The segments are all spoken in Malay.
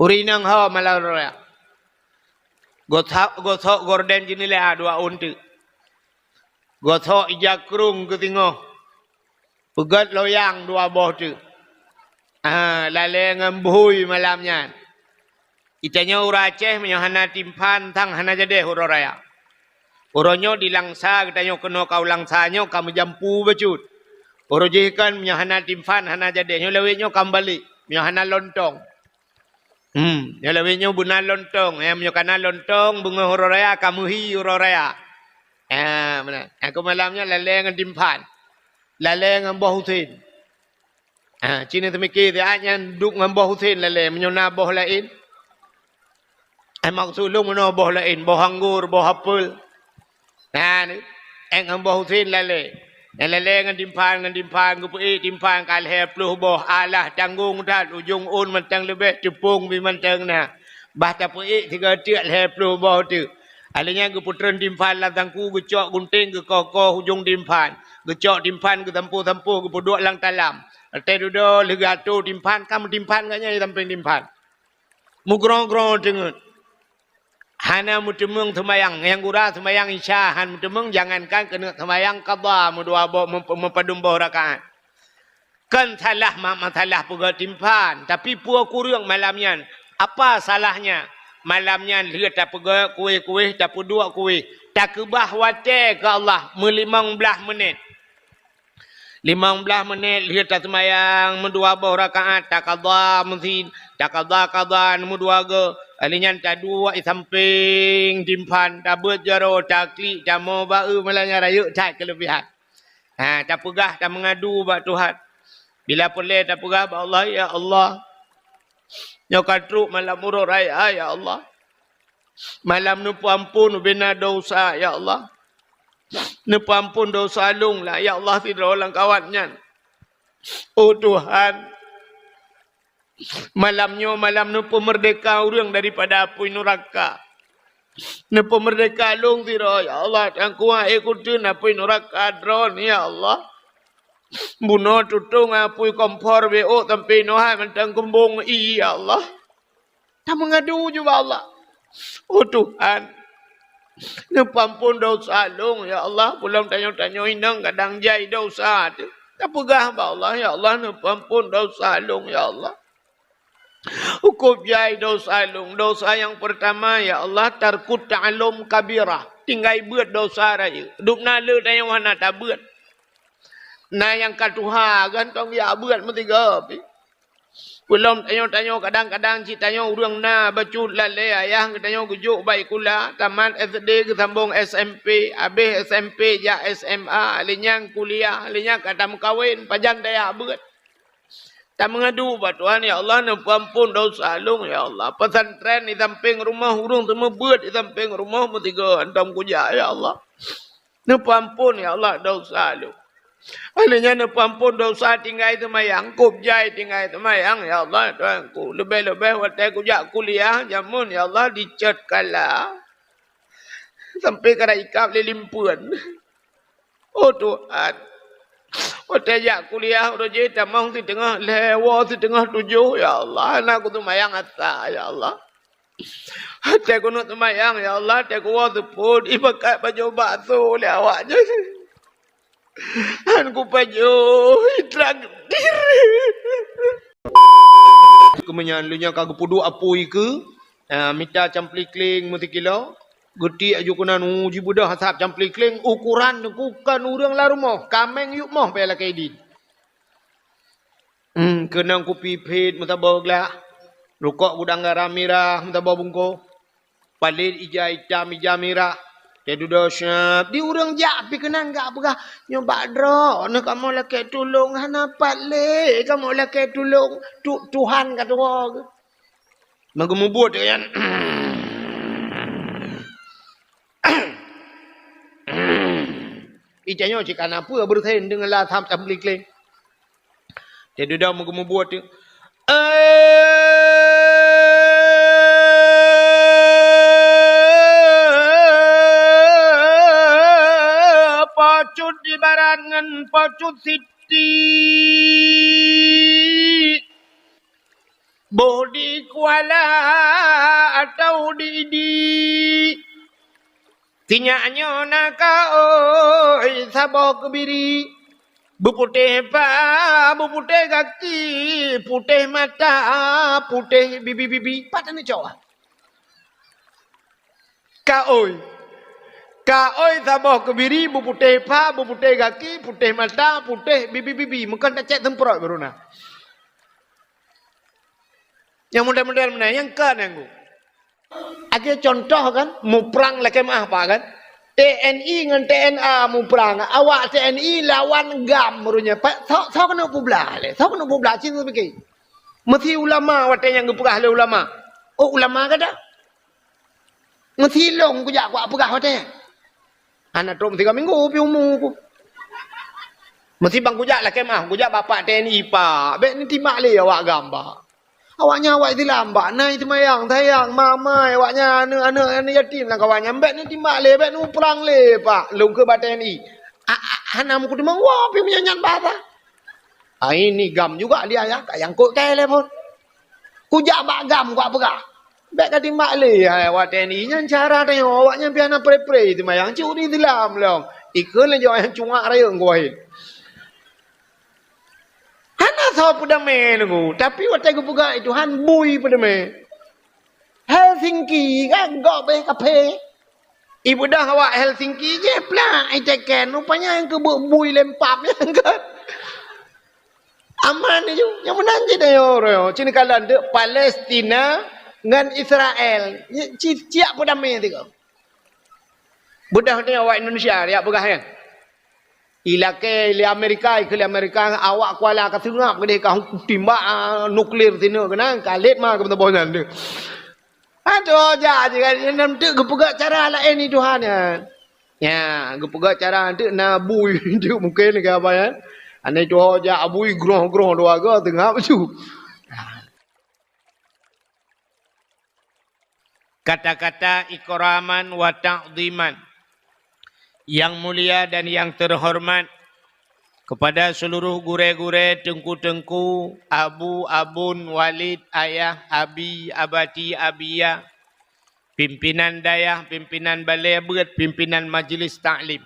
Urinang ha malaraya. Gothok gorden jinile dua untu. Gothok ijakrung ke tingoh. Pegat loyang dua boh tu. Lale ngembui malamnya. Itanya uraceh menyohana timpan tang hana jade huroraya. Uronyo dilangsa kitanya kena kau langsanyo kamu jampu becut. Urojikan menyohana timpan hana jade. Nyo lewinyo kembali. Menyohana lontong. Nyalawinyo bunan lontong, menyokana lontong bunga huroraya kamuhi huroraya. Mana? Aku malamnya laleng dimpan, laleng ngambah Husin. Cina temiki dia hanya duk ngambah Husin laleng menyona boh lain. Maksud lu mana boh lain, boh anggur, boh apel. Ni, ngambah Husin laleng. Laleng dimpan gupui dimpan kalhe puluh boh alah tanggung dan ujung un mentang lebih tepung bi mentang na. Bahta pui tiga tiak le puluh boh tu. Alanya guputren dimpan la tangku gecok gunting ke koko ujung dimpan. Gecok dimpan ke tampu gupuduk lang talam. Ate dudo legatu dimpan kamu dimpan kanya tamping dimpan. Mugrong-grong dengut. Hana mutemung semayang yang gura semayang isya han mutemung jangankan kena semayang qada mudua bo mempadum boh rakaat. Kan salah masalah puga timpan tapi puak kurang malamnya. Apa salahnya? Malamnya lihat tak puga kuih tak pudua kuih. Tak kebah wate ke Allah 15 menit. 15 menit lihat tak semayang mudua boh rakaat tak qada mungkin tak qada mudua ge. Alinya tak dua samping timpan tak berjaro tak klik tak mau bau malanya raya tak kelebihan. Tak pegah tak mengadu bak Tuhan. Bila boleh tak pegah bak Allah ya Allah. Nyokatru malam murah raya ya Allah. Malam nupu ampun bina dosa ya Allah. Nupu ampun dosa lung lah ya Allah tidak orang kawannya. Oh Tuhan. Malam nu pemerdeka orang daripada api neraka. Nu pemerdeka long tiro ya Allah yang kuat ikutin api neraka drone ya Allah. Bunuh tutung api kompor bo sampai nohai mentang kembung ya Allah. Tak mengadu juga Allah. Oh Tuhan. Nu pampun dosa long ya Allah. Pulang tanya-tanya inang kadang jai dosa tu. Tak pegah ba Allah ya Allah nu pampun dosa long ya Allah. Hukum jai dosa lung. Dosa yang pertama ya Allah tarkut ta'alum kabirah. Tinggai buat dosa raya. Duk nala tanya mana tak buat. Nah yang katuha kan tong ya buat metiga. Belum tanya-tanya kadang-kadang citanya urang na bacut lalai ayah tanya gujuk baik kula taman SD ke sambung SMP habis SMP ja SMA alinya kuliah alinya kata kawin pajang daya buat. Tak mengadu buat Tuhan ya Allah nak ampun dosa lung ya Allah. Pesantren di samping rumah urung semua buat di samping rumah mutiga antam kuja ya Allah. Nak ampun ya Allah dosa lung. Alanya nak ampun dosa tinggal semayang kubjai tinggal semayang ya Allah Tuhanku. Lebih-lebih waktu kuja kuliah jamun ya Allah dicet kala. Sampai kena ikap lilimpuan. Oh Tuhan. Waktu kuliah roje tamang di tengah lewa di tengah 7 ya Allah anak aku tu mayang ata ya Allah. Hati aku nak mayang ya Allah hati aku waktu pun ibakat baju batu le awak je. Aku baju hitrang diri. Kemenyanlunya kagak pudu apui ke minta campli kling muti kilo. Geti aju kunan uji budak hasap campli kling ukuran bukan urang lah rumah kameng yuk moh pela kaidin. Kenang kopi pit mutabogla. Rukok budang garamira mutabobungko. Palit ija hitam ija merah. Dia duduk syap. Di urang japi kenang gak apa nyoba dro. Nak kamu laki tolong hana patle. Kamu laki tolong Tuhan kata orang. Mengemubut kan. Ijanya jika apa bersaing dengan lah tham campli kling. Dia duduk mengemubut tu. Pacut di barangan pacut siti. Bodi ku wala atau di tinyaknya naka oi sabok kebiri buputih pa buputih kaki putih mata putih bibi patani cowok ka oi sabok kebiri buputih pa buputih kaki putih mata putih bibi mungkin tak cek temperot beruna yang mudah-mudahan mana yang kan yang ada contoh kan, mu perang lagi mah apa kan? TNI dengan TNA mu perang, awak TNI lawan GAM merunya. Tahu kena publah le, tahu kena publah cinta begini. Mesti ulama wate yang gepegah le ulama. Oh ulama kada? Mesti long kujak kuat pegah wate. Anak trom 3 minggu pi umur ku. Mesti bang kujak lagi mah, kujak bapak TNI pak. Bek ni timak le awak gambar. Awaknya awak itu lambat, nah itu mayang, tayang, mama, awaknya anak yatim lah kawannya. Mbak ni timbak le, mbak ni perang le, pak. Lung ke badan ni. Anak muka dia wah, pergi menyanyian bahasa. Ini gam juga dia ya, tak yang kok kaya pun. Kujak bak gam, kok apa kah? Mbak kata timbak le, awak ni. Yang cara tanya, awaknya piana pre-pre itu mayang. Curi itu lam, long. Ikut lah jauh yang cungak raya ngkuahin. Hana saw pada me nunggu, tapi waktu aku buka itu han bui pada me. Helsinki kan gak be kafe. Ibu dah awak Helsinki je pula itekan rupanya yang ke bui lempap yang kan. Aman je, yang menang je dah yo. Cina kalan de Palestina dengan Israel. Ciak pada me tu. Budak ni awak Indonesia dia begah kan. Ilake le Amerika awak kuala ka tengah ke ka timbak nuklear sini kena kalit mah ke bosan dia. Aduh ja je kan nam tu gepegak cara lain ni Tuhan ya. Ya, gepegak cara tu na bui tu mungkin ke apa ya. Ane tu ja bui groh doa ke tengah baju. Kata-kata ikraman wa ta'ziman yang mulia dan yang terhormat kepada seluruh gure-gure, tengku-tengku, abu, abun, walid, ayah, abi, abati, abiyah, pimpinan dayah, pimpinan balai berat, pimpinan majlis taklim.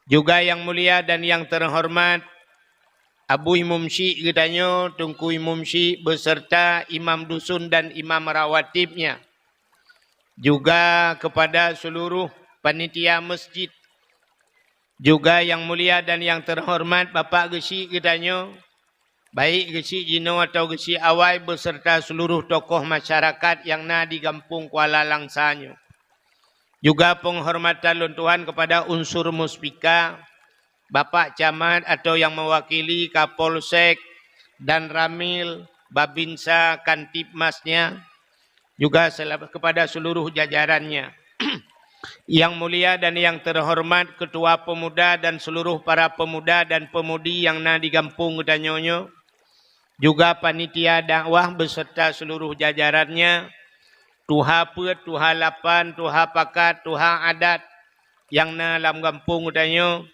Juga yang mulia dan yang terhormat Abu Imam Syik katanya, Tengku Imam Syik beserta imam dusun dan imam rawatibnya. Juga kepada seluruh panitia masjid. Juga yang mulia dan yang terhormat Bapak Gesi katanya, baik Gesi Jino atau Gesi Awai beserta seluruh tokoh masyarakat yang na di Kampung Kuala Langsanyo. Juga penghormatan luntuhan kepada unsur muspika, Bapak Camat atau yang mewakili Kapolsek dan Ramil, Babinsa, Kantipmasnya, juga kepada seluruh jajarannya. Yang mulia dan yang terhormat Ketua Pemuda dan seluruh para pemuda dan pemudi yang na di Kampung Kedanyonyo, juga panitia dakwah beserta seluruh jajarannya, Tuha Pet, Tuha Lapan, Tuha Pakat, Tuha Adat yang na dalam Kampung Kedanyonyo,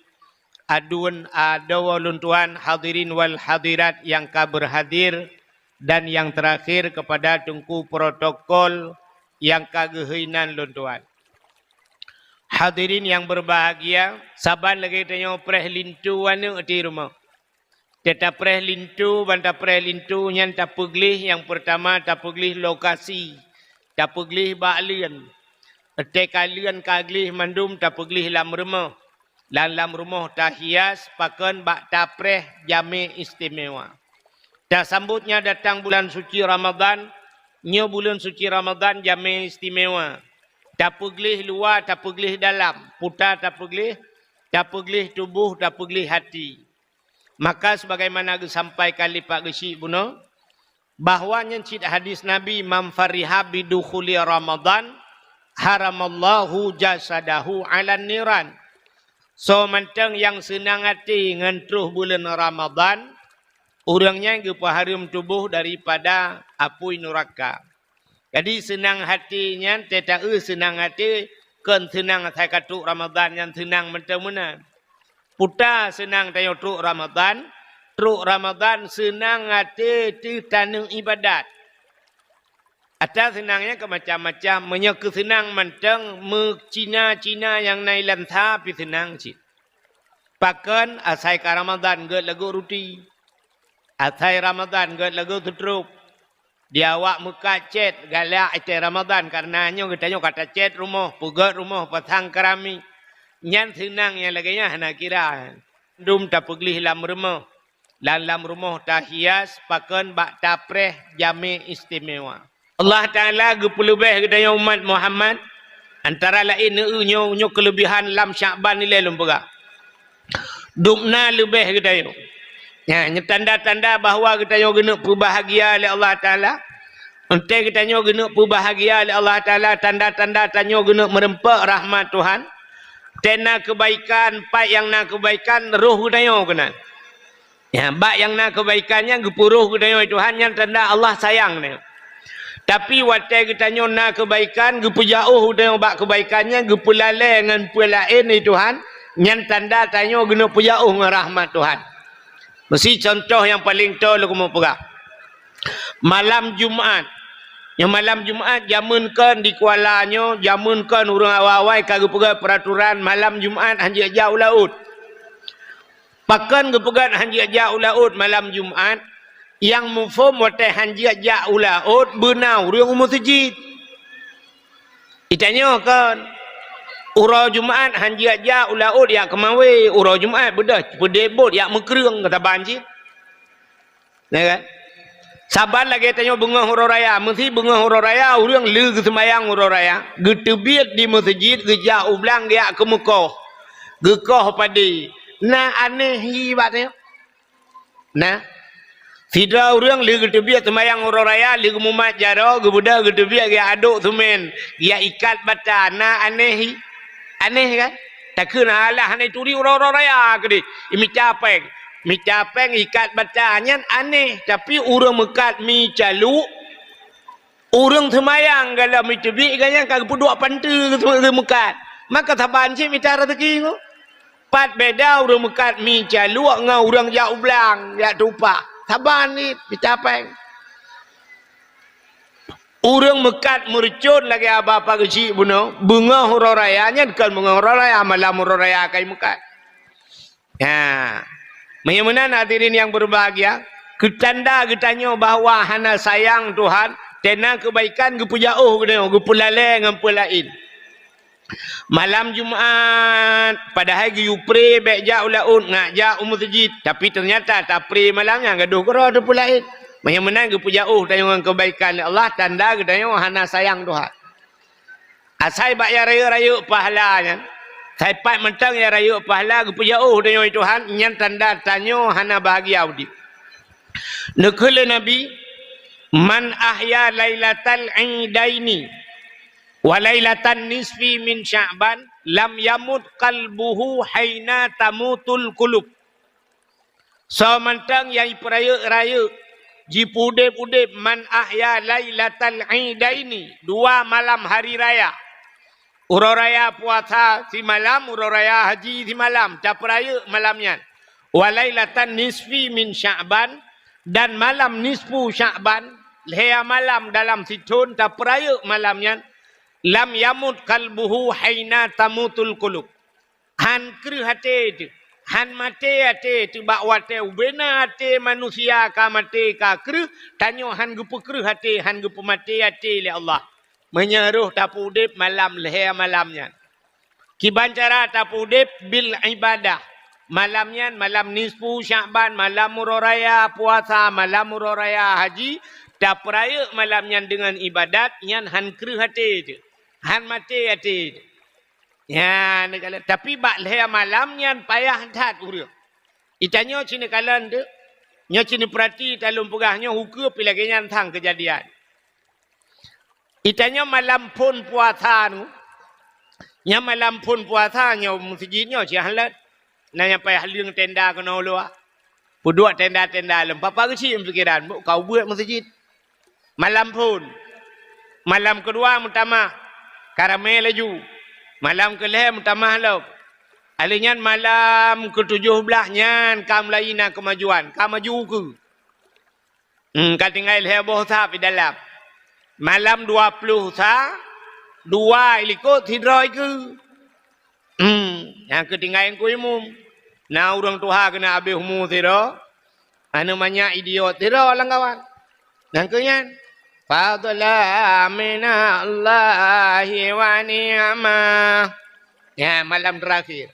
adun adawaluntuan hadirin wal hadirat yang kaberhadir, dan yang terakhir kepada tengku protokol yang kagehinan luntuan. Hadirin yang berbahagia, saban lagi tanya preh lintu wana di rumah. Tetap preh lintu, banta preh lintu yang tak peglih. Yang pertama tak peglih lokasi, tak peglih baklian. Etek kalian kaglih mandum tak peglih lam rumah. Dalam rumah tak hias, pakan bak tak preh jami istimewa. Tak sambutnya datang bulan suci Ramadan, nyo bulan suci Ramadan jami istimewa. Tak peglih luar, tak peglih dalam. Putar tak peglih tubuh, tak peglih hati. Maka sebagaimana sampai kali Pak Gesi Buno, bahawa nyencit hadis Nabi, man fariha bidukhuli Ramadan, haramallahu jasadahu ala niran. So manteng yang senang hati ngentruh bulan Ramadan, orangnya harum tubuh daripada api neraka. Jadi senang hatinya, tidak senang hati, kan senang saya katuk Ramadan yang senang mentah-menang. Puta senang tayo truk Ramadan senang hati di tanah ibadat. Atas senangnya ke macam-macam. Menyeku senang manteng. Cina-Cina yang naik lantah pi senang cik. Pakan asai ke Ramadan get lagu ruti. Asai Ramadan get lagu tutrup. Dia awak muka cet galak itu Ramadan. Karenanya kita kata cet rumah. Pugat rumah pasang kerami. Nyan senang yang laganya nak kira. Dum tak pergi dalam rumah. Dalam rumah tak hias. Pakan bak tapreh jami istimewa. Allah Ta'ala gepulubeh kedaya umat Muhammad. Antara lain nyo kelebihan lam Sya'ban nilai lumpura. Dukna lebih kedaya. Ya, tanda-tanda bahawa kedaya gena berbahagia oleh Allah Ta'ala. Untuk kedaya gena berbahagia oleh Allah Ta'ala. Tanda-tanda tanya gena merempak rahmat Tuhan. Tena kebaikan, pak yang nak kebaikan, roh kedaya kena. Ya, bak yang nak kebaikannya gepuruh kedaya Tuhan yang tanda Allah sayang dia. Tapi waktu kita nak kebaikan, gepu jauh dengan bak kebaikannya, gepu lalai dengan pualain ni Tuhan, yang tanda tanya guna pu jauh dengan rahmat Tuhan. Mesti contoh yang paling tahu aku mau pegang. Malam Jumaat. Yang malam Jumaat jamunkan di kualanya, jamunkan orang awal-awal kagak pegang peraturan malam Jumaat hanya jauh laut. Pakan gepegat hanya jauh laut malam Jumaat. Yang mufum watai hanjia ja ulaut benau riung masjid. Itanya kan ura Jumaat hanjia ja ulaut ya kemawe ura Jumaat bedah pedebot ya mekreung kata banjir. Ya kan? Saban lagi tanya bunga hura raya, mesti bunga hura raya urang le ke sembayang hura raya. Getebiat di masjid geja ublang dia ke Mekah. Gekah padi. Nah aneh hibatnya. Nah Sidra orang li getebiak semayang orang raya li gemumat jaro gebuda getebiak dia aduk semen dia ikat batana aneh kan tak kena alah aneh turi orang raya ke di mi capeng ikat batanya aneh tapi orang mekat mi calu orang semayang kalau mi tebiak kan yang kagak dua pantu ke mekat maka taban si mi cara rezeki ko pat beda orang mekat mi calu ngau orang jauh belang ya tupak Saban ni dicapeng. Orang mekat mercun lagi apa kecil buno. Bunga hura rayanya kan bunga hura raya malam hura raya kai mekat. Ya. Bagaimana hadirin yang berbahagia? Ketanda ketanya bahawa hana sayang Tuhan, tena kebaikan gepu jauh gepu lalai gepu lain. Malam Jumaat padahal giu pre bek jauh laut ngajak masjid tapi ternyata tak pre malamnya gaduh kero tu pulain. Macam mana gepu jauh dengan kebaikan Allah tanda gedanya hana sayang Tuhan. Asai bak ya raya-raya pahalanya. Sai pat mentang ya raya pahala gepu jauh dengan Tuhan yang tanda tanya hana bahagia udi. Nekele Nabi man ahya lailatal idaini walailatan nisfi min Sya'ban lam yamut qalbuhu haina tamutul qulub. So mantang yang peraya-raya jipudep-udep man ahya lailatal idaini dua malam hari raya. Ura raya puasa si malam, ura raya haji si malam, tak peraya malamnya. Walailatan nisfi min Sya'ban dan malam nisfu Sya'ban, lehya malam dalam situn tak peraya malamnya. Lam yamut kalbuhu haina tamutul qulub. Han kru hati tu. Han mate hati tu bak wate ubena hati manusia ka mate ka kru. Tanyo han gepu kru hati, han gepu mate hati le Allah. Menyeruh tapudip malam leher malamnya. Kibancara tapudip bil ibadah. Malamnya malam nisfu Sya'ban, malam muroraya puasa, malam muroraya haji. Tak peraya malamnya dengan ibadat yang han kru hati tu. Han mati hati. Ya, tapi bak leher malamnya payah dat urang. Itanya cina kalan tu, nya cina perhati dalam pegahnya hukum pilih tang kejadian. Itanya malam pun puasa tu, nya malam pun puasa nya masjidnya cihalat. Nanya payah liang tenda kena luar. Puduk tenda-tenda lem. Papa kecil fikiran, kau buat masjid. Malam pun. Malam kedua mutamah. Karamel laju. Malam kelih mutamah lau. Alinyan malam ke-17 nyan kam laina kemajuan. Kam maju ke. Kau tinggal heboh sah di dalam. Malam 20 dua iliko tidroi ke. Yang ketinggalan ku imum. Nah orang tuha kena habis umur tiro. Anu banyak idiot tiro orang kawan. Yang kenyan. Fadla minallahi wa ni'mah. Ya malam terakhir.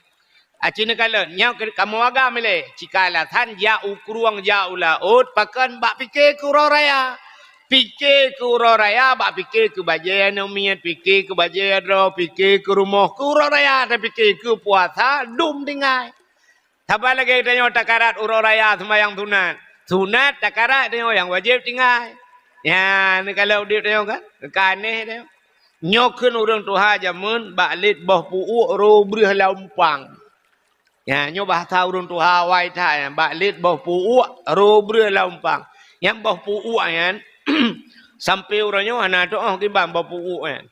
Acina kala nyau kamu agam le. Cikala than jauh kuruang jauh laut pakan bak fikir ku raya. Fikir ke raya, bak fikir ke bajaya nomiat, fikir ke bajaya draw, fikir ke rumah ke raya, tapi fikir ke puasa, dum tinggal. Tambah lagi tanya takarat raya sembahyang sunat. Sunat takarat tanya yang wajib tinggal. Ya, ni kalau dia tanya kan, kaneh tanya. Nyokun orang tuha jamun, baklit boh puuk ro brih laumpang. Ya, nyo bahasa orang tuha wai thai, baklit boh puuk ro brih laumpang. Yang boh puuk kan, sampai orangnya hana tu kibam bapu kan.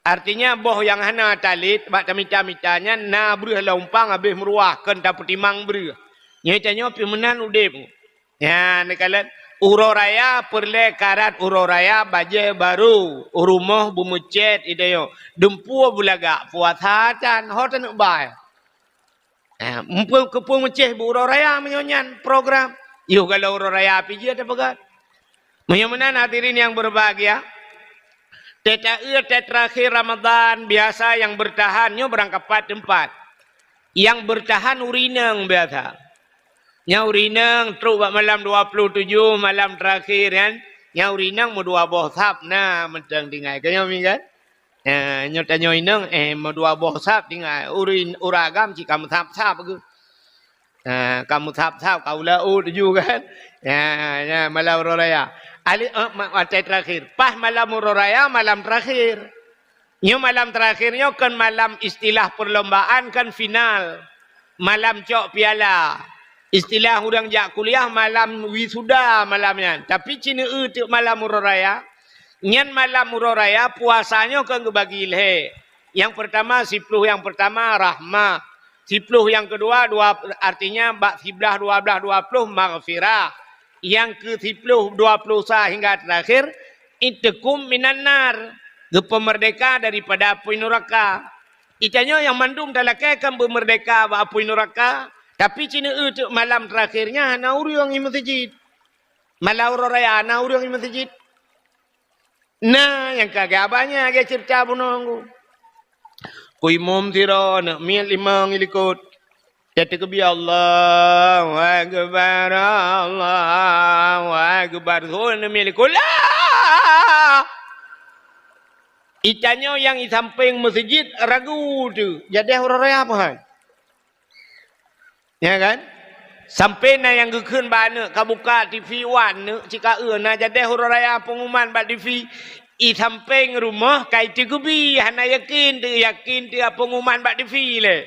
Artinya boh yang hana talit bak tamita-mitanya na brih laumpang habis meruahkan dapat timang brih. Nyatanya pimenan udep. Ya nekalan uro raya perle karat uro raya baje baru rumah bumucet ideyo. Dempu bulaga puasa can hotan bai. Mumpung kepung meceh bu uro raya menyonyan program. Yo kalau uro raya piji ada pegat. Mudah-mudahan hadirin yang berbahagia. Terakhir Ramadan biasa yang bertahannya berangkat tempat. Yang bertahan urineng biasa. Yang urineng terus malam 27 malam terakhir kan. Yang urineng mau dua boh sap nah mentang tinggal kaya kan. Nyotanya ineng mau dua boh sap tinggal uragam jika kamu sap ke. Kamu sap kau lau tuju kan. Ya malam raya. Ali mata terakhir. Pas malam raya malam terakhir. Nyo malam terakhirnya kan malam istilah perlombaan kan final. Malam cok piala. Istilah orang jak kuliah malam wisuda malamnya. Tapi cina tu malam raya. Nyan malam raya puasanya kan bagi ilhe. Yang pertama 10 yang pertama rahmah. 10 yang kedua artinya bak 11 12 20 maghfirah. Yang ke-10, 20 hingga terakhir, itekum minan nar. Pemerdeka daripada api neraka. Itanya yang mandum dalakkan bermerdeka api neraka. Tapi cina itu malam terakhirnya, na urang di masjid. Malam raya, na urang di masjid. Nah, yang kagak banyak, agak cerita pununggu. Kui mom tiro, nak miat limang ilikut. Jatuh kebi Allahu Akbar, Allahu Akbar. Tuhan milikullah. Ikannya yang di samping masjid ragu tu. Jadi orang raya apa hai? Ya kan? Sampai na yang gekun bana kabuka TV wan nu jika na jadi orang raya pengumuman bak TV. I samping rumah kai kebi hana yakin tu pengumuman bak TV le.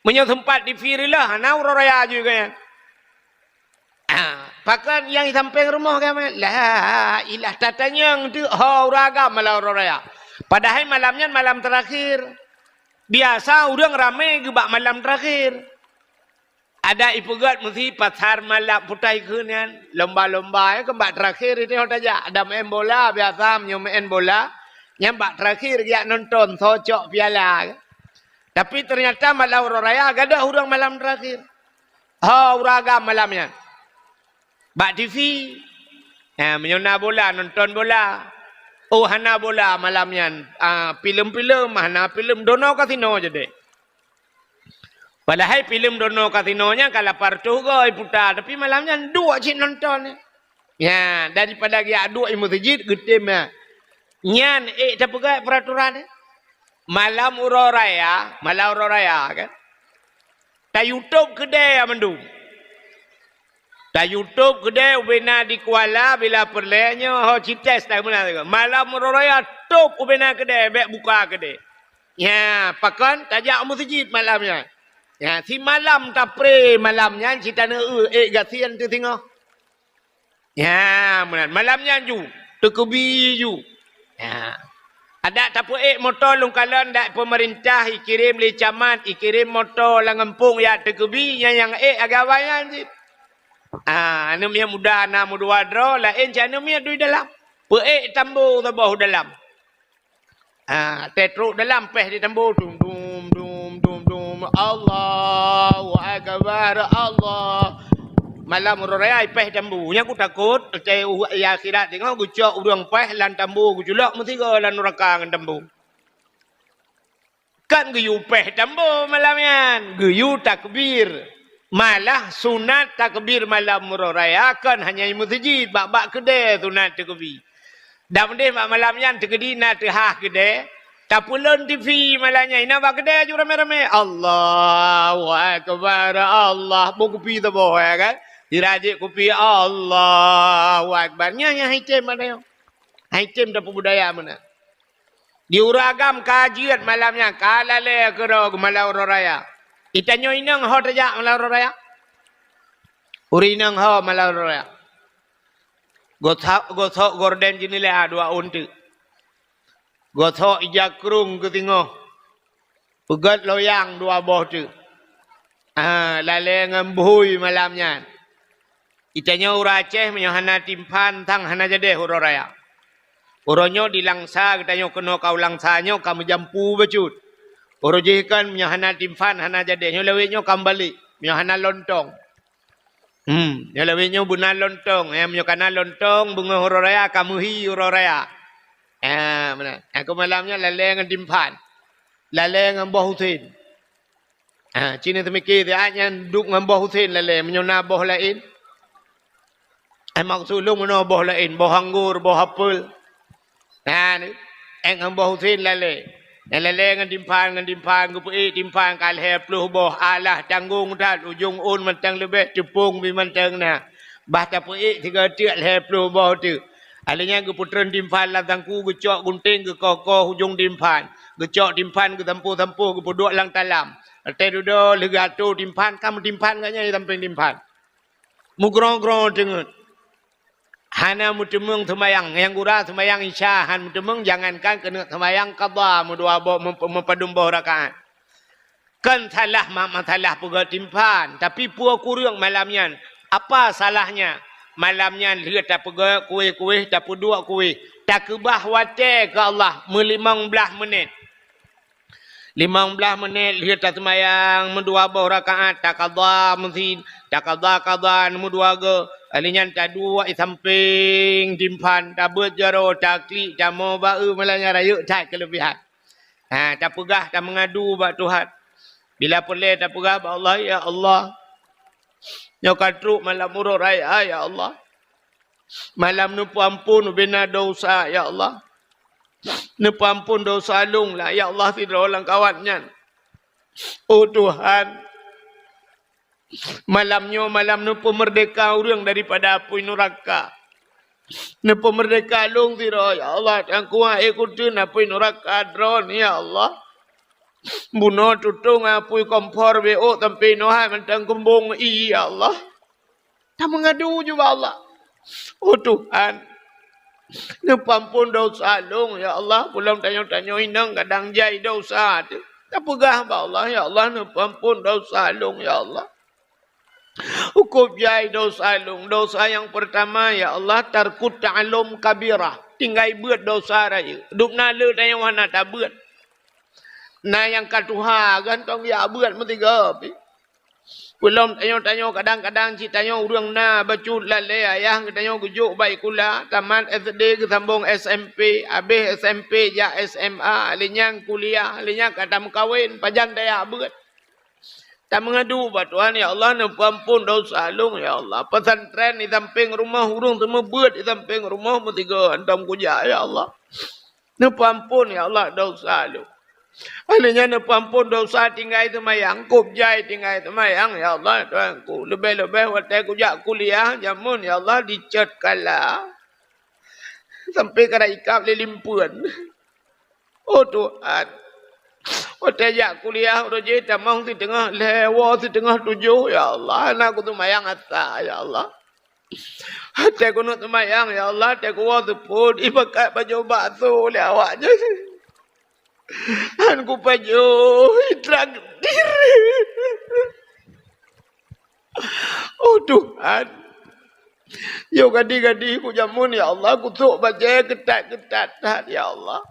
Punya tempat di firilah, nah orang raya juga ya. Pakan yang sampai rumah kan, lah ilah tatanya yang tu orang malam orang raya. Padahal malamnya malam terakhir. Biasa orang ramai gebak malam terakhir. Ada ipugat mesti pasar malam putai kunian, lomba-lomba ya kembak terakhir itu saja. Ada main bola biasa main bola. Yang bak terakhir dia nonton socok piala. Tapi ternyata malam raya ada orang malam terakhir. Uraga malamnya. Bak TV. Menyona bola, nonton bola. Oh, hana bola malamnya. Film-film, hana film dono kasino jadi. Padahal film dono kasinonya kalau partu goi putar. Tapi malamnya dua cik nonton. Ya, daripada dia dua masjid gede mah. Nyan, tapi gak peraturan. Malam raya kan. Ta YouTube kedai mendung. Ta YouTube kedai ubena di Kuala bila perlenya ho cites tak mana. Malam raya top ubena kedai bek buka kedai. Ya, pakan tajak masjid malamnya. Ya, si malam tapre malamnya cita gasian tu tengok. Ya, malamnya ju, tekebi ju. Ya. Ada tapu motor lungkalan dak pemerintah ikirim li camat ikirim motor lang kampung ya tekebi yang agawayan sih. Anu mia muda na mudua dro lain jana mia dui dalam. Peik tambu tabuh dalam. Tetruk dalam peh di tambu dum dum dum dum dum Allahu akbar Allah. Malam raya peh tambu. Nya aku takut ya akhirat tengok gucok urang peh lan tambu gujulak mesti go lan neraka ngan tambu. Kan geyu peh tambu malamnya, geyu takbir. Malah sunat takbir malam raya kan hanya masjid bak kedai sunat takbir. Dah mendeh malamnya tegedi na tehah kedai. Tak pulun TV malahnya ina bak kedai ju rame-rame. Allahu akbar Allah. Bo kopi tu boh ya kan. Dirajik kopi Allahu akbar. Nya hitem mana yo. Hitem dapat budaya mana. Diuragam kajian malamnya kalale kero malam raya. Itanyo inang ho tajak malam raya. Urinang ho malam raya. Gothok gorden jinile dua untu. Gothok ijakrung ke tingoh. Pegat loyang dua boh tu. Lale ngembuhui malamnya. Itanyo uraceh menyohana timpan tang hana jadeh huro raya. Uronyo dilangsa katanya kena kau langsanyo kamu jampu becut. Urojikan menyahana timfan hana jadeh nyo lewetnyo kembali menyahana lontong. Nyo lewetnyo buna lontong menyokana lontong bunga huroraya kamu hi huroraya. Mana? Aku malamnya laleng timfan. Laleng ngambah Husin. Cina temiki dia nya duk ngambah Husin laleng menyona boh lain. Maksudung mana boh lain, boh anggur, boh apel. Ngambah Husin lale. Lale ngan dimpan kupui dimpan kalhe pluh boh alah tanggung dah ujung un mentang lebih cepung bi mentang na. Bah tapui tiga tiak le pluh boh tu. Alanya ke putran dimpan lang tangku gecok gunting ke kokoh ujung dimpan. Gecok dimpan ke tampu-tampu ke puduk lang talam. Ate dudo legatu dimpan kamu dimpan kanya di tamping dimpan. Mugrong-grong dengut. Hana mutemung semayang yang gura semayang isya han mutemung jangankan kena semayang qada mudua bo mempadum boh rakaat. Kan salah masalah pega timpan tapi puak kurang malamnya. Apa salahnya? Malamnya lihat tak pega kuih-kuih tak dua kuih. Tak kebah wate ke Allah 15 menit. 15 menit lihat tak semayang mudua boh rakaat tak qada mesti tak qada mudua ge. Alinyan tak dua samping timpan tak berjaro tak klik tak mau bau malanya rayuk tak kelebihan. Tak pegah tak mengadu bak Tuhan. Bila boleh tak pegah bak Allah ya Allah. Nyo katruk malam urut raya ya Allah. Malam nu ampun bina dosa ya Allah. Nu ampun dosa lung lah ya Allah tidak orang kawannya. Oh Tuhan. Malam nu pemerdeka orang daripada api neraka. Nu pemerdeka lung tiro ya Allah yang kuat ikut api neraka drone ya Allah. Bunuh tutung api kompor BO sampai nohai mentang kembung ya Allah. Tak mengadu juga Allah. Oh Tuhan. Nu pampun dosa lung ya Allah. Pulang tanya-tanya inang kadang jai dosa tu. Tak pegah ba Allah ya Allah nu pampun dosa lung ya Allah. Hukum jai dosa lung. Dosa yang pertama ya Allah tarkut ta'alum kabirah. Tinggal buat dosa raya. Duk nala dan yang mana tak buat. Nah yang katuha kan tong ya buat mesti gapi. Belum tanya-tanya kadang-kadang citanya urang na bacut lale ayah tanya gujuk baik kula tamat SD ke sambung SMP habis SMP ja SMA alinyang kuliah alinyang kadam kawin pajan daya buat. Tak mengadu buat Tuhan ya Allah nu ampun dosa lung ya Allah. Pesantren di samping rumah urang semua buat di samping rumah mesti ga antam kuja ya Allah. Nu ampun ya Allah dosa lung. Alanya nu ampun dosa tinggal semayang kup jai tinggal semayang ya Allah Tuhanku. Lebih-lebih waktu kuja kuliah jamun ya Allah dicet kala. Sampai kena ikap lilimpuan. Oh Tuhan. Waktu jak kuliah roje tamang di tengah lewa di tengah 7 ya Allah anak aku semayang asa ya Allah. Hati aku nak semayang ya Allah hati aku waktu pun ibakat baju batu lewat je. Aku baju traktir. Oh Tuhan. Yo gadi-gadi ku jamun ya Allah, kutuk baca ketat-ketat ya Allah.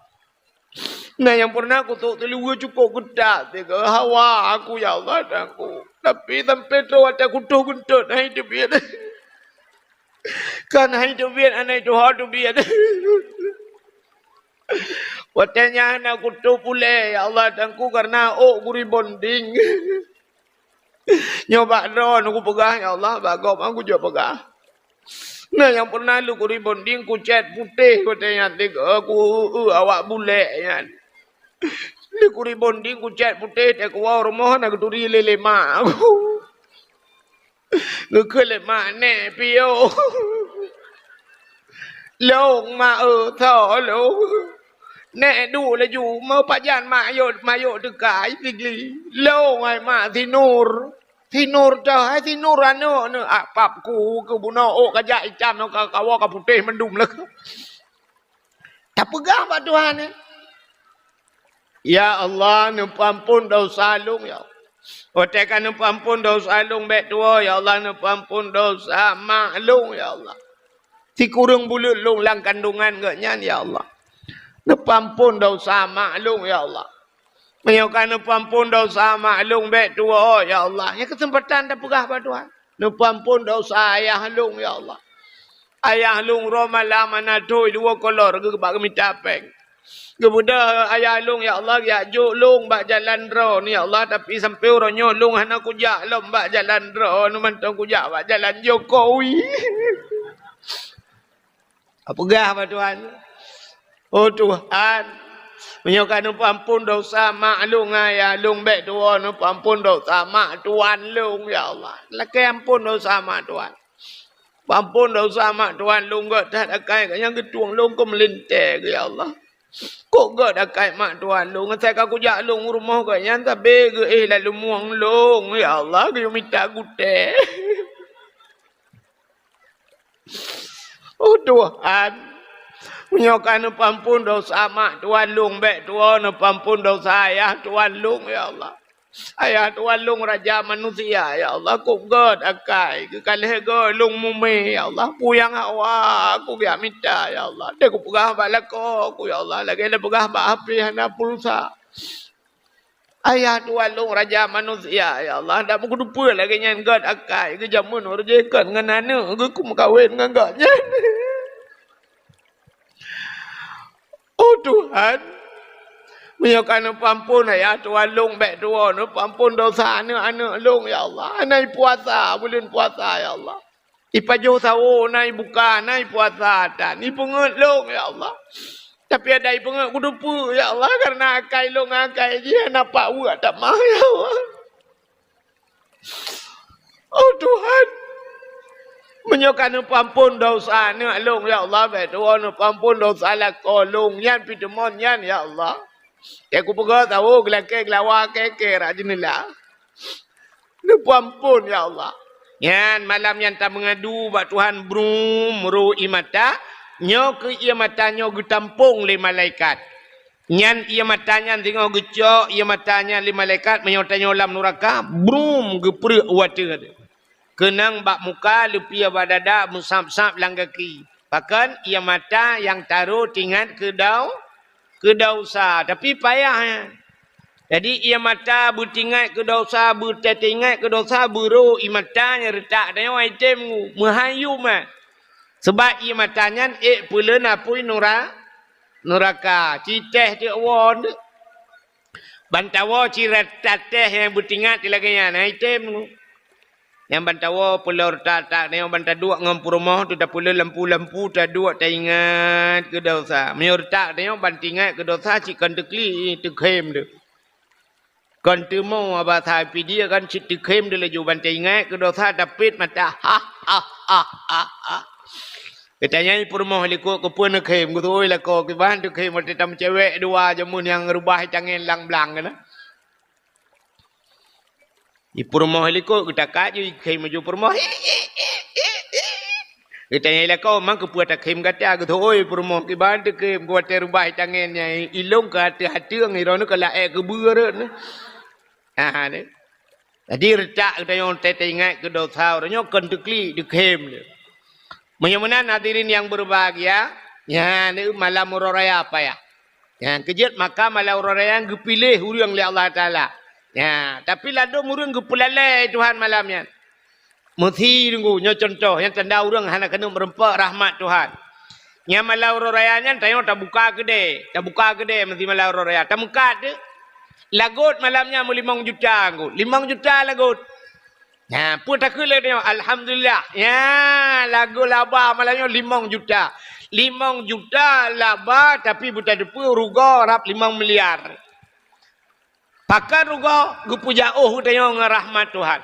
Nah yang pernah kutuk telugu cukup ketat tiga hawa aku ya Allah dan aku. Tapi sampai tu ada kutuk kentut hai tu biar. Kan hai tu biar anai tu ha tu biar. Watanya anak kutuk pule ya Allah dan ku karena guri bonding. Nyoba drone aku pegah ya Allah, bagom aku juga pegah. Nah yang pernah lu kuri bonding ku cat putih katanya tiga aku awak bule ya. Lu kuri bonding ku cat putih tak keluar rumah nak turi lele mak aku. Ngekele mak ne pio. Long ma tho lo. Ne du la ju ma pajan mak yo dekai tigli. Long ai mak tinur. Tinur dah, tinur anu apap ku ke buno kajak icam no kawa ka putih mendum lah. Tak pegah pak Tuhan. Ya Allah, nu pampun dosa lung ya. Otekan nu pampun dosa lung bet tua ya Allah, nu pampun dosa mak lung ya Allah. Si kurung bulut lung lang kandungan ke nyan ya Allah. Nu pampun dosa mak lung ya Allah. Menyokan pampun dosa maklum bet tua ya Allah. Ya kesempatan dah pegah pada Tuhan. Pampun dosa ayah lung ya Allah. Ayah lung romala mana tu dua kolor ke bak minta peng. Kemudian ayah lung ya Allah ya juk lung bak jalan ro ni ya Allah tapi sampai ronyo lung hana kujak lom bak jalan ro nu mantong kujak bak jalan Jokowi. Apa gah pada Tuhan? Oh Tuhan. Menyokan pampun dosa mak lung ayah lung bet tua nu pampun dosa mak tuan lung ya Allah. Laki ampun dosa mak tuan. Pampun dosa mak tuan lung gak tak akai yang ketuang lung ko melinte ya Allah. Kok gak akai mak tuan lung saya aku jak lung rumah gak yang tapi lalu muang lung ya Allah ke minta gute. Oh Tuhan. Menyokan pampun dosa mak tuan lung bet tua nu pampun dosa ayah tuan lung ya Allah. Ayah tuan lung raja manusia ya Allah. Kuk god akai ke kalih god lung mumi ya Allah. Puyang awak aku biar minta ya Allah. Dia ku pegah balako aku ya Allah. Lagi dia pegah bak api hana pulsa. Ayah tuan lung raja manusia ya Allah. Dak mau kudupa lagi nyan god akai ke jamun urjekan dengan nana ke ku kawin dengan godnya. Oh Tuhan, menyokan pampun ya tuan lung bet tua nu pampun dosa anak-anak lung ya Allah. Nai puasa, bulan puasa ya Allah. Ipajo sawo nai buka nai puasa dan ni pengut lung ya Allah. Tapi ada pengut kudupu ya Allah karena akai lung akai dia nampak buat tak mah ya Allah. Oh Tuhan. Menyokan pampun dosa ni lung ya Allah betul pampun dosa la kolung yan pitemon yan ya Allah. Ya ku pegah tahu gelake gelawa keke rajinillah. Ni pampun ya Allah. Yan malam yang tak mengadu bak Tuhan brum ru imata nyo ke ia matanya getampung le malaikat. Nyan ia matanya tengok gecok ia matanya le malaikat menyotanyo lam neraka brum geprek water. Kenang bak muka lupia badada musap-sap lang kaki. Bahkan ia mata yang taruh tingkat ke dausa. Tapi payah. Jadi ia mata bertingkat ke dausa, bertingkat ke dausa, buru ia matanya retak. Dan yang item mengayu mah. Sebab ia matanya pula napui neraka. Citeh dia awon. Bantawa cirat tateh yang bertingkat di laginya. Nah item yang bantawa pulau tak yang banta dua ngampur rumah tu dah pulau lampu-lampu tak dua tak ingat ke dosa. Menyor tak yang bantingat ke dosa cikan tekli tekhem tu. Kan tu mau abah tapi dia kan cik tekhem dia laju bantai ingat ke dosa dapit mata ha. Katanya ni rumah liko ke pun tekhem ku tu lah ko ke bahan tekhem mata tam cewek dua jamun yang rubah tangan lang-blang kan. Ipu rumah liko kita kaji kai maju rumah. Kita ni lako mang kepuat kim kata ke thoi rumah ke band ke buat terubah tangannya ilong ke hati ang iron ke lae ke beur ne. Ah ne. Jadi retak kita yang teringat ke dosa orangnya kan dekli dekem ne. Menyamanan hadirin yang berbahagia, ya ni malam raya apa ya? Ya kejut maka malam raya yang gepilih urang oleh Allah Taala. Ya, tapi lado urang gepelalai Tuhan malamnya. Mesti tunggu nya contoh yang tanda urang hana kena merempak rahmat Tuhan. Nya malam raya nya tayo tak buka gede mesti malam raya. Tak muka tu. Lagut malamnya mu 5 juta nggo. 5 juta lagut. Ya, pun tak kele tengok alhamdulillah. Ya, lagu laba malamnya 5 juta. 5 juta laba tapi buta depu ruga rap 5 miliar. Pakai ruga gupuja tengok ngerahmat Tuhan.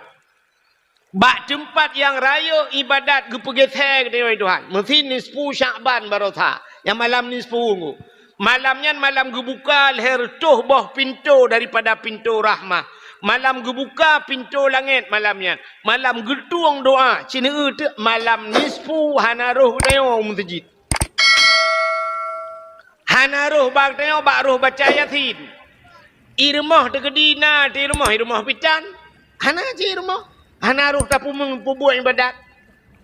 Bak tempat yang raya ibadat gupuge teh tengok Tuhan. Mesti nisfu Sya'ban barotha. Yang malam nisfu nggo. Malamnya malam gebuka leher tuh boh pintu daripada pintu rahmah. Malam gebuka pintu langit malamnya. Malam getuang doa. Cina tu malam nisfu hanaruh tengok masjid. Hanaruh bak tengok bak roh baca yasin. Irmah tegedina di rumah pitan. Hana je rumah. Hanaruh tapu membuat ibadat.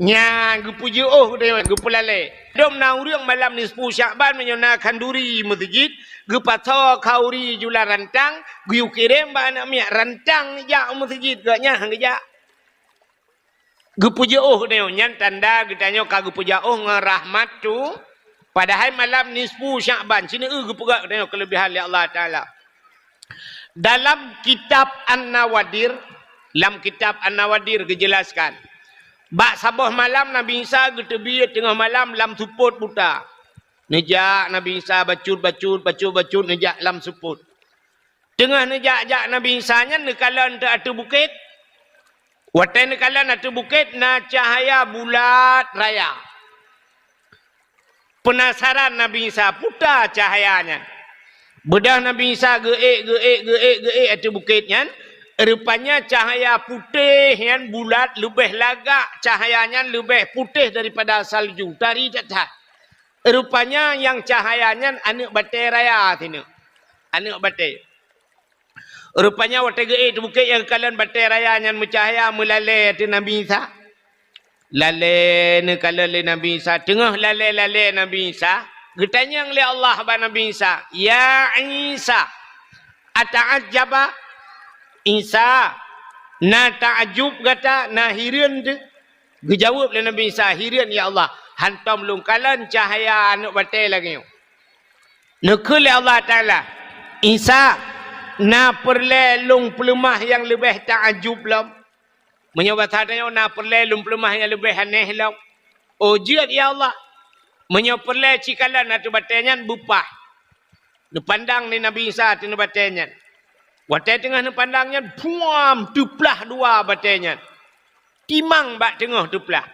Nya gupuji tengok gupulale. Dom na urang malam nisfu Sya'ban menyonakan duri masjid, gupatho kauri jula rantang, guyu kirim ba anak miak rantang ja masjid gaknya hangja. Gupuji tengok nyan tanda getanyo ka gupuja ngerahmat tu. Padahal malam nisfu Sya'ban cina gupugak tengok kelebihan Allah Taala. Dalam kitab An-Nawadir, dijelaskan. Bak sabah malam Nabi Isa getebi tengah malam lam suput buta. Nejak Nabi Isa bacut nejak lam suput. Tengah nejak Nabi Isa nya nekalan te atu bukit. Watai nekalan atu bukit na cahaya bulat raya. Penasaran Nabi Isa putar cahayanya. Bedah Nabi Isa geek atu bukitnya. Rupanya cahaya putih yang bulat lebih lagak, cahayanya lebih putih daripada salju. Dari datang. Rupanya yang cahayanya anak batai raya sini. Anak batai. Rupanya waktu itu bukit yang kalian batai raya yang mencahaya melalui di Nabi Isa. Lalai ni kalian Nabi Isa. Tengah lalai Nabi Isa. Getanya oleh Allah kepada Nabi Isa. Ya Isa. Ata'ajjaba. Isa na ta'ajub kata na hirian tu. Gejawab oleh Nabi Isa, hirian ya Allah. Hantam lungkalan cahaya anak batai lagi. Nekul Allah Ta'ala. Isa na perle lung pelemah yang lebih ta'ajub lam. Menyebut hadanya na perle lung pelemah yang lebih aneh lam. Oh jiat ya Allah. Menyebut perle cikalan anak batainya bupah. Dipandang ni Nabi Isa tu batainya. Watai tengah ni pandangnya, buam, tuplah dua batainya. Timang bak tengah tuplah.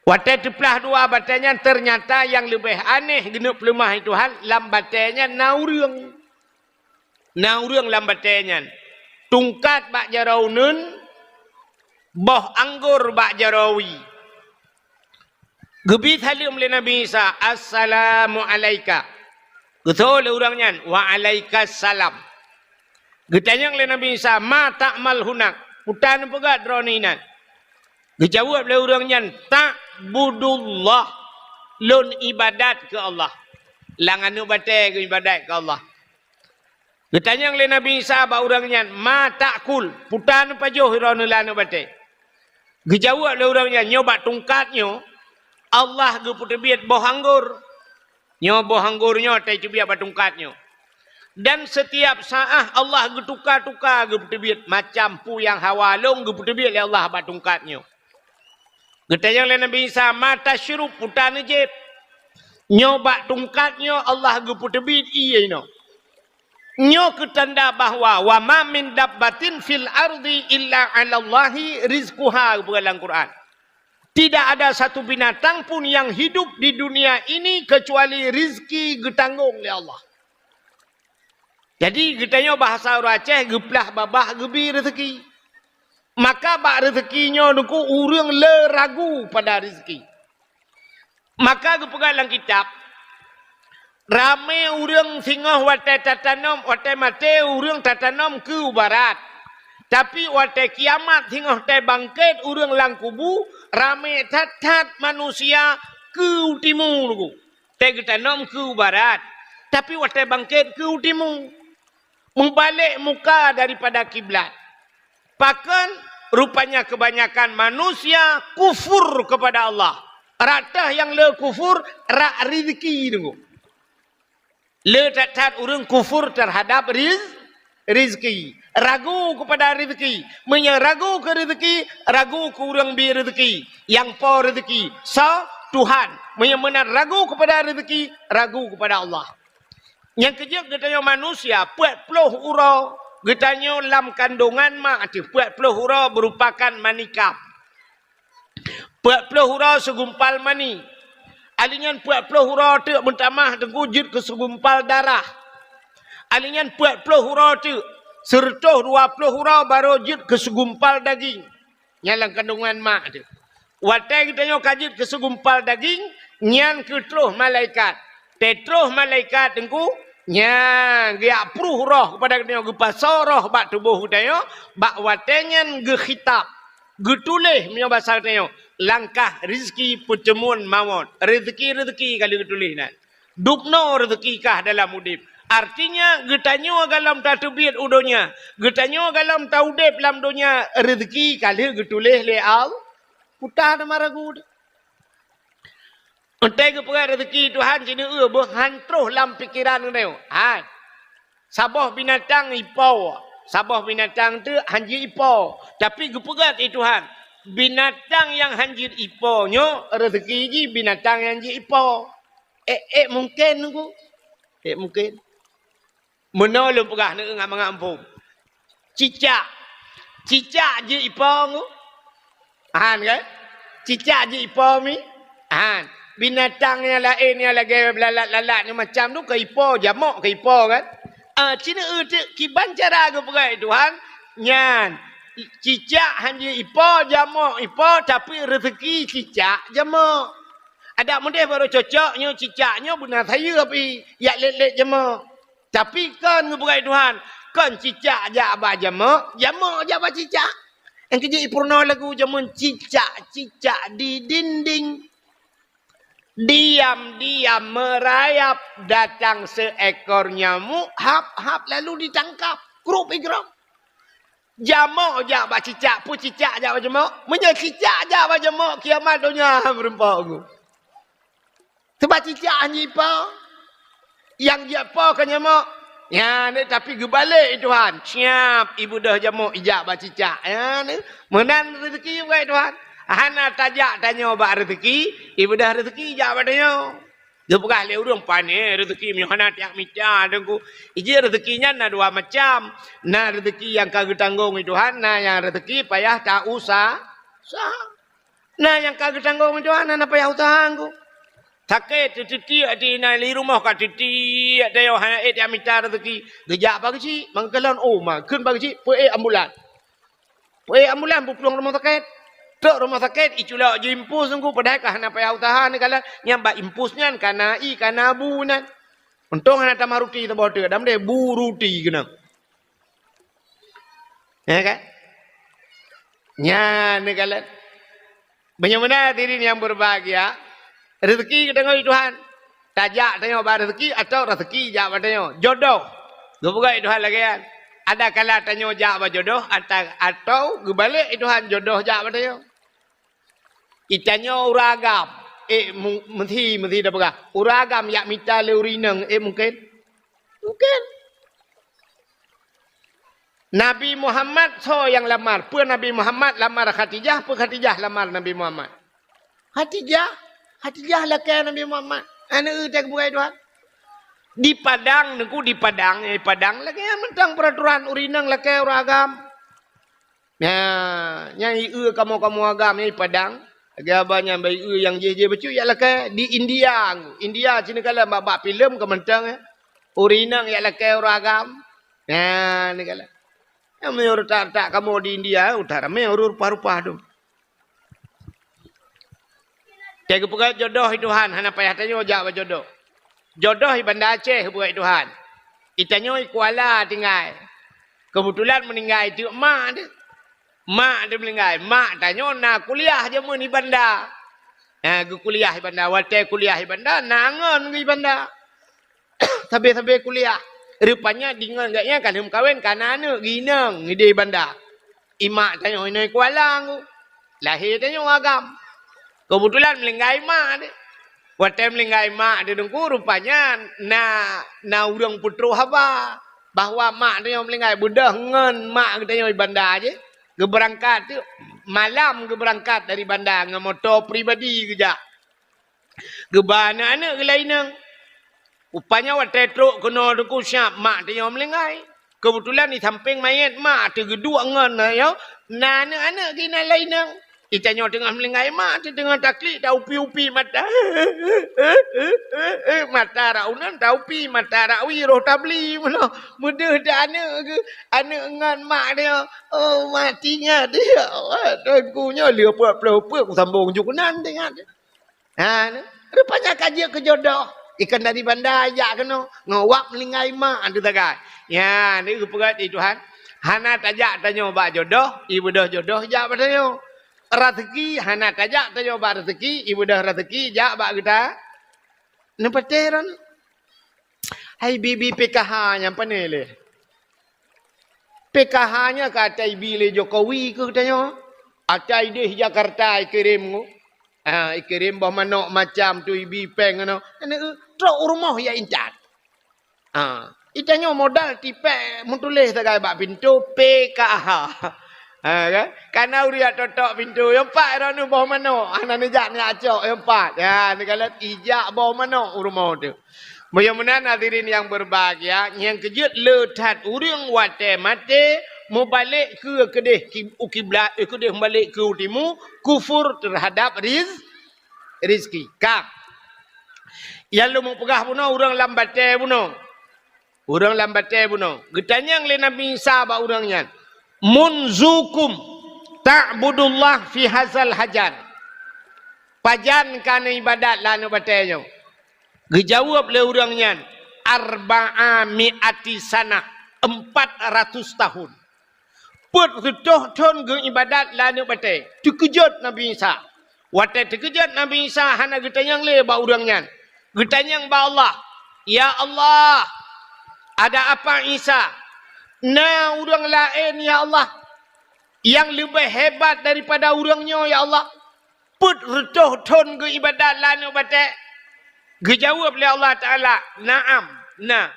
Watai tuplah dua batainya, ternyata yang lebih aneh genuk lemah itu hal, lam batainya naurung. Naurung lam batainya. Tungkat bak jaraunun, boh anggur bak jarawi. Gebit halim oleh Nabi Isa, Assalamualaikum. Betul orangnya, Waalaikumsalam. Getanya oleh Nabi Isa, ma ta'mal hunak. Putan pegat droninan. Gejawab oleh orangnya, ta'budullah. Lun ibadat ke Allah. Langanu batai ke ibadat ke Allah. Getanya oleh Nabi Isa, ba orangnya, ma ta'kul. Putan pajuh hiranulanu batai. Gejawab oleh orangnya, nyobat tungkatnya. Allah ge putebiat boh anggur. Nyo boh anggurnya, tai cubiat batungkatnya. Dan setiap saat Allah getukar-tukar geputebiat macam pu yang hawalung geputebiat oleh Allah batungkatnya. Getanya oleh Nabi Isa mata syurup putan jeb. Nyoba tungkatnya Allah geputebiat iya ino. Nyo ketanda bahwa wa ma min dabbatin fil ardi illa 'ala Allahi rizquha dalam Quran. Tidak ada satu binatang pun yang hidup di dunia ini kecuali rizki getanggung oleh Allah. Jadi getanya bahasa orang Aceh geplah babah gebi rezeki. Maka bak rezekinya nuku urang le ragu pada rezeki. Maka gepegang dalam kitab ramai urang singoh watai tatanom watai mate urang tatanom ke barat. Tapi waktu kiamat hingga te bangkit urang lang kubu rame tat manusia ke timur ku. Te kita nom ke barat. Tapi waktu bangkit ke timur. Membalik muka daripada kiblat. Bahkan rupanya kebanyakan manusia kufur kepada Allah. Ratah yang le kufur rak rezeki tu. Le tat urang kufur terhadap rezeki. Ragu kepada rezeki. Ragu ke rezeki, ragu ke orang bi rezeki. Yang po rezeki. So, Tuhan. Benar ragu kepada rezeki, ragu kepada Allah. Yang kejap katanya manusia, 40 hurau. Katanya dalam kandungan mak, 40 hurau merupakan manikam. 40 hurau segumpal mani. Alingan 40 hurau tu mentamah terwujud ke segumpal darah. Alingan 40 hurau tu serta 20 hurau baru wujud ke segumpal daging. Nyalang kandungan mak tu. Watai kita nyo kajit ke segumpal daging, nyan ke terus malaikat. Terus malaikat tengku, nyan dia pruh roh kepada kita nyo gepasau roh bak tubuh kita nyo, bak watai nyan ge khitab. Getulih punya bahasa kita nyo. Langkah rezeki pertemuan maut. Rezeki kali getulih nak. Dupno rezeki kah dalam udip. Artinya getanyo galam tatubit udonya. Getanyo galam taudip dalam dunia rezeki kali getulih le al. Putar nama ragu. Untai ke perai rezeki Tuhan sini berhantruh dalam pikiran dia. Hai. Sabah binatang ipau. Sabah binatang tu hanji ipau. Tapi gepegat Tuhan. Binatang yang hanjir ipau nyo rezeki ji binatang yang hanjir ipau. Mungkin aku. Mungkin. Menolong pegah nak ngam-ngampung. Cicak. Cicak je ipau aku. Han kan? Cicak je ipau mi. Han. Binatang yang lain yang lagi lalat-lalat ni macam tu ke ipau jamak ke ipau kan? Cina kiban cara ke perai Tuhan. Nyan. Cicak hanya ipau jamak ipau tapi rezeki cicak jamak. Ada mudah baru cocoknya cicaknya benar saya tapi yak let-let jamak. Tapi kan ngeperai Tuhan. Kan cicak je abah jamak je abah cicak. Yang kerja ipurna lagu jamun cicak-cicak di dinding. Diam-diam merayap datang seekor nyamuk. Hap-hap lalu ditangkap. Kerup-kerup. Jamak je abah cicak pun cicak je abah jamak. Menye cicak je abah jamak kiamat dunia berempat aku. Sebab cicak hanya ipau. Yang dia ipau kan jamak. Ya, ni tapi gebalik Tuhan. Siap ibu dah jamak ijak abah cicak. Ya, ni menan rezeki juga Tuhan. Hana tajak tanya abah rezeki. Ibu dah rezeki ijak abah tanya. Dia pegah le urang panih rezeki mi hana tiak mica dengku. Iji rezekinya na dua macam. Na rezeki yang kagak tanggung Tuhan, na yang rezeki payah tak usah. Nah yang kagak tanggung Tuhan, na payah usaha aku. Sakit titi di na li rumah ka titi ada yo hana tiak mica rezeki. Gejak bagi si mangkelan mah keun bagi si pue ambulan. Pue ambulan pulang rumah sakit. Tok rumah sakit itulah jimpus sungguh padahal hana payah usaha ni kala nyamba impusnya kana kana bu nan. Untung hana tamah ruti tu bote dam de bu ruti kena. Ya kan? Nya ni kala. Bagaimana diri yang berbahagia? Rezeki ketengok Tuhan. Tajak tengok bar rezeki atau rezeki jak tengok jodoh. Gebugai Tuhan lagi kan. Ada kala tanya jak jodoh atau gebalik Tuhan jodoh jak tengok. Itanya uragam. Mesti dah pegah. Uragam yak mita leurinang. Mungkin. Mungkin. Nabi Muhammad so yang lamar. Pun Nabi Muhammad lamar Khadijah. Pun Khadijah lamar Nabi Muhammad. Khadijah lakai Nabi Muhammad. Anak tak bukai Tuhan. Di Padang. Nengku di Padang. Padang lagi mentang peraturan urinang lakai uragam. Yang kamu agam. Yang Padang. Agabanya bayi yang je becu ialah ke di India. India sini kala bab filem ke mentang urinang ialah ke uragam. Nah ni kala. Yang menyuruh tak kamu di India utara me rupa-rupa tu. Jaga pegat jodoh Tuhan hana payah tanya jak jodoh. Jodoh di Bandar Aceh buat Tuhan. Itanyo Kuala tinggal. Kebetulan meninggal itu mak dia. Mak dia meninggal. Mak tanya, nak kuliah je mu ni bandar. Gu kuliah di bandar. Waktu kuliah di bandar, nangan di bandar. Sampai-sampai kuliah. Rupanya dengan gaknya kan kawin kan anak ginang di bandar. Imak tanya, ini kualang. Lahir tanya agam. Kebetulan meninggal mak dia. Waktu meninggal mak dia dengku rupanya na urang putru haba. Bahwa mak dia meninggal budak ngen mak kita di bandar je. Geberangkat tu malam geberangkat dari bandar dengan motor pribadi kerja. Gebana anak ke lainang. Rupanya waktu truk kena dengku siap mak dia meninggal. Kebetulan di samping mayat mak tu gedua ngen ya. Na anak-anak kena lainang. Itanya tengah melingkai mak tu tengah taklid dah upi-upi mata. Mata raunan dah upi mata rawi roh tabli mana. Mudah dah anak ke anak ngan mak dia. Oh matinya dia. Tuankunya dia apa-apa aku sambung jukunan tengah dia. Rupanya kaji ke jodoh. Ikan dari bandar ajak kena ngawak melingkai mak tu takai. Ya ni kepegat di Tuhan. Hana tajak tanya bak jodoh, ibu dah jodoh jak tanya. Rezeki hana tajak tanya bak rezeki, ibu dah rezeki jak bak kita. Nampak teran. Hai bibi PKH yang panel le. PKH-nya kata ibile Jokowi ke tanya. Atai deh Jakarta kirim ngo. Kirim bah manok macam tu ibi peng ngono. Truk rumah ya incat. Itanya modal tipe mutulis tagai bak pintu PKH. Kan? Karena uriat totok pintu yang empat dah ni bawah mana? Anak ni jak ni acok yang empat. Ya, ni kalau ijak bawah mana rumah tu. Mudah-mudahan hadirin yang berbahagia, yang kejut letat urang wate mate mau balik ke kedih kiblat kedih balik ke utimu kufur terhadap rizki. Kak. Yang lu mau pegah puno urang lambate puno. Urang lambate puno. Getanya le Nabi Isa ba urangnya. Munzukum ta'budullah fi hazal hajar. Pajan kana ibadat lanu batenya. Gejawab le urangnya arba'a mi'ati sana 400 tahun. Put tuh ton ge ibadat lanu bate. Terkejut Nabi Isa. Wate terkejut Nabi Isa hana getanyang le ba urangnya. Getanyang ba Allah. Ya Allah. Ada apa Isa? Nah urang lain ya Allah yang lebih hebat daripada urangnya ya Allah. Put retuh ton ke ibadat lanu bate. Gejawab oleh Allah Ta'ala. Naam. Nah.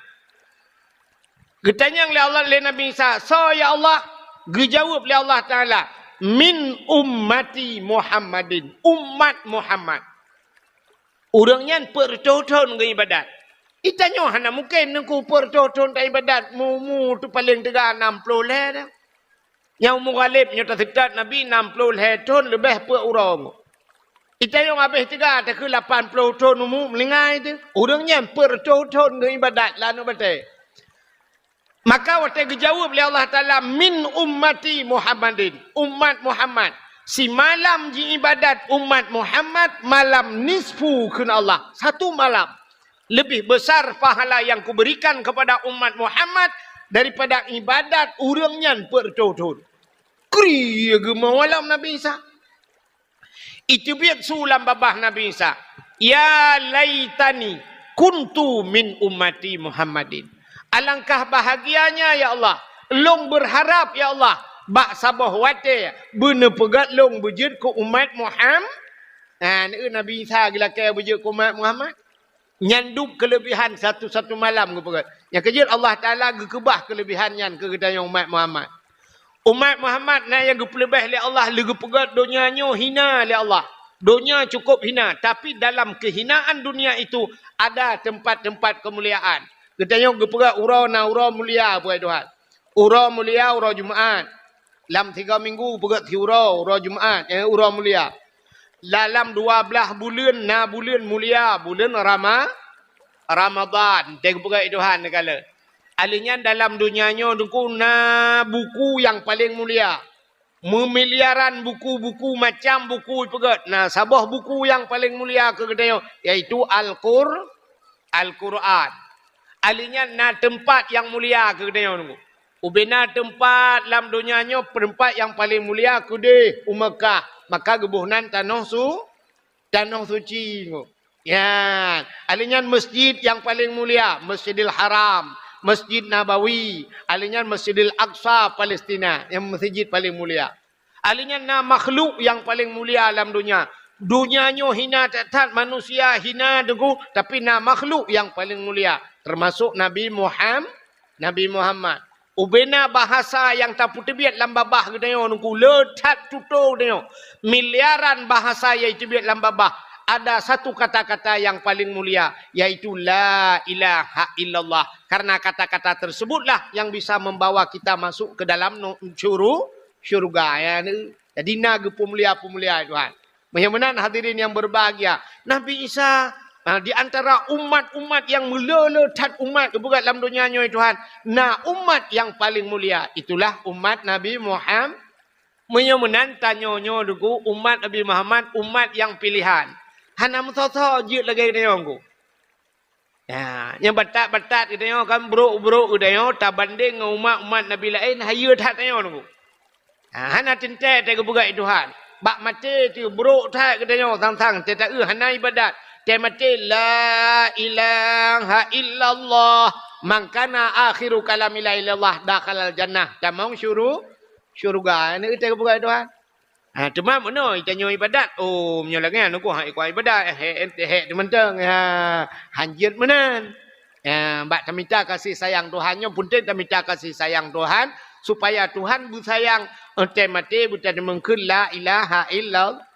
Getanyang oleh Allah oleh Nabi Isa. So ya Allah. Gejawab oleh Allah Ta'ala. Min ummati Muhammadin. Umat Muhammad. Urangnya pertoton ke ibadat. Itanya hana mungkin nengku pertoton ke ibadat. Mumu tu paling tegak 60 leh dah. Yang mughalib nyata sedat Nabi 60 leh ton lebih per urang. Itanya habis tegak tak ke 80 ton mumu melingai tu. Urangnya pertoton ke ibadat lanu bate. Maka waktu dijawab oleh Allah Ta'ala. Min ummati Muhammadin. Umat Muhammad. Si malam ji ibadat umat Muhammad. Malam nisfu kena Allah. Satu malam. Lebih besar pahala yang kuberikan kepada umat Muhammad. Daripada ibadat urangnya pertoton. Kriya gemawalam Nabi Isa. Itu biar sulam babah Nabi Isa. Ya laitani kuntu min ummati Muhammadin. Alangkah bahagianya ya Allah. Long berharap ya Allah. Bak sabah wate. Benar pegat long berjud ke umat Muhammad. Ini Nabi Isa gila kaya berjud ke umat Muhammad. Nyanduk kelebihan satu-satu malam ke pegat. Yang kejut Allah Ta'ala kebah kelebihannya ke kedai umat Muhammad. Umat Muhammad na yang pelebih oleh Allah. Lega pegat dunianya hina oleh Allah. Dunia cukup hina. Tapi dalam kehinaan dunia itu ada tempat-tempat kemuliaan. Katanya geperak urau na urau mulia puai Tuhan. Urau mulia urau Jumaat. Dalam 3 minggu pegat si urau Jumaat, urau mulia. Dalam 12 bulan na bulan mulia, bulan Ramadan. Tengok pegat Tuhan kala. Alinya dalam dunianya dengku na buku yang paling mulia. Memiliaran buku-buku macam buku pegat. Nah, sabah buku yang paling mulia ke katanya iaitu Al-Quran. Alinya na tempat yang mulia ke katanya nunggu. Ubena tempat dalam dunianya tempat yang paling mulia kudih Mekah. Maka gebuhnan tanah suci. Ya, alinyan masjid yang paling mulia, Masjidil Haram, Masjid Nabawi, alinyan Masjidil Aqsa Palestina, yang masjid paling mulia. Alinyan na makhluk yang paling mulia dalam dunia. Dunianya hina tak manusia hina degu, tapi na makhluk yang paling mulia, termasuk Nabi Muhammad. Ubena bahasa yang tak putih dalam babah kedayo nunggu letat tutup dayo. Miliaran bahasa yang itu dalam babah. Ada satu kata-kata yang paling mulia, yaitu la ilaha illallah. Karena kata-kata tersebutlah yang bisa membawa kita masuk ke dalam syurga. Ya. Jadi naga pemulia Tuhan. Mudah-mudahan hadirin yang berbahagia. Nabi Isa di antara umat-umat yang meleletat umat bukan dalam dunianya Tuhan. Nah, umat yang paling mulia itulah umat Nabi Muhammad. Menyamanan tanya-nya dugu umat Nabi Muhammad, umat yang pilihan. Hana mutata je lagi dayong. Ya, yang batat-batat dayong kan bro-bro dayong ta banding umat-umat Nabi lain hayu tak dayong dugu. Hana tinte te buka Tuhan. Bak mati tu bro tak dayong tang-tang te ta hana ibadat. Temate la ilaha illallah man kana akhiru kalami la ilallah dakhalal jannah tamang syurga ni kita buka Tuhan. Cuma mana kita ibadat menyolangan aku hak ikut ibadat mentang hanjit menan. Bak tamita kasih sayang Tuhannya punten tamita kasih sayang Tuhan supaya Tuhan bersayang temate bukan mengkul la ilaha illallah.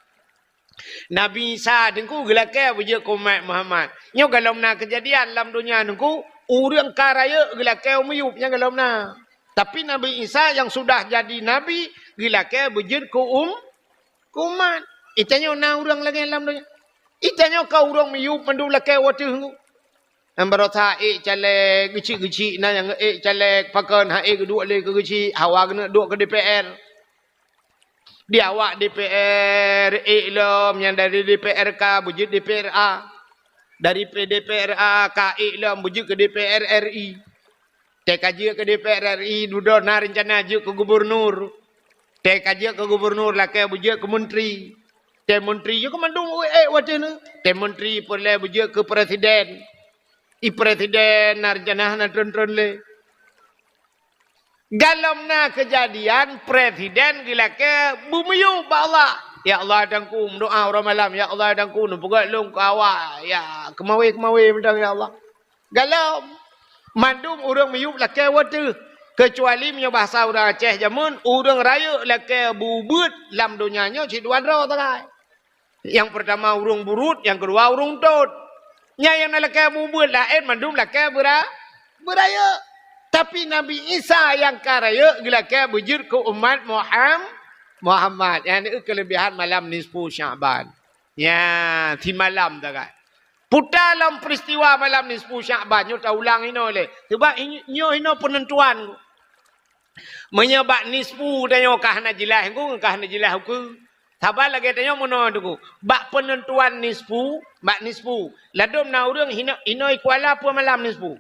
Nabi Isa dengku gelaknya wujud umat Muhammad. Nyo kalau nak kejadian dalam dunia dengku, orang karaya gelaknya umiyupnya kalau nak. Tapi Nabi Isa yang sudah jadi Nabi, gelaknya wujud umat. Itanya na orang lagi dalam dunia. Itanya kau orang miyup mendu laknya waktu dengku. Ambarota calek kecil-kecil na yang calek pakan kedua le kecil hawa kena duk ke DPR. Dia awak DPR iklam yang dari DPRK wujud DPRA. Dari DPRA ke iklam wujud ke DPR RI. Kaji ke DPR RI duduk na rencana je ke gubernur. Kaji ke gubernur lah ke wujud ke menteri. Menteri je ke mandung waktu ni. Menteri boleh wujud ke presiden. Presiden na rencana na tren-tren le. Galamna kejadian presiden gila ke bumiyu ba Allah. Ya Allah dangku doa orang malam. Ya Allah dangku nupugat long ke awak. Ya kemawi mentang ya Allah. Galam. Mandum orang miyup laki waktu. Kecuali punya bahasa orang Aceh jamun. Orang raya laki bubut dalam dunianya si dua dra tak. Yang pertama urung burut. Yang kedua urung tot. Yang laki bubut lain mandum laki beraya. Tapi Nabi Isa yang karaya gelaknya wujud ke umat Muhammad. Yang ini kelebihan malam nisfu Sya'ban. Ya, di malam tak kan. Putar dalam peristiwa malam nisfu Sya'ban. Nyo tak ulang ini oleh. Sebab nyo ini penentuan. Menyebab nisfu dan nyo kahna jelas. Kahna jelas aku. Sabar lagi tanya mana tu. Bak penentuan nisfu. Bak nisfu. Ladum na urang hinoi kuala apa malam nisfu.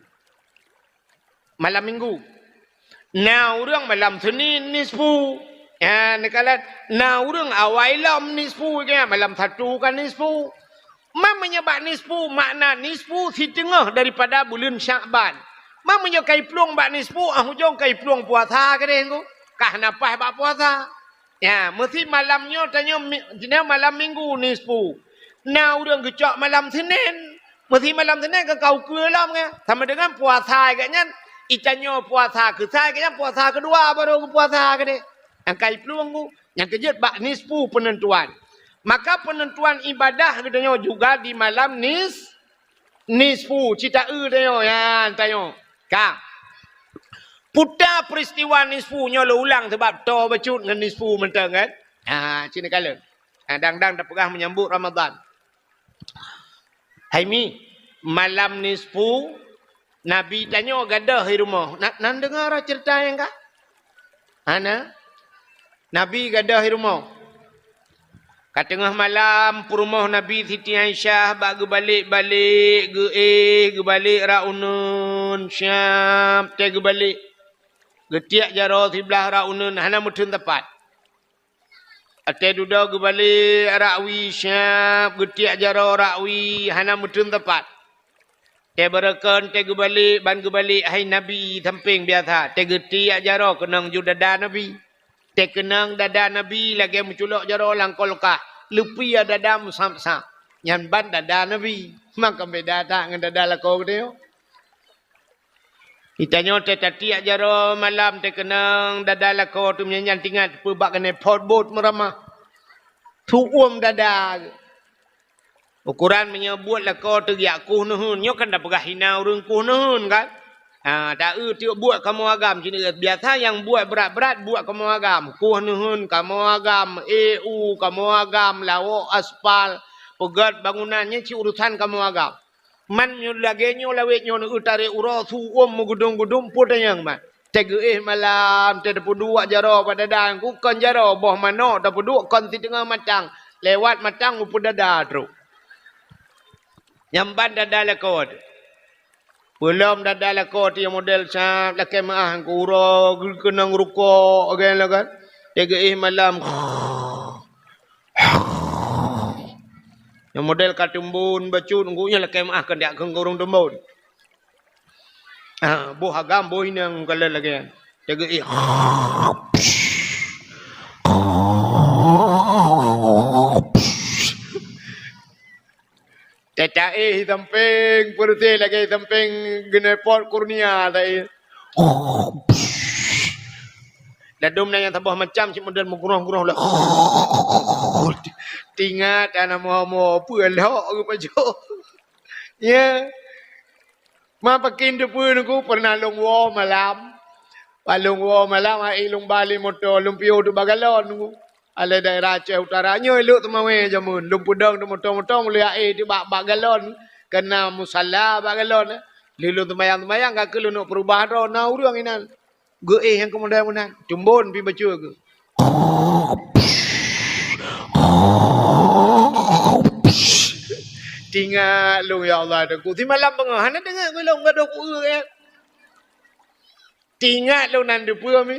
Malam minggu. Nah orang malam Senin nisfu. Ya nekalat. Nah orang awailam nisfu kan malam satu kan nisfu. Menyebab nisfu makna nisfu si tengah daripada bulan Sya'ban. Menyebab kai pluang bak nisfu hujung kai pluang puasa ke dengku. Kah napah bak puasa. Ya mesti malamnya tanya malam minggu nisfu. Nah orang gecak malam Senin. Mesti malam Senin ke kau kelam kan. Sama dengan puasa katnya. Ikannya puasa ke saya, puasa kedua baru puasa ke dia. Yang kai peluang tu, yang kejut bak nisfu penentuan. Maka penentuan ibadah katanya juga di malam nisfu. Cita tanya ya, tanya. Kak. Putar peristiwa nisfunya lo ulang sebab to becut dengan nisfu mentang kan. Cina kala. Dang-dang dah pegah menyambut Ramadan. Hai mi, malam nisfu Nabi tanya gadah di rumah. Nak dengar cerita yang kak? Ana? Nabi gadah di rumah. Kat tengah malam rumah Nabi Siti Aisyah bak balik ra unun Syam te balik. Getiak jaro sebelah raunun hana mutun tepat. Ate duda gebali rakwi syab getiak jaro rakwi hana mutun tepat. Te berakan te gebali ban gebali hai nabi samping biasa. Te getiak jaro kenang ju dada nabi. Te kenang dada nabi lagi menculok jaro langkolkah. Lupi dada musam-sam. Nyan ban dada nabi. Maka beda tak dengan dada lakau dia. Itanya te tatiak jaro malam te kenang dada lako tu menyanyi tingat pebak kena potbot meramah. Tu dada. Ukuran menyebut lako tu yak kuh nuhun. Nyo kan dah pegah hinau rung kuh nuhun kan. Tak tiuk buat kamu agam. Sini biasa yang buat berat-berat buat kamu agam. Kuh nuhun kamu agam. EU kamu agam. Lawak aspal. Pegat bangunannya si urusan kamu agam. Man nyo lagi nyo lawet nyo nak utare uro suum mugudung-gudung pun yang man. Tege malam te dapat dua jaro pada dan ku kon jaro boh mano dapat dua kon di tengah matang lewat matang upun dada terus. Nyamban dada lekod. Belum dada lekod yang model sah laki maah ku uro kenang ruko again lah kan. Tege malam yang model katumbun bacun ngunya lah kemah kan dia kengurung tumbun. Buh agam buh ini yang kalau lagi. Jaga Tetapi samping perti lagi samping genepot kurnia tadi. Dadum yang tambah macam si model mengurung-urung lah. Tingat anak mau pelak ke pajo. Ya. Ma pakin tu pun aku pernah longwo malam. Palongwo malam ai long bali motor lumpio tu bagalon aku. Ala daerah Aceh utaranya elok temawe jamun. Lumpudang tu motor-motor mulai ai tu bagalon kena musalla bagalon. Lilu temayang-temayang kak lu nak perubahan ro na urang inan. Ge yang kemudian tumbun pi baca ke. Tinggal lu ya Allah aku. Ti malam bengah hana dengar ku long gaduh ku ke. Tinggal lu nan depu mi.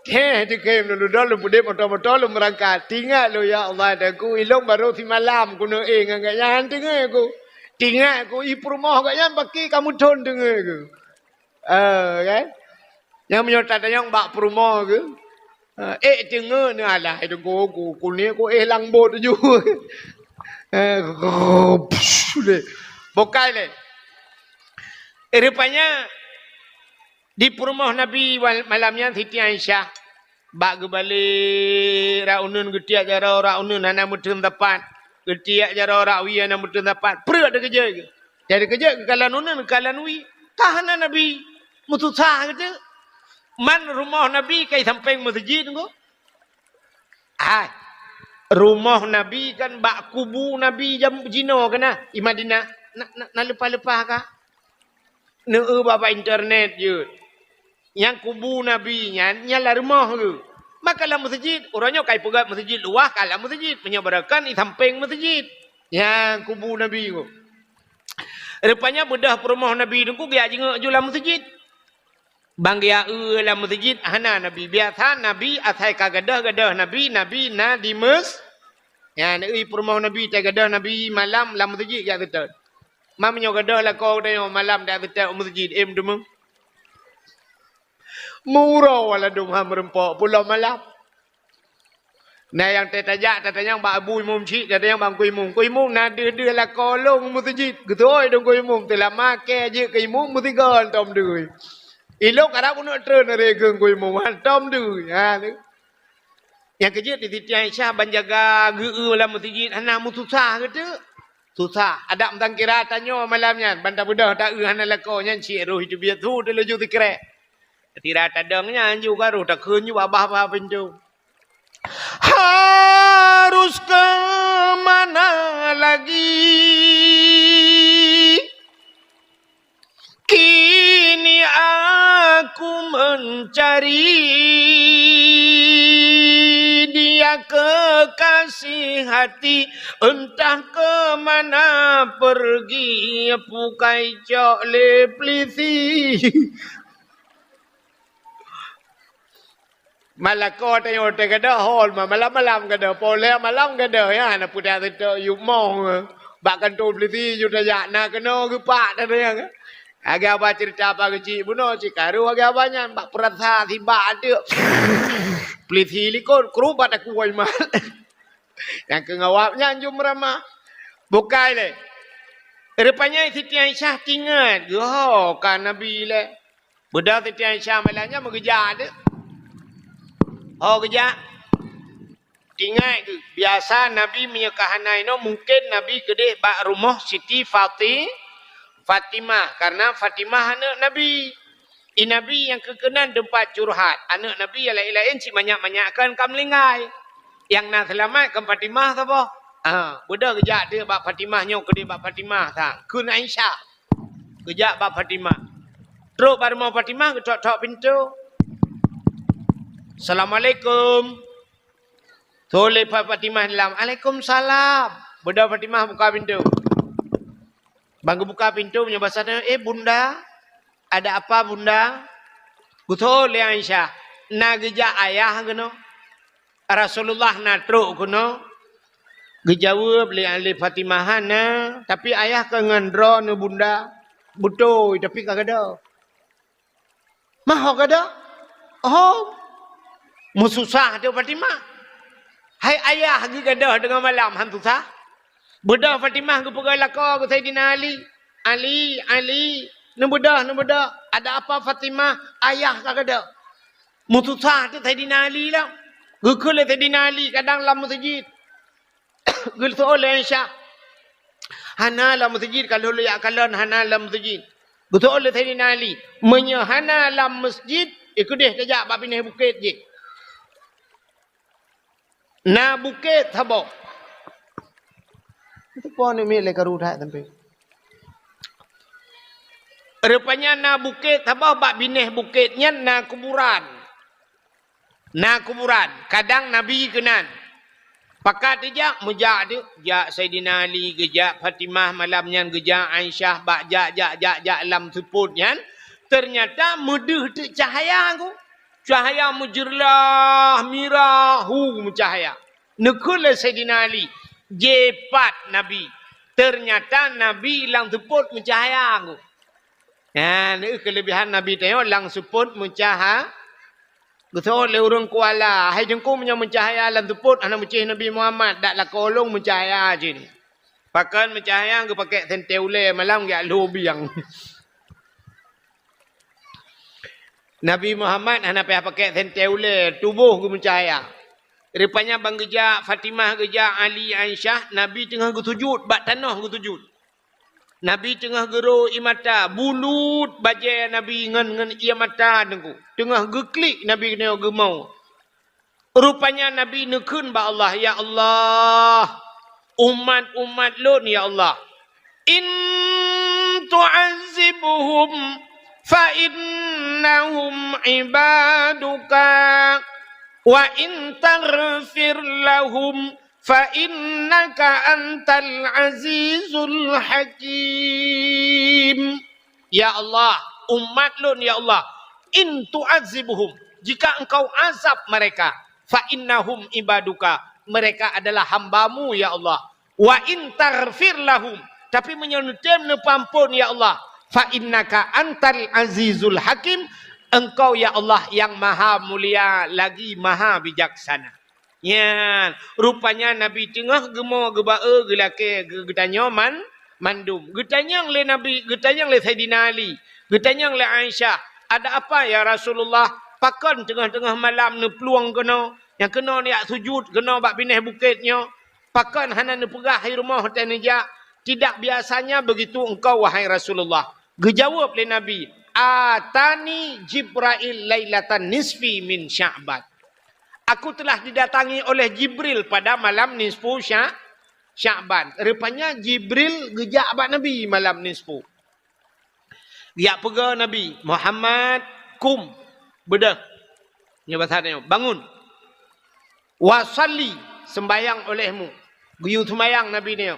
Ke di kem lu dol lu bude motor-motor lu merangkat. Tinggal lu ya Allah aku ilong baru ti malam ku no ngak yan dengar ku. Tinggal ku i rumah gak yan baki kamu ton dengar ku. Kan? Yang menyertai yang bak perumah ke. Dengar ni alah. Itu ku ni ku lang bot tu. Bokai le. Rupanya di perumah Nabi malamnya Siti Aisyah. Bak gebali raunun getiak jara raunun hana mutun tepat. Getiak jara rawi hana mutun tepat. Perut ada kerja ke. Jadi kerja kalan unun kalan wi. Kahana Nabi mutusah kata. Man rumah Nabi kai samping masjid ko. Rumah Nabi kan bak kubu Nabi jam jino kana di Madinah. Nak lepas-lepas ka? Neu bapa internet je. Yang kubu Nabi nya lah rumah tu. Maka lah masjid, orangnya kai pegat masjid luah kalah masjid, menyabarakan di samping masjid. Yang kubu Nabi ko. Rupanya bedah rumah Nabi tu ko dia jengak jual masjid. Bang dia lah masjid hana Nabi biasa Nabi asai kagadah Nabi na di mes. Ya ni rumah Nabi tak gadah Nabi malam lah masjid ya betul. Mam nyo gadah lah kau tengok malam dah betul masjid demeng. Murah wala dum ham rempok pulau malam. Nah yang tetanya bak abu imum cik yang bang kuimum na dia lah kolong masjid. Getoi dong kuimum telah make je ke imum mesti gal tom deui. Ilok ada pun nak turun dari gengkui muantam tu. Yang kerja di Siti Aisyah banjaga geu lah masjid hana mu susah ke tu? Susah. Ada mentang kira tanya malamnya banta budah tak hana lakonya cik roh itu biar tu dia laju dikira. Tira tadangnya anju garuh tak kunyu abah-abah pintu. Harus ke mana lagi? Kini aku mencari dia kekasih hati, entah ke mana pergi, pukai cok le plisi. Malako tayo te kada hol malam-malam kada pole malam kada ya na puda te yu mong ba kan to bliti yu daya na keno ke pak dah yang aga ba cerita apa kecil buno cikaru aga banyak bak perasa tiba ada bliti likon kru ba aku wai mal yang ke ngawapnya anjum ramah bukai le rupanya Siti Aisyah tinggal oh kan Nabi le budak Siti Aisyah malanya mengejar dia. Oh kerja tinggal ke biasa Nabi menyekahanai no mungkin Nabi kedih bak rumah Siti Fatimah karena Fatimah anak Nabi Nabi yang kekenan tempat curhat anak Nabi yang lain-lain si banyak-banyakkan kamlingai yang nak selamat ke Fatimah apa budak kerja dia bak Fatimah nyok kedih bak Fatimah tak kun Aisyah kerja bak Fatimah terus pada rumah Fatimah ketok-tok pintu Assalamualaikum. Toleh Fatimah dalam. Waalaikumsalam. Budak Fatimah buka pintu. Bangga buka pintu punya bahasanya, bunda, ada apa bunda? Betul ya Aisyah. Na geja ayah kena. Rasulullah na truk kena. Gejawab oleh Fatimah na, tapi ayah ke ngandro ne bunda. Betul, tapi kagak ada. Mah kagak ada? Oh. Mususah tu Fatimah. Hai ayah gi gadah dengan malam hantu sah. Budak Fatimah ke pegang laka ke Saidina Ali. Ali. Nu budak. Ada apa Fatimah? Ayah tak ada. Mususah tu Saidina Ali lah. Gukul Saidina Ali kadang dalam masjid. Gul soal Aisyah. Hana dalam masjid kalau ya kalan hana dalam masjid. Betul Saidina Ali. Menyahana dalam masjid ikut dia kejap bab pindah bukit je. Na bukit thabok. Itu pun ni leka rudah sampai. Rupanya na bukit thabok bak bineh bukitnya na kuburan. Na kuburan. Kadang Nabi kenan. Pakat dia mejak dia. Jak Saidina Ali gejak Fatimah malamnya gejak Aisyah bak jak alam suputnya. Ternyata mudah tu cahaya aku. Cahaya mujirlah mirahu cahaya. Nekul Sayyidina Ali. Jepat Nabi. Ternyata Nabi lang suput mencahaya aku. Ya, ini kelebihan Nabi tengok lang suput mencahaya. Betul le urang kuala. Hai jengku mencahaya lang suput anak mencih Nabi Muhammad. Dak lah kolong mencahaya je ni. Pakan mencahaya aku pakai tenteule malam gak lobiang. Nabi Muhammad hanya pakai tenteule tubuh ku mencahaya. Rupanya bang gejak Fatimah gejak Ali Aisyah Nabi tengah sujud bak tanah sujud. Nabi tengah geru imata bulut bajai Nabi ngan ia mata dengku. Tengah geklik Nabi kena gemau. Rupanya Nabi nekun ba Allah ya Allah umat lu ni ya Allah. In tu'azibuhum fa innahum ibaduka wa in taghfir lahum fa innaka antal azizul hakim. Ya Allah, umat lu ya Allah, in tu'azibuhum, jika engkau azab mereka, fa innahum ibaduka, mereka adalah hambamu ya Allah. Wa in taghfir lahum, tapi menyuntem nepampun ya Allah, fa innaka antal azizul hakim, engkau ya Allah yang maha mulia lagi maha bijaksana. Ya, rupanya Nabi tengah gemo gebae gelake getanya mandum. Getanya le Nabi, getanya le Saidina Ali, getanya le Aisyah. Ada apa ya Rasulullah? Pakan tengah-tengah malam ne peluang kena, yang kena ni sujud, kena bak pindah bukitnya. Pakan hana ne pegah di rumah hotel nija. Tidak biasanya begitu engkau wahai Rasulullah. Gejawab le Nabi, atani Jibril lailatan nisfi min Sya'ban. Aku telah didatangi oleh Jibril pada malam nisfu Sya'ban. Rupanya Jibril gejak abad Nabi malam nisfu. Dia pegang Nabi Muhammad kum bedah. Ini bahasanya bangun. Wasalli sembayang olehmu. Guyu sembayang Nabi ni.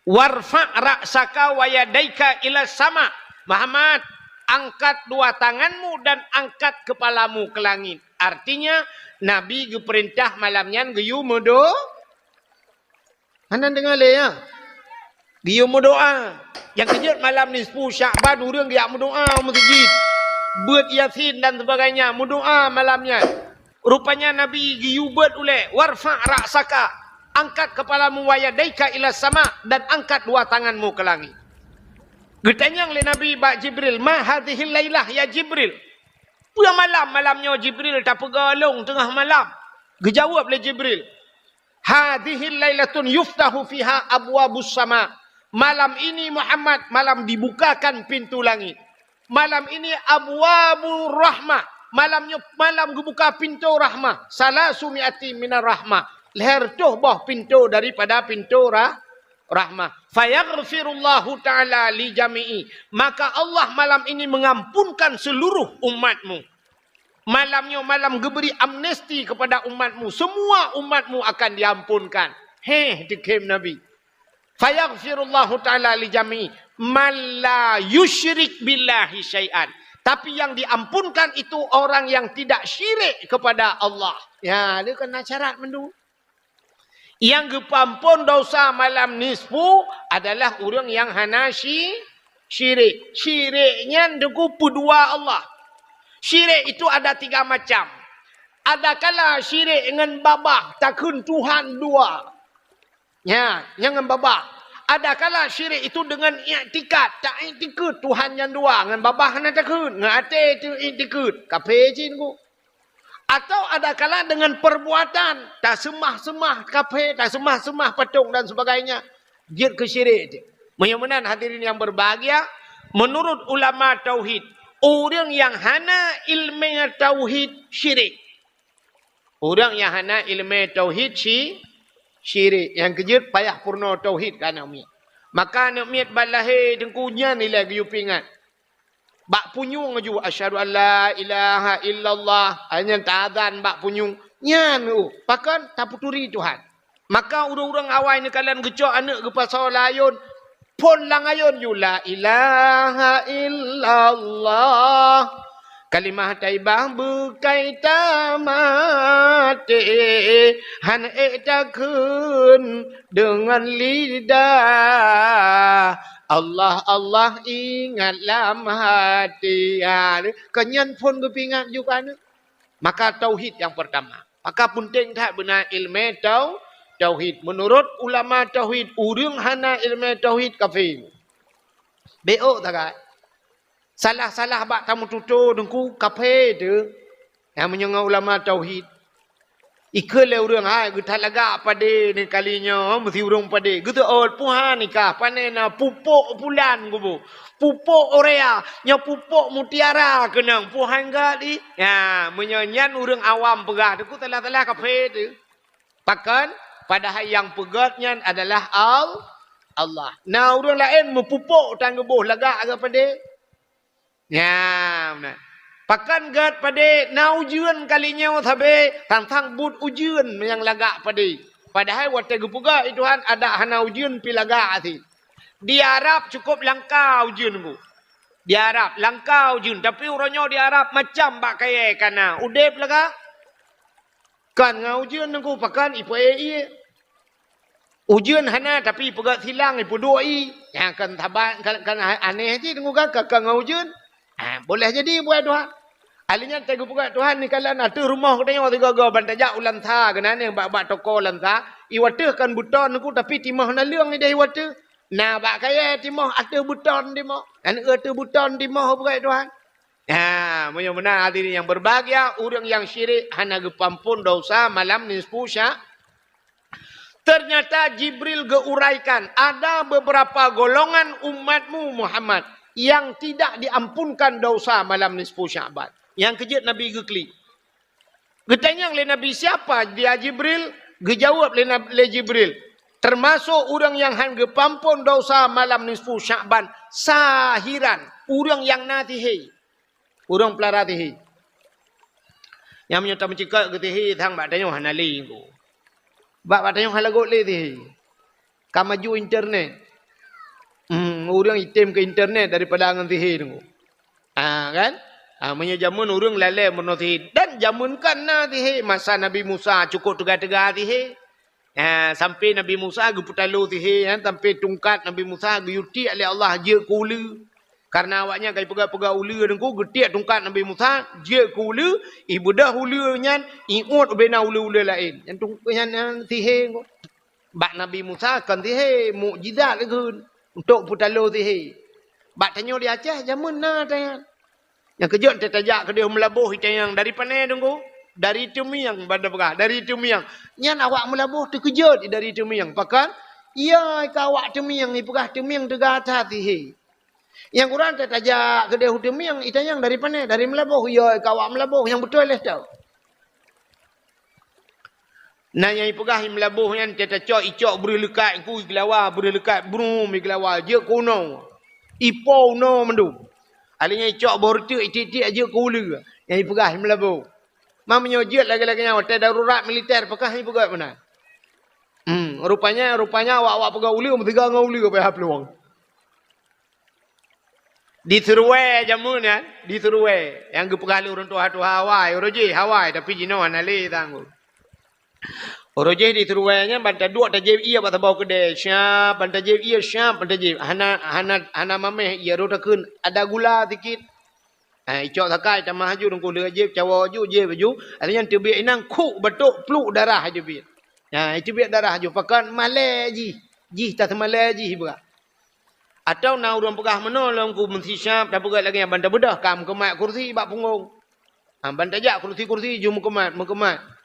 Warfa' ra'saka wa yadaika ila sama. Muhammad angkat dua tanganmu dan angkat kepalamu ke langit. Artinya Nabi geperintah malamnya geyu modo. Mana dengar le ya? Geyu doa. Yang kejut malam nisfu Sya'ban urang dia berdoa masjid. Buat Yasin dan sebagainya, berdoa malamnya. Rupanya Nabi geyu buat ule warfa ra'saka, angkat kepalamu wa yadaika ila sama dan angkat dua tanganmu ke langit. Getanyang le Nabi ba Jibril, ma hadhihi lailah ya Jibril. Pulang malamnya Jibril tak pegalong tengah malam. Gejawab le Jibril. Hadhihi lailatun yuftahu fiha abwabus sama. Malam ini Muhammad, malam dibukakan pintu langit. Malam ini abwabur rahmah. Malam dibuka pintu rahmah. Salasumiati minar rahmah. Leher tuh boh pintu daripada pintu rahmah. Fayaghfirullahu ta'ala li jami'i. Maka Allah malam ini mengampunkan seluruh umatmu. Malamnya malam geberi amnesti kepada umatmu. Semua umatmu akan diampunkan. Dikem Nabi. Fayaghfirullahu ta'ala li jami'i. Man la yusyrik billahi syai'an. Tapi yang diampunkan itu orang yang tidak syirik kepada Allah. Ya, dia kena syarat mendu. Yang gepampun dosa malam nisfu adalah orang yang hana syirik. Syiriknya deku pedua Allah. Syirik itu ada 3 macam. Ada kala syirik dengan babah takun Tuhan dua. Ya, jangan babah. Ada kala syirik itu dengan i'tikad, tak i'tikad Tuhan yang dua, dengan babah nak takut, dengan ate itu i'tikad. Kafir cinggu. Atau ada kala dengan perbuatan, tak semah-semah kafir, tak semah-semah patung dan sebagainya. Dia ke syirik. Mudah-mudahan hadirin yang berbahagia, menurut ulama tauhid, orang yang hana ilmu tauhid syirik. Orang yang hana ilmu tauhid syirik. Yang kejut payah purna tauhid kan anak miat. Maka anak miat balahir dengkunya nilai giyupingat. Bak punyung aju asyhadu an la ilaha illallah. Hanya ta'adzan bak punyung. Nyan pakan tak puturi Tuhan. Maka urang-urang awal ni kalian gecok anak ke pasal layun. Pon lang ayun yu la ilaha illallah. Kalimah taibah bukai tamate han takun dengan lidah Allah Allah ingatlah hati. Kenyan pun kepingat juga ni. Maka tauhid yang pertama. Maka penting tak benar ilmu tauhid. Menurut ulama tauhid, urang hana ilmu tauhid kafir. Beok tak kan? Salah-salah bak tamu tutur dengku kafir tu. Yang menyengau ulama tauhid. Ikale urang hai gutat lagak pada ni kalinya mesti urang pada. Gitu puhan nikah panena pupuk bulan gubu. Pupuk orea, nya pupuk mutiara kenang puhan gak di. Ya, menyanyian urang awam pegah deku telah-telah kafir tu. Pakan padahal yang pegatnya adalah Allah. Nah, urang lain mempupuk tanggebuh lagak kepada ya, benar. Pakan gat pada na ujian kalinya sabe tantang bud ujian yang lagak pada. Padahal waktu gepuga itu kan ada hana ujian pi lagak ati. Di Arab cukup langka ujian ku. Di Arab langka ujian tapi orangnya di Arab macam bak kaya kana. Udep lagak. Kan ngau ujian ku pakan ipo ujian hana tapi pegat silang ipo doi. Yang kan taban kan aneh je dengu kan ngau ujian. Boleh jadi buat Tuhan. Alinya tegu pukat Tuhan ni kalian ada rumah katanya tiga-tiga bantajak ulan tha kenan yang bak toko ulan tha. Iwata kan buton aku tapi timah na leung ni dah iwata. Nah bak kaya timah ada buton timah. Dan ada buton timah pukat Tuhan. Benar-benar hadirin yang berbahagia, orang yang syirik hana gepampun dosa malam nisfu ternyata Jibril geuraikan ada beberapa golongan umatmu Muhammad yang tidak diampunkan dosa malam nisfu Sya'ban. Yang kejut Nabi gekli. Getanyang le Nabi siapa? Dia Jibril. Gejawab le Jibril. Termasuk orang yang han gepampun dosa malam nisfu Sya'ban. Sahiran. Orang yang natihi. Orang pelaratihi. Yang menyata mencikak ketihi thang bak tanyong hanali. Bak tanyong halagot le tihi. Kamaju internet. Orang item ke internet daripada angan sihir. Kan? Punya jamun urang lalai mono ti. Dan jamun kan na ti masa Nabi Musa cukup tegak-tegak ti sampai Nabi Musa gu putalu ti kan sampai tungkat Nabi Musa gu yuti oleh Allah je kulu. Karena awaknya kai pegak-pegak ulu dengku getiak tungkat Nabi Musa je kulu ibu dah ulu nyan iut bena ulu-ulu lain. Yang tungkat yang ti ko. Bak Nabi Musa kan ti mukjizat legun untuk putalu ti Bak tanyo di Aceh jamun na tayang. Yang kejut tertajak ke dia melabuh yang dari panai tunggu. Dari Tumiang pada begah. Dari Tumiang. Nyan awak melabuh terkejut dari Tumiang. Pakan. Ya awak Tumiang ni pegah Tumiang tegak hati. Yang kurang tertajak ke dia Tumiang. Itanyang dari panai. Dari melabuh. Ya awak melabuh. Yang betul lah tahu. Nah yang pegah melabuh yang tertajak icok beri lekat. Ku iglawa beri lekat. Brum iglawa. Je kuno. Ipo no mendu. Alinya icok bortu itik-itik aja kulu. Yang ipegah melabuh. Mamanya jet lagi-lagi yang hotel darurat militer apakah ipegah mana? Rupanya awak pegah uli metiga ngau uli apa peluang. Di Teruai jamun kan? Di Teruai yang gepegah urang tua Hawaii, oroje Hawaii tapi jino anale tanggu. Oroje di Teruai nya banta dua tajib ia bata bau kedai syap banta tajib ia syap banta tajib hana mameh ia rotakun ada gula sikit. Icok sakai tamah haju dengku le je cawa haju je baju artinya tebik inang ku betuk peluk darah je bit. Itu biar darah haju pakan malai ji tak malai ji berak. Atau na urang pegah menolong ku mesti syap dah pegat lagi yang banta bedah kam kemat kursi bak punggung. Banta jak kursi jum kemat.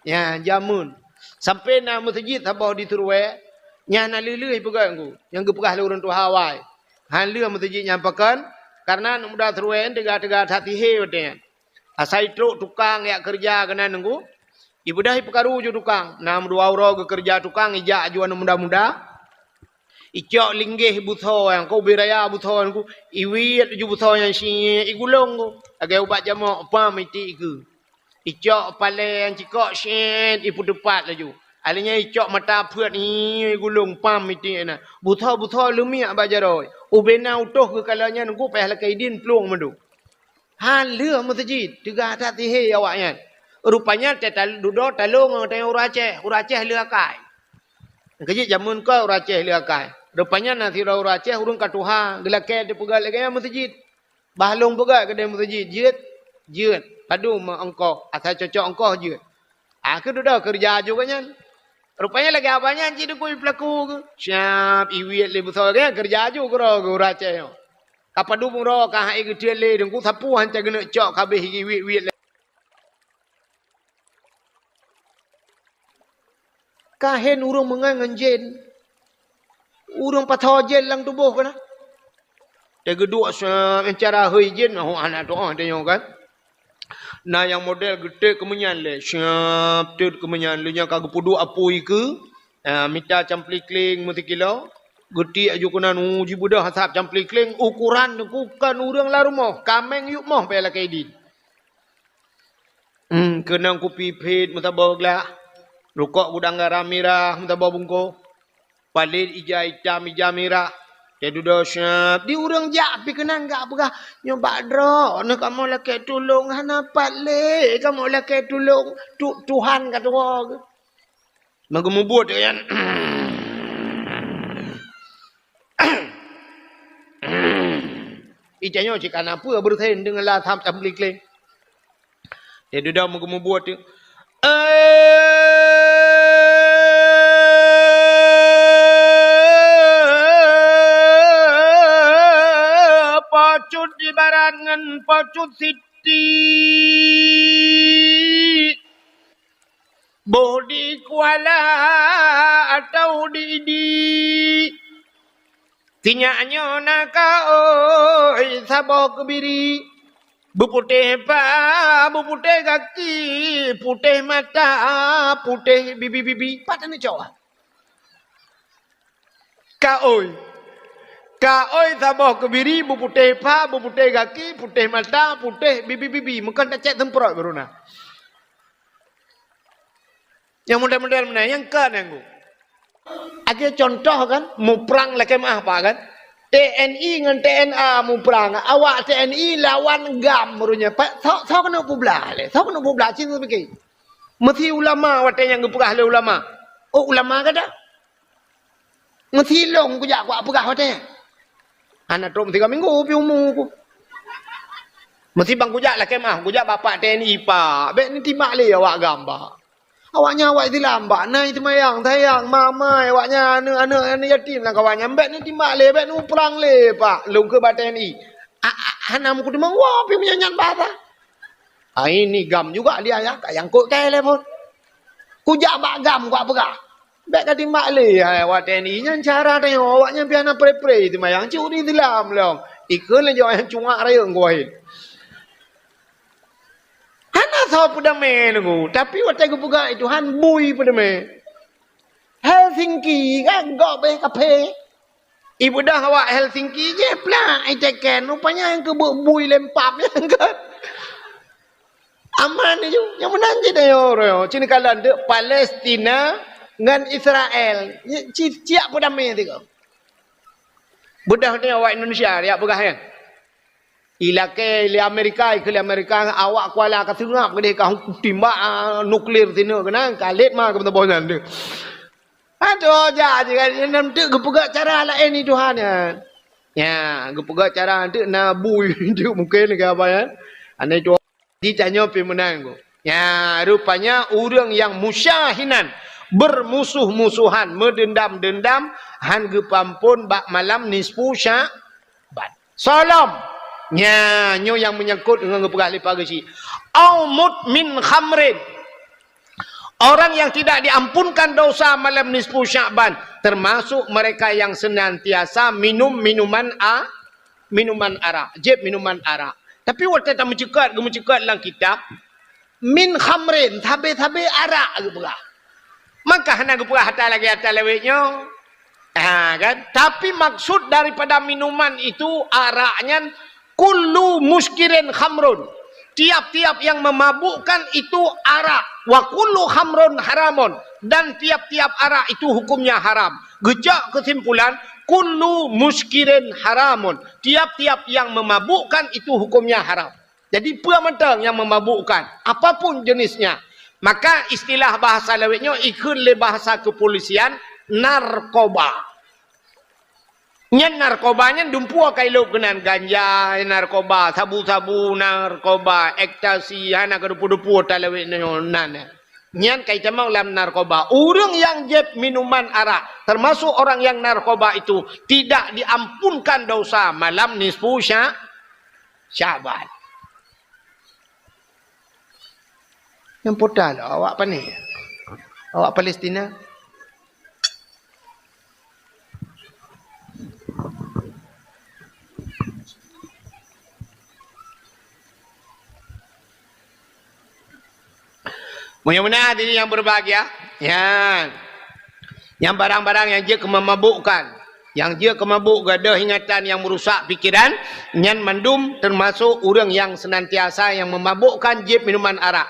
Ya jamun. Sampai na masjid sabah di Teruai nya na leleh pegat ku yang gepegah le urang tu Hawaii. Han le masjid nyampakan karena mudah Teruai tegak-tegak hati betul. Asai truk tukang yang kerja kena nunggu. Ibu dah pekaru ju tukang. 6-2 euro ke kerja tukang ijak juan muda-muda. Icok linggih butho yang kau beraya butho yang ku iwi ju butho yang si igulong ku. Agai ubat jamak apa miti ke. Icok pale yang cikok syen ipu depat laju. Alinya icok mata puat ni gulung pam miti na. Butho lumi abak jaroi. Ubena utuh ke kalanya nunggu payah lakai din pelung mendu. Han leh masjid tegak hati awaknya. Rupanya duduk talung tanya Uraceh leh akai. Kejit jamun kau Uraceh leh akai. Rupanya nanti Uraceh urung katuha gelakai de pegal lagi masjid. Bahlung pegal ke masjid jeut. Padu engkau asal cocok engkau jeut. Aku duduk kerja juga nyan. Rupanya lagi apanya cik dukui pelaku ke. Siap iwit le besar ke kerja juga ke Uraceh. Kapadu pun roh kahai kecil le dengku sapu hancak kena cok kabeh iwit le. Kahen urung mengangan jen. Urung patah jen lang tubuh kena. Dia geduk cara hui jen. Anak doa dia kan. Nah yang model gede kemenyan le. Siap tu kemenyan le. Yang kagak pudu apui ke. Minta camplikling mesti kilo. Gede aju kena uji budak hasap camplikling. Ukuran bukan urang lah rumah. Kameng yuk moh payah kaidin. Kenang kopi pit mesti bawa gelah. Rukok gudang garam merah minta bawa bungko. Palit ija hitam ija merah. Dia duduk syap. Di urang japi kena enggak apa. Nyoba drok. Nak kamu laki tolong. Hana palit. Kamu laki tolong. Tuhan kata orang. Maka membuat dia kan. Ijanya cik apa bersaing dengan lah tham camplik-lik. Dia duduk maka membuat dia. Pacut di barangan pacut siti bodi kuala atau di tinyaknya naka oi sabok kebiri buputih pa buputih kaki putih mata putih bibi patah ni cowok ka oi sabok kebiri buputih pa buputih kaki putih mata putih bibi mungkin tak cek temperot beruna yang model-model mana yang kan yang Akhirnya contoh kan, mau perang lagi mah apa kan? TNI dengan TNA mu perang. Awak TNI lawan GAM merunya. Sao kena belah le. Sao kena belah cinta fikir. Mesti ulama wate yang geperah le ulama. Oh ulama kada. Mesti long ku jak ku perah wate. Anak trom 3 minggu pi umur ku. Mesti bang ku jak lah kemah. Ku jak bapak TNI pak. Bek ni timak le awak gambar. Awaknya awak itu lambat naik semayang tayang mamai awaknya anak yatim lah kawannya mbak ni timak le mbak ni perang le pak lu ke baten ni hanam ku dimang wah pi menyanyian bahasa ini gam juga dia ya yang kok kai le pun ku jak bak gam ku apa mbak ka timak le awak TNI nyan cara tengok awaknya piana pre-pre semayang curi dilam long ikut le jo yang cungak raya ngoi Hana saw pudame nunggu, tapi waktu aku buka itu han bui pudame. Helsinki kan gak be kape. Ibu dah awak Helsinki je pula, itekan rupanya yang ke bui lempap yang ke. Aman itu, yang menang je dah yo. Cina kalan tu Palestina dengan Israel. Ciak pudame tu. Budak ni awak Indonesia dia pegah kan. Ilake le Amerika awak kuala ka sungap ke dia ka timbak nuklear sini kena kalit mah ke bosan tu. Aduh ja je kan nam tu gepegak cara lain ni Tuhan ya. Ya, gepegak cara tu na bui tu mungkin ke apa ya. Andai tu ditanya pi menang ko. Ya, rupanya orang yang musyahinan bermusuh-musuhan mendendam-dendam han gepampun bak malam nisfu Sya'ban. Salam nyo yang menyangkut dengan ngepegah lipa gesi. Au mudmin khamrin. Orang yang tidak diampunkan dosa malam nisfu Sya'ban, termasuk mereka yang senantiasa minum minuman arak, jeb minuman arak. Tapi waktu tak mencekat dalam kitab min khamrin, tabe arak ngepegah. Maka hana ngepegah hatta lewetnya. Kan? Tapi maksud daripada minuman itu araknya kullu muskirin khamrun. Tiap-tiap yang memabukkan itu arak. Wa kullu khamrun haramun. Dan tiap-tiap arak itu hukumnya haram. Gejak kesimpulan, kullu muskirin haramun. Tiap-tiap yang memabukkan itu hukumnya haram. Jadi pementang yang memabukkan, apapun jenisnya. Maka istilah bahasa lewetnya ikut le bahasa kepolisian narkoba. Nyan narkobanya dumpu kai lop kenan ganja narkoba sabu-sabu narkoba ekstasi hana ke dupu-dupu talawe nan nyan kai tamang lam narkoba orang yang jeb minuman arak termasuk orang yang narkoba itu tidak diampunkan dosa malam nisfu Sya'ban. Yang podal awak apa ni? Awak Palestina? Mudah-mudahan diri yang berbahagia, ya. Yang barang-barang yang dia memabukkan, yang dia kemabuk gadah ingatan yang merusak fikiran, nyan mandum termasuk orang yang senantiasa yang memabukkan jeb minuman arak.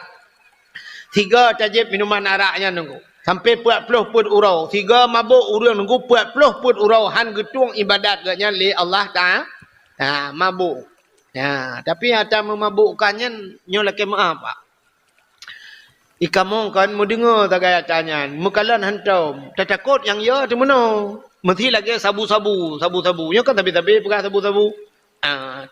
3 tajib minuman araknya nunggu. Sampai 40 pun urau. 3 mabuk orang nunggu 40 pun urau. Han getung ibadat gaknya li Allah Ta'ala. Mabuk. Ya, tapi ada memabukkannya nyolake maaf pak. Ikamong kan mau dengar tak gaya tanya. Mukalan hantam. Tak takut yang ya tu mana. Mesti lagi sabu-sabu. Nya kan tapi pegang sabu-sabu.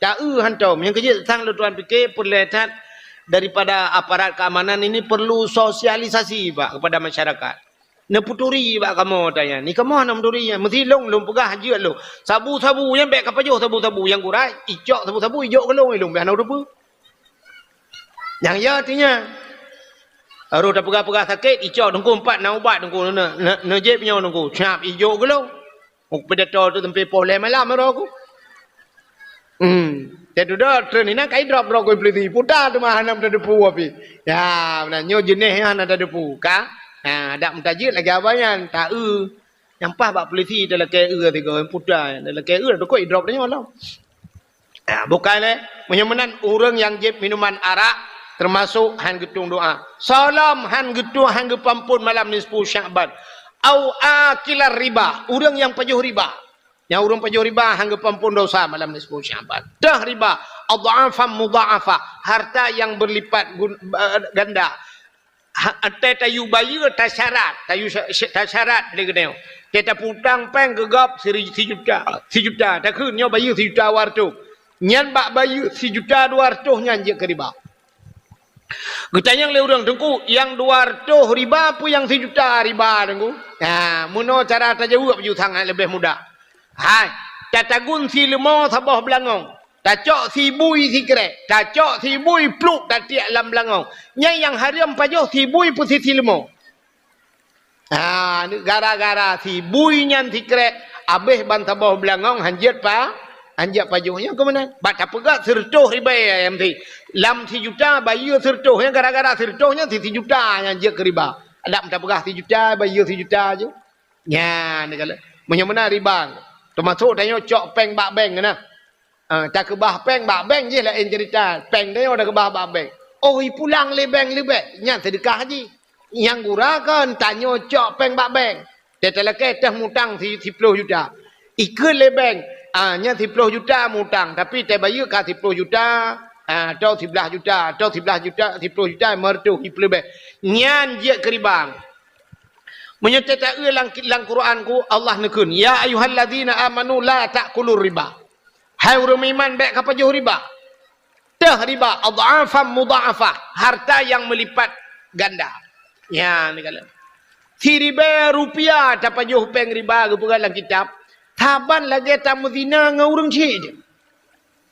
Tak hantam. Yang kerja sang tuan fikir perlihat daripada aparat keamanan ini perlu sosialisasi pak kepada masyarakat. Neputuri pak kamu tanya. Ni kamu nak menturinya. Mesti long pegang haji lo. Sabu-sabu yang baik apa jo sabu-sabu yang kurai. Ijok sabu-sabu ijok ke long biar nak rupa. Yang ya artinya Aru dah pegang-pegang sakit, icau nunggu 4 nak ubat nunggu najib punya nunggu. Cap hijau ke lo. Predator tu tempat poleh malam aru aku. Jadi dah tren ini kai drop ko peliti. Putar tu mah hanam ada depu api. Ya, benarnya jenis yang ada depu ka. Ada mentajid lagi abanya tak yang pas bak peliti dalam ke tiga putar. Dalam ke tu ko drop dia malam. Bukan menyemenan orang yang jeb minuman arak termasuk han getung doa. Salam han getung han gepampun malam nisfu Sya'ban. Au akilar riba. Orang yang pajuh riba. Yang urung pajuh riba hangga pampun dosa malam nisfu Syaban. Dah riba adha'afan mudha'afa, harta yang berlipat ganda. Teta yu bayu tasyarat, tasyarat dia kena. Teta putang peng gegap 1 juta. 1 juta. Tak kunyo bayu 1 juta wartu. Nyan bak bayu 1 juta 200 nyan je ke riba. Getanya le urang dengku yang 200 riba pu yang 1 juta riba dengku. Ha, muno cara tajawab ju sangat lebih mudah. Hai, tatagun si lemo sabah belangong. Tacok si bui si krek. Tacok si bui pluk tatiak lam belangong. Nyai yang hariam pajoh si bui pu si lemo. Ha, gara-gara si bui nyan si krek. Abih ban sabah belangong hanjat pa. Hanjat pajohnya ke mana? Baca pegat sertuh riba yang si. Lam 1 juta bayu sertuh. Yang gara-gara sertuhnya si 1 juta yang je ke riba. Lam tak pegah 1 juta bayu 1 juta je. Ya, ni kala. Menyamana riba. Termasuk tanya cok peng bak bank kena. Tak kebah peng bak bank je lah cerita. Peng dia dah kebah bak bank. Oh, pulang le bank lebih. Yang sedekah haji. Yang gurakan tanya cok peng bak bank. Dia telah ketah mutang 10 juta. Ikut le bank. Nya 10 juta mutang. Tapi dia bayar ke 10 juta. Atau 11 juta. Atau 11 juta. 10 juta. Mertu. Lebih. Nyan je keribang. Menyertai lang Quran ku Allah nekun ya ayyuhalladzina amanu la ta'kulur riba. Hai orang iman baik apa jauh riba. Dah riba adha'afan mudha'afah, harta yang melipat ganda. Ya ni kala. Si riba rupiah tak jauh peng riba ke dalam kitab. Taban lagi tamu zina ngau urang cik.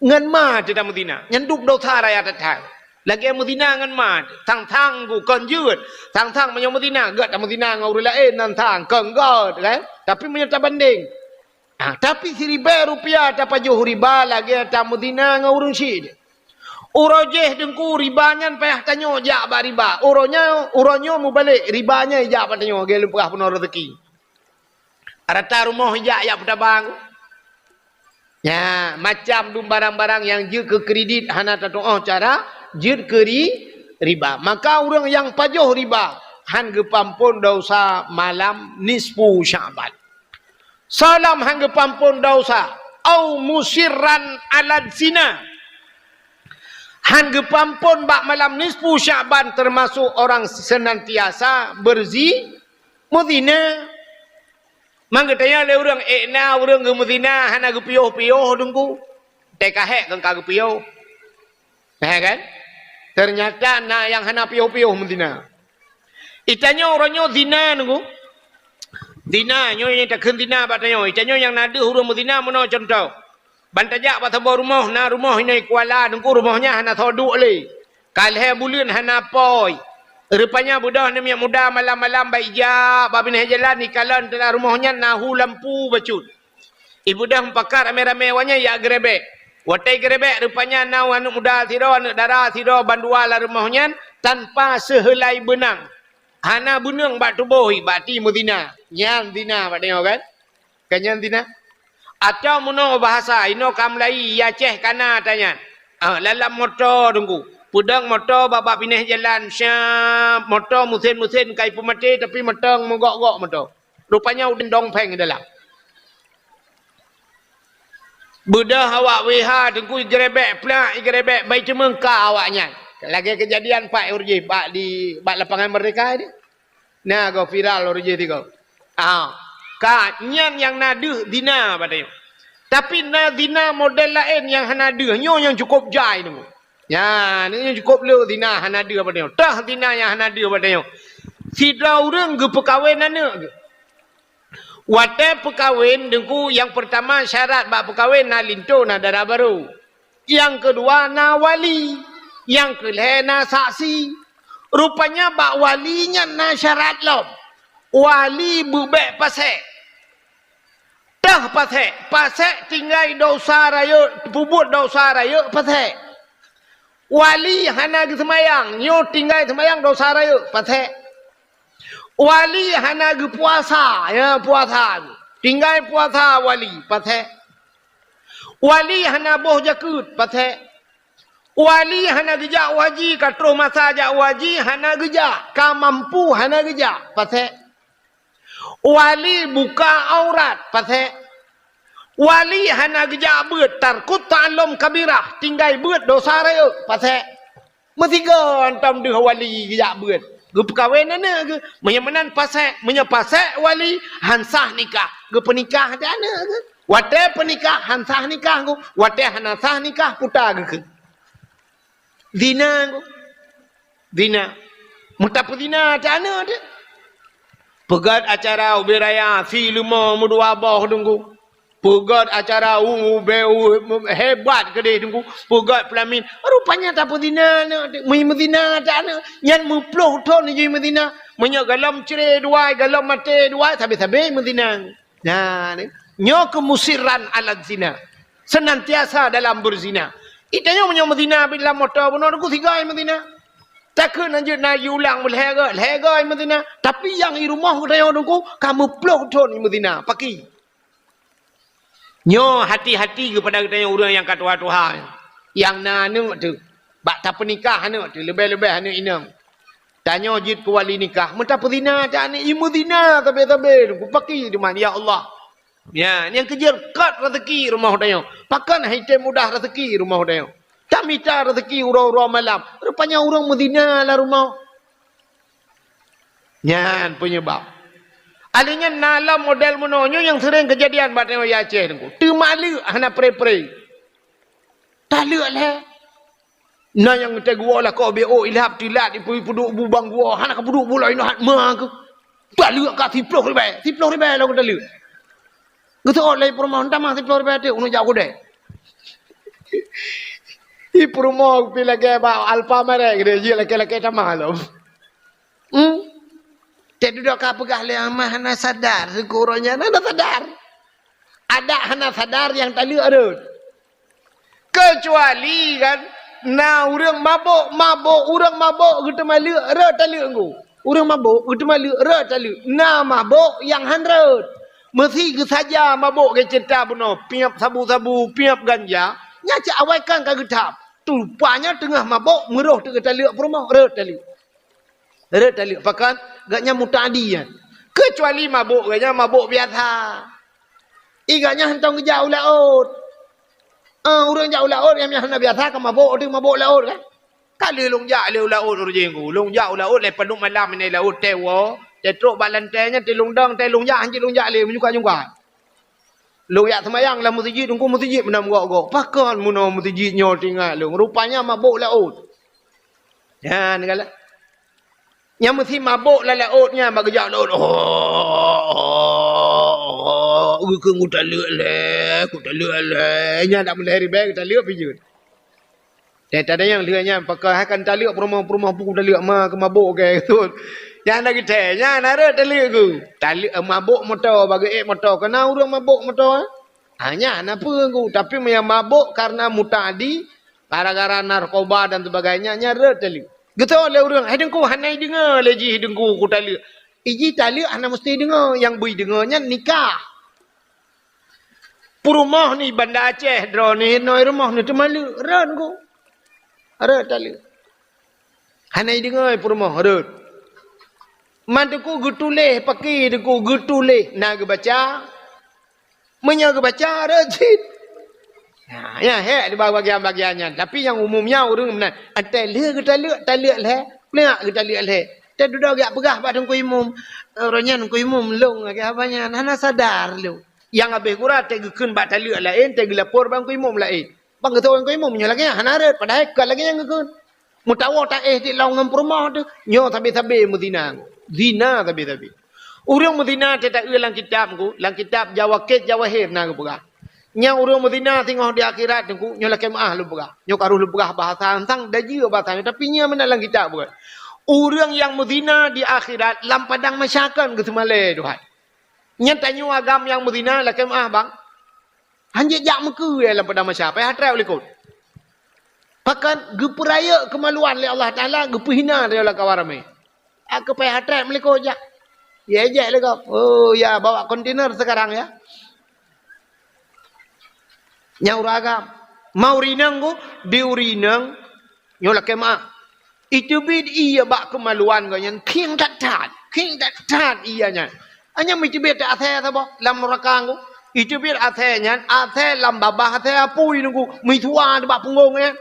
Ngan ma te tamu zina. Nyanduk dosa raya tatang. Lagi mudina ngan mat, thang ku kon yut, thang menyang mudina, gak mudina ngau lain nan thang kon god kan. Tapi menyata banding. Tapi si riba rupiah tak pajuh riba lagi ta mudina ngau urang syid. Urojeh dengku ribanya payah tanyo jak ba riba. Uronyo mu balik ribanya jak ba tanyo ge lempah puno rezeki. Rata rumah jak petabang. Ya, macam dum barang-barang yang je ke kredit hana tatoh cara jid keri riba. Maka orang yang pajuh riba han gepampun dosa malam nisfu Syaban. Salam han gepampun dosa au musirran ala zina. Han gepampun bak malam nisfu Syaban termasuk orang senantiasa muzina. Mangga tanya le orang orang gemuzina hana gepiyoh-piyoh dengku. Tekahek kan kagepiyoh. Kan? Ternyata nak yang hana piyoh-piyoh mendina. Itanya orangnya zina nunggu. Zina nyo yang tak zina batanya. Itanya yang nada huruf mendina mana contoh. Bantajak bat rumah na rumah ini kuala nunggu rumahnya hana thoduk le. Kalhe bulan hana poi. Rupanya budak ni muda malam-malam baik ja babin jalan ni kalan tengah rumahnya nahu lampu bacut. Ibu dah pakar rame-rame wanya ya grebek. Watai gerebek rupanya nau anak muda tido anak darah tido bandua la rumahnya tanpa sehelai benang. Hana bunung bak tubuhi bati mudina. Nyan dina bak tengok kan? Kanyan dina. Atau muno bahasa ino kamlai ya ceh kana tanya. Lalam motor tunggu. Pudang motor babak pindah jalan syam. Motor musin-musin kai pemati tapi meteng menggok-gok motor. Rupanya udin dongpeng dalam. Budah awak weha tengku gerebek pelak gerebek baik cuma engkau awaknya. Lagi kejadian Pak Urji Pak di lapangan Merdeka ni. Nah go viral Urji tu go. Nyan yang nadu dina padanya. Tapi na dina model lain yang hanadu nyo yang cukup jai tu. Ya, ni yang cukup lu dina hanadu padanya. Tah dina yang hanadu padanya. Sidra urang ge perkahwin anak ge. Watai perkahwin dengku yang pertama syarat bak perkahwin na linto na darah baru. Yang kedua na wali. Yang kelih na saksi. Rupanya bak walinya na syarat lom. Wali bubek pasek. Dah pasek. Pasek tinggal dosa raya. Pubut dosa raya pasek. Wali hana ke semayang. Nyo tinggal semayang dosa raya pasek. Wali hana ke puasa. Ya puasa. Tinggal puasa wali pasek. Wali hana boh jakut pasek. Wali hana gejak waji. Katruh masa jak waji hana gejak. Ka mampu hana gejak pasek. Wali buka aurat pasek. Wali hana gejak beut tarkut ta'allum kabirah tinggai beut dosa raya pasal metiga antam deh wali gejak beut. Ge perkahwinan ke menyamanan pasal menyapasal wali hansah nikah. Ge penikah ada ke. Wate penikah hansah nikah ku. Wate hansah nikah putar ke. Zina ku. Zina. Mutapu zina ada dia. Pegat acara ubi raya si lima mudua bawah tunggu. Pegat acara hebat ke dia tunggu. Pegat pelamin. Rupanya tak pezina. Mezina tak ada. Yang muploh ton je mezina. Menyak galam cerai dua, galam mati dua. Habis-habis mezina. Nah, nyo kemusiran alat zina. Senantiasa dalam berzina. Itanya menyak mezina bila motor pun aku tiga mezina. Takkan aja nak ulang leher mezina. Tapi yang di rumah kita tunggu kamu ploh ton mezina. Pakai. Nyo hati-hati kepada kita orang yang kata Tuhan. Yang nanu tu. Bak tak pernikah anu tu. Lebih-lebih anu inam. Tanya jid ke wali nikah. Mentah perzina tak ni. Imu zina tabe-tabe. Ku pakai di mana. Ya Allah. Ya, yang kejar kat rezeki rumah kita. Pakan hitam mudah rezeki rumah kita. Tak minta rezeki urang-urang malam. Rupanya orang mezina lah rumah. Nyan penyebab. Alinya nalam model mononyo yang sering kejadian batnya ya Aceh tu. Tu malu hana pre-pre. Tak lek lah. Nah yang kita gua lah kau BO ilhab tilat ipu puduk bubang gua hana ka puduk pula ina hat ma ke. Tak lek ka tiploh ribai. Tiploh ribai lah kita lek. Gitu oleh permohon tamah tiploh ribai tu unu jauh deh. I permohon pilih ke ba alfa merek dia je laki-laki tamah lo. Tak duduk kau pegah le amah hana sadar sekurangnya hana sadar. Ada hana sadar yang tak lihat ada. Kecuali kan na urang mabuk urang mabuk kita malu re tak lihat engko. Urang mabuk kita malu re tak lihat. Na mabuk yang handret. Mesti ke saja mabuk ke cerita buno piap sabu-sabu piap ganja nya cak awaikan ka getap. Rupanya tengah mabuk meroh tu kita lihat rumah re tak lihat. Re tak lihat pakan gaknya mutadi kan. Kecuali mabuk gaknya mabuk biasa. Igaknya hentang jauh laut. Orang jauh laut yang hanya biasa kan mabuk tu mabuk laut kan. Kali long jauh laut urjengku. Long jauh laut le penuh malam ni laut tewo. Tetruk balantainya te long dang te long jak long jak le menyuka-nyuka. Long jak semayang lah masjid tunggu masjid menam gok-gok. Pakan muno masjid nyo tinggal long. Rupanya mabuk laut. Ya negala. Yang mesti mabuk lah lautnya bagi jak laut. Aku tak lihat le. Nya tak boleh ribet kita lihat pijut. Tak ada yang lihatnya pakai akan tak lihat perumah pun tak lihat mah ke mabuk ke tu. Yang nak kita nya nara tak lihat ku. Tak lihat mabuk motor bagi motor kena orang mabuk motor. Hanya apa ku tapi yang mabuk karena mutadi gara-gara narkoba dan sebagainya nyara tak lihat. Gitu le orang hidungku hanai dengar leji hidungku ku tak lihat. Iji tak lihat hana mesti dengar yang bui dengarnya nikah. Rumah ni Banda Aceh draw ni noi rumah ni tu malu ran ko. Ara tak lihat. Hanai dengar rumah ran. Mantuku gutuleh pakai deku gutuleh nak baca. Menya baca rajin. Ya he di bahagian-bahagiannya. Tapi yang umumnya orang benar. Tak lihat tak lihat lah. Lihat kita lihat lah. Tak duduk agak pegah pada ku imum. Orangnya ku imum long agak apanya. Hana sadar lu. Yang habis kurang tak gekun bat tak lihat lain. Tak lapor bang ku imum lain. Bang kata orang ku imum nyo lagi hana red. Padahal kat lagi yang gekun. Mutawa tak di laung ngam rumah tu. Nyo tabi-tabi muzina. Zina tabi-tabi. Orang muzina tak dalam kitab ku. Dalam kitab Jawa Ket Jawa Hir nak pegah. Yang orang muzina tengok di akhirat tu nyo laki maah lu pegah. Nyo karuh lu pegah bahasa hantang daji bahasa tapi nya mana dalam kitab bukan. Orang yang muzina di akhirat lam padang masyarakat ke semale Tuhan. Nya tanya agam yang muzina laki maah bang. Hanya jak meku dalam padang masyarakat. Pai hatrai oleh kau. Pakan geperaya kemaluan oleh Allah Taala gepehina dari Allah kawarame. Aku pai hatrai meliko jak. Ya je le kau. Oh ya bawa kontainer sekarang ya. Nyau ragam. Mau rinang ko, diurinang. Nyola kema. Itu bid iya bak kemaluan ko yan. King tak tat ianya. Hanya mesti beda athe sabo lam rakang ko. Itu biar athenya, athe lambabah athe apui nunggu, mitua di bak punggung ya.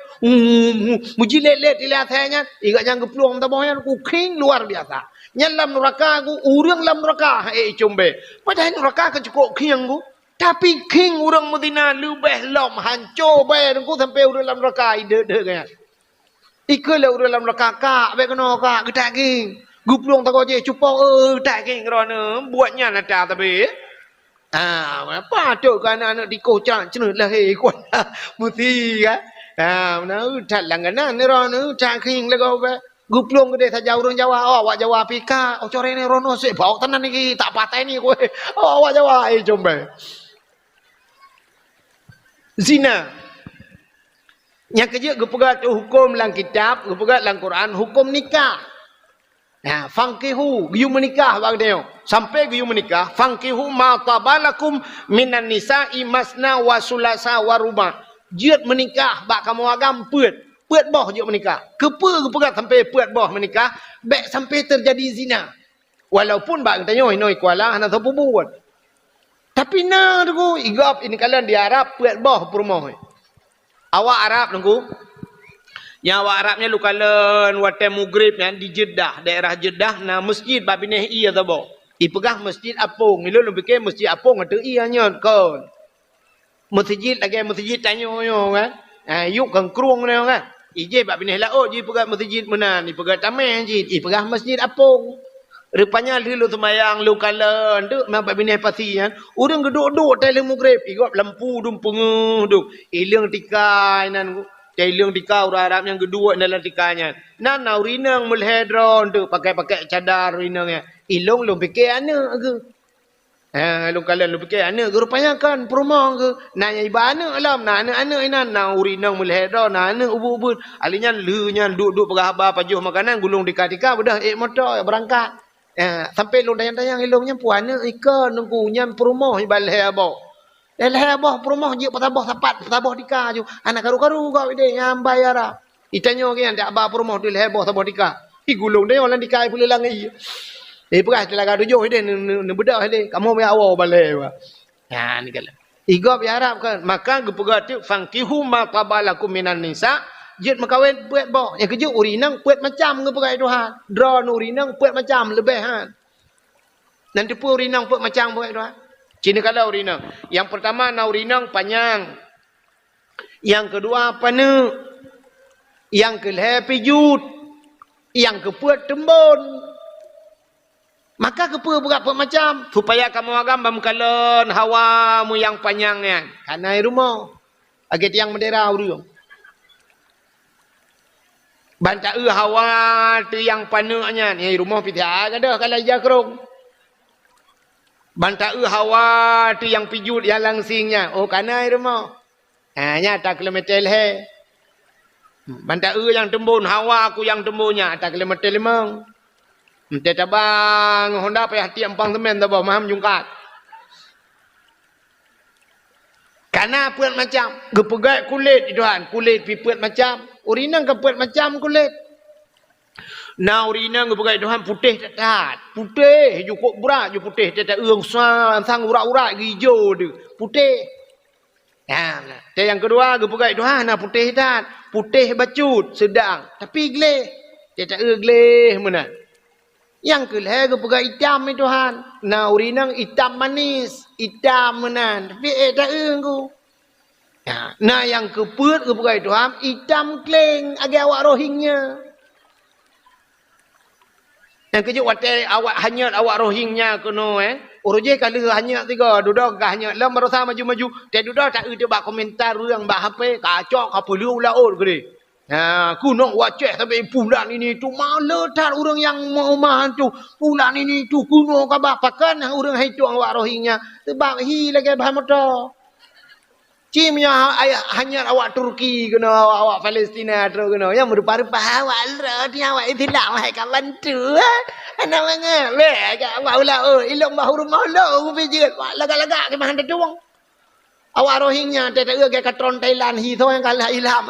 Muji let di athenya, ikat yang gepluang tabohnya nunggu king luar biasa. Nyalam neraka aku, urang lam neraka, combe. Padahal neraka ke cukup king aku. Tapi king urang Medina lebih lam hancur bayar nunggu sampai urang lam neraka ide kan. Ikalah urang lam neraka kak, baik kena kak, getak king. Gepluang tak je cupang getak king kerana buatnya nada tapi. Apa tu kan anak dikocak cenut lah kuat muti kan. Mana udah langganan ni rono cak king lego be. Guplong gede saja urang Jawa. Awak Jawa pika. Core ni rono sik bau tenan iki tak patah ni kowe. Awak Jawa jombe. Zina. Yang kerja gepegat hukum dalam kitab, gepegat dalam Quran, hukum nikah. Fankihu, giyu menikah bang dia. Sampai giyu menikah, fankihu ma tabalakum minan nisa'i masna wa sulasa wa ruba. Jiat menikah bak kamu agam peut boh jiat menikah. Kepegat sampai peut boh menikah, baik sampai terjadi zina. Walaupun bak tanya noi kuala hana tahu buat. Tapi nah tu igap ini kalian di Arab peut boh perumah. Awak Arab nunggu. Yang awak Arabnya lu kalen watai Maghrib kan di Jeddah, daerah Jeddah na masjid babineh iya tabo. Ipegah masjid apung, milu lu fikir masjid apung ada ianya kan. Masjid lagi masjid tanya yo kan. Yuk kan kruang ni kan. Ije babineh laut je pegah masjid menan, ipegah tamai je, ipegah masjid apung. Rupanya lu semayang lu kalen tu memang babineh pasti kan. Urang geduk-duk dalam Maghrib, igap lampu dum penguh duk. Ilang tikai nan Cailung tika orang Arab yang kedua dalam tikanya. Nana urinang mulhedron tu pakai cadar urinangnya. Ilung lu fikir anak ke? Lu kalian lu fikir anak ke? Rupanya kan perumah ke? Nanya iba anak alam. Nah anak-anak ini na urinang mulhedron. Nah anak ubud-ubud. Alinya lu nya duduk pegahaba pajuh makanan gulung tika-tika udah motor berangkat. Sampai lu tayang-tayang ilungnya puan anak ikan nunggunya perumah ibalai abang. Dah boh perumah je patabah sapat patabah dika ju anak karu-karu kau ide yang bayar itanya ke yang tak ba perumah tu leboh tabah dika gulung dia orang dika boleh langi perah telaga tujuh ide ne bedak ide kamu mai awal balai wa ni kala igap ya Arab kan maka gepegat tu fankihu ma qabalakum minan nisa jet makawin puet boh yang kerja urinang puet macam gepegat Tuhan drone urinang puet macam lebih han nanti pu urinang puet macam puet Tuhan Cina kala urinang. Yang pertama na urinang panjang. Yang kedua pane. Yang kelih pijut. Yang kepuat tembun. Maka kepuat berapa macam. Supaya kamu agam bamkalan hawamu yang panjangnya. Karena rumah. Agak yang mendera urung. Bantak hawa tu yang panaknya. Ni rumah pita ada kalau jakrong. Bantak hawa tu yang pijut yang langsingnya. Oh kana rumah. Nya tak kilometer he. Bantak yang tembun hawa aku yang tembunnya tak kilometer limang. Ente tabang Honda payah tiap pang semen tabah maham jungkat. Kana puat macam gepegat kulit Tuhan, kulit pipuat macam urinang kepuat macam kulit. Na urinang gepegat Tuhan putih tak. Putih cukup berat je putih tak eung sang urat-urat hijau tu. Putih. Yang kedua gepegat Tuhan na putih tak. Putih bacut sedang tapi geleh. Tak geleh mana. Yang kelih gepegat hitam ni Tuhan. Na urinang hitam manis, hitam menan. Tapi tak eung. Nah yang keput gepegat Tuhan hitam kleng agak awak rohingnya. Yang kejut watai awak hanyat awak rohingnya kuno Uruje kali hanyat tiga duduk ke hanyat lam berusaha maju-maju. Dia duduk tak ada bak komentar yang bah HP kacok apa liu laut gede. Kuno waceh sampai bulan ini tu malah tar orang yang mau tu bulan ini tu kuno kabah pakan orang itu awak rohingnya sebab hi lagi bah motor. Cimnya hanya awak Turki kena awak Palestina terus kena yang merupa-rupa awak dia awak tidak mai kawan tu ana manga le awak ulah ilok bahu rumah lo pijit lagak-lagak ke mahan tuang awak rohingnya tak ke katron Thailand hi yang kalah ilham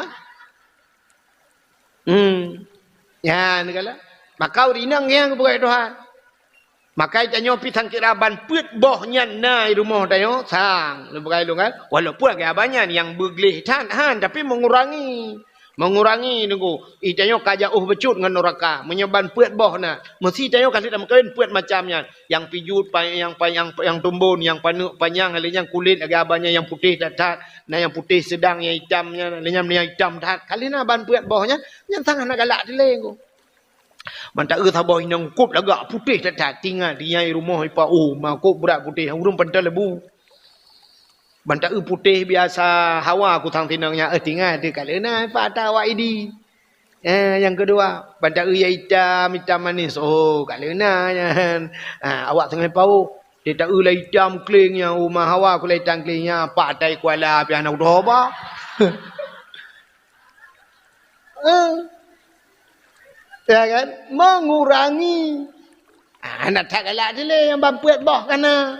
ya negala maka urinang yang buat Tuhan Maka tanyo pi sang kiraban put bohnya nai rumah tanyo sang. Lepas lu kan. Walaupun agak banyak yang bergelih han tapi mengurangi nunggu. Tanyo kajak becut dengan neraka. Menyeban put boh na. Mesti tanyo kasih dalam kawin put macamnya. Yang pijut yang tumbun, yang panjang, yang kulit agak banyak yang putih tat. Nah yang putih sedang, yang hitamnya, yang hitam tat. Kali na ban put bohnya yang sangat nak galak dileng. Manta sabah inang kut lagak putih tak tinggal dia rumah ipa makuk berat putih urung pental lebu. Manta putih biasa hawa aku tang tinangnya tinggal dia kalena ipa tawa idi. Yang kedua, manta ya hitam manis. Kalena yan. Awak tengah pau dia tak lah hitam klingnya rumah hawa aku lah hitam klingnya patai kuala pian aku dah ba. Ya kan? Mengurangi. Nak tak galak dia yang bampuat boh kana.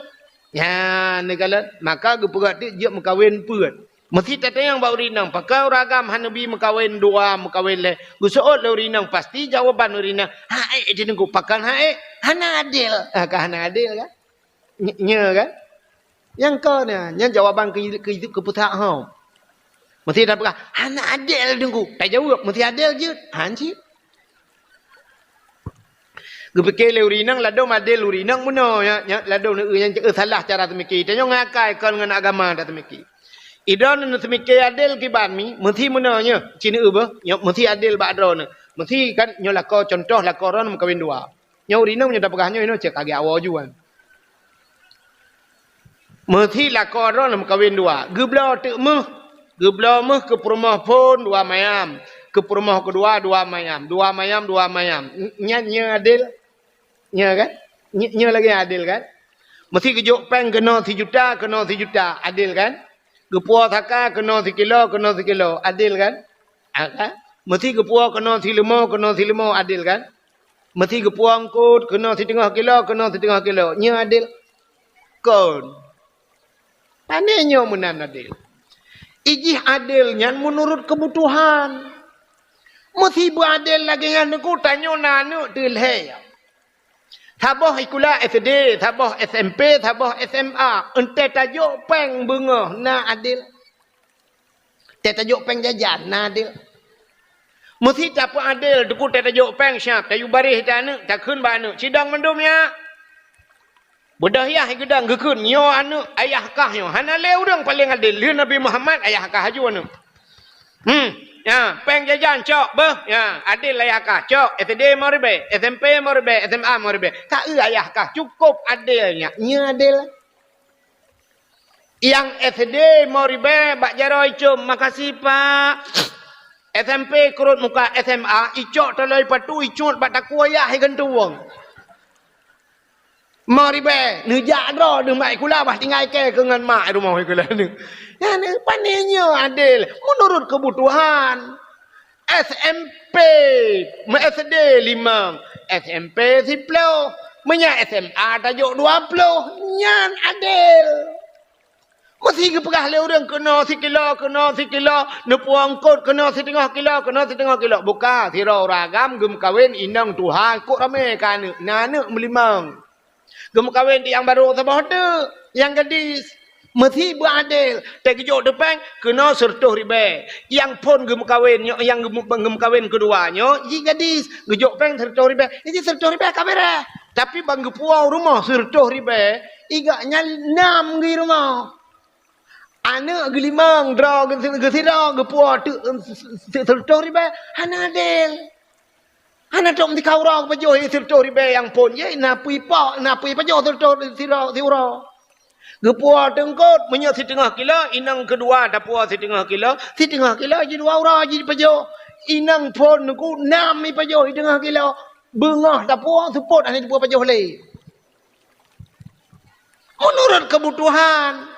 Ya, ni kalau maka geperat dia mengkawin puat. Mesti tak yang bau rinang. Pakai ragam hanabi mengkawin dua, mengkawin le. Gusoot le rinang pasti jawaban rinang. Dia nunggu pakan hana adil. Kah hana adil kan? Nya kan? Yang kau ni, yang jawaban ke putak hau. Mesti tak pakai hana adil nunggu. Tak jawab, mesti adil je. Hancik. Gepeke le urinang lado madel urinang muno ya lado yang salah cara temiki tanyo ngakai kon dengan agama dak temiki idon nu temiki adil kiban mi mesti muno nya cini ubah nya mesti adil ba adron mesti kan nyo lako contoh lako ron kawin dua nya urinang nya dak pegah nya cek age awo juan mesti lako ron kawin dua geblo te meh ke rumah pun dua mayam ke rumah kedua dua mayam nya adil. Nya kan? Nya lagi adil kan? Mesti kejuk peng kena 3 juta, adil kan? Gepuah taka kena 1 kilo, adil kan? Mesti gepuah kena 5 adil kan? Mesti gepuah angkut kena 1/2 kilo, nya adil. Kon. Pandainya menan adil. Ijih adilnya menurut kebutuhan. Mesti beradil lagi yang aku tanya nanu dilhe. Tabah ikula SD, tabah SMP, tabah SMA. Ente tajuk peng bunga, na adil. Te tajuk peng jajan, na adil. Mesti tak apa adil, duku te tajuk peng syap. Tayu barih tak anu, tak kun ba anu. Cidang mendumnya. Budah yah gedang gekun, nyo anu, ayah kah nyo. Hana le urang paling adil. Liu Nabi Muhammad, ayah kah haju anu. Ya, peng jajan cok beh. Ya, adil ayah kah cok. SD mau ribe, SMP mau ribe, SMA mau ribe. Tak ayah kah cukup adilnya. Nya adil. Yang SD mau ribe bak jaroi cum. Makasih Pak. SMP kurut muka SMA, icok toloi patu icut bak takua ayah gentuang. Mau ribe, nejak dro de mai kula bah tinggal ke dengan mak rumah kula ni. Ya ni panenya adil menurut kebutuhan. SMP, SD 5, SMP 10, menya SMA tajuk 20, nyan adil. Mesti ke pegah le orang kena 1 kilo, nepuang kot kena 1/2 kilo, buka tiro ragam gem kawin inang Tuhan kok rame kan nane melimang. Gem kawin yang baru sabah tu, yang gadis mesti beradil. Tak kejut depan kena 100 ribu. Yang pun gem kawin yang gem kawin keduanya, ji gadis kejut peng 100 ribu. Ini 100 ribu kamera. Tapi bang gepuau rumah 100 ribu, igaknya 6 di rumah. Anak gelimang draw gesira gepuau 100 ribu, hana adil. Hana dom di kaurang pajoh 100 ribu yang pun ye napui pajoh 100 sira. Gepuah tengkot menyak 1/2 kilo, inang kedua dapua 1/2 kilo je 2 orang je pajoh. Inang pun ku 6 ni pajoh 1/2 kilo. Bengah dapua support ane dapua pajoh le. Menurut kebutuhan.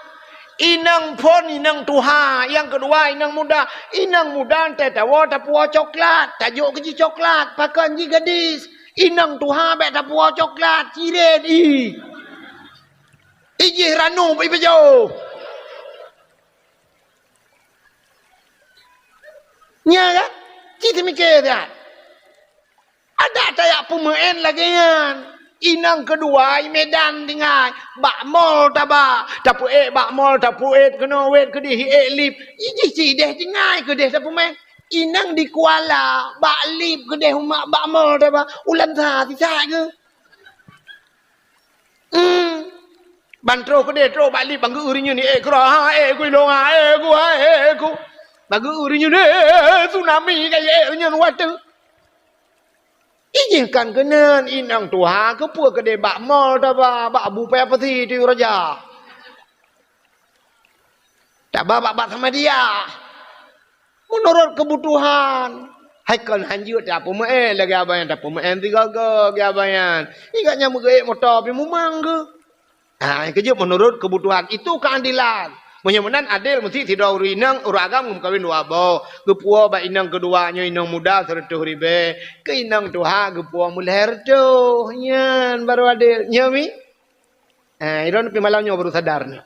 Inang pun inang tuha, yang kedua inang muda ente tawa dapua coklat, tajuk keji coklat, pakan ji gadis. Inang tuha bet dapua coklat, ciren Ijih ranu pi pajoh. Nya kan? Kita mikir tak? Ada tayak pemain lagi kan? Inang kedua Medan tinggal bak mall taba tapu bak mall tapu kena wait ke dia lip iji si deh tinggal ke dia tapu meh inang di Kuala bak lip ke dia umak bak mall taba ulan sa sisa ke bantro ke dia tro bak lip banggu urinya ni kro ha ku long ku banggu urinya ni tsunami kaya urinya water Izinkan kena inang Tuhan ke puak kedai bak mall dah bak bupe apa sih tu raja. Tak bak sama dia. Menurut kebutuhan. Hai kan hanjut tak pun lagi abayan tak pun tiga ke abayan. Ikatnya mengaik motor pi mumang ke. Kerja menurut kebutuhan itu keadilan. Menyemenan adil mesti tidak urinang uragam kawin dua bau. Gepua ba inang keduanya inang muda sertuh ribe. Ke inang tuha gepua mulher tu. Nyan baru adil. Nyami. Iron pi malamnya baru sadar ni.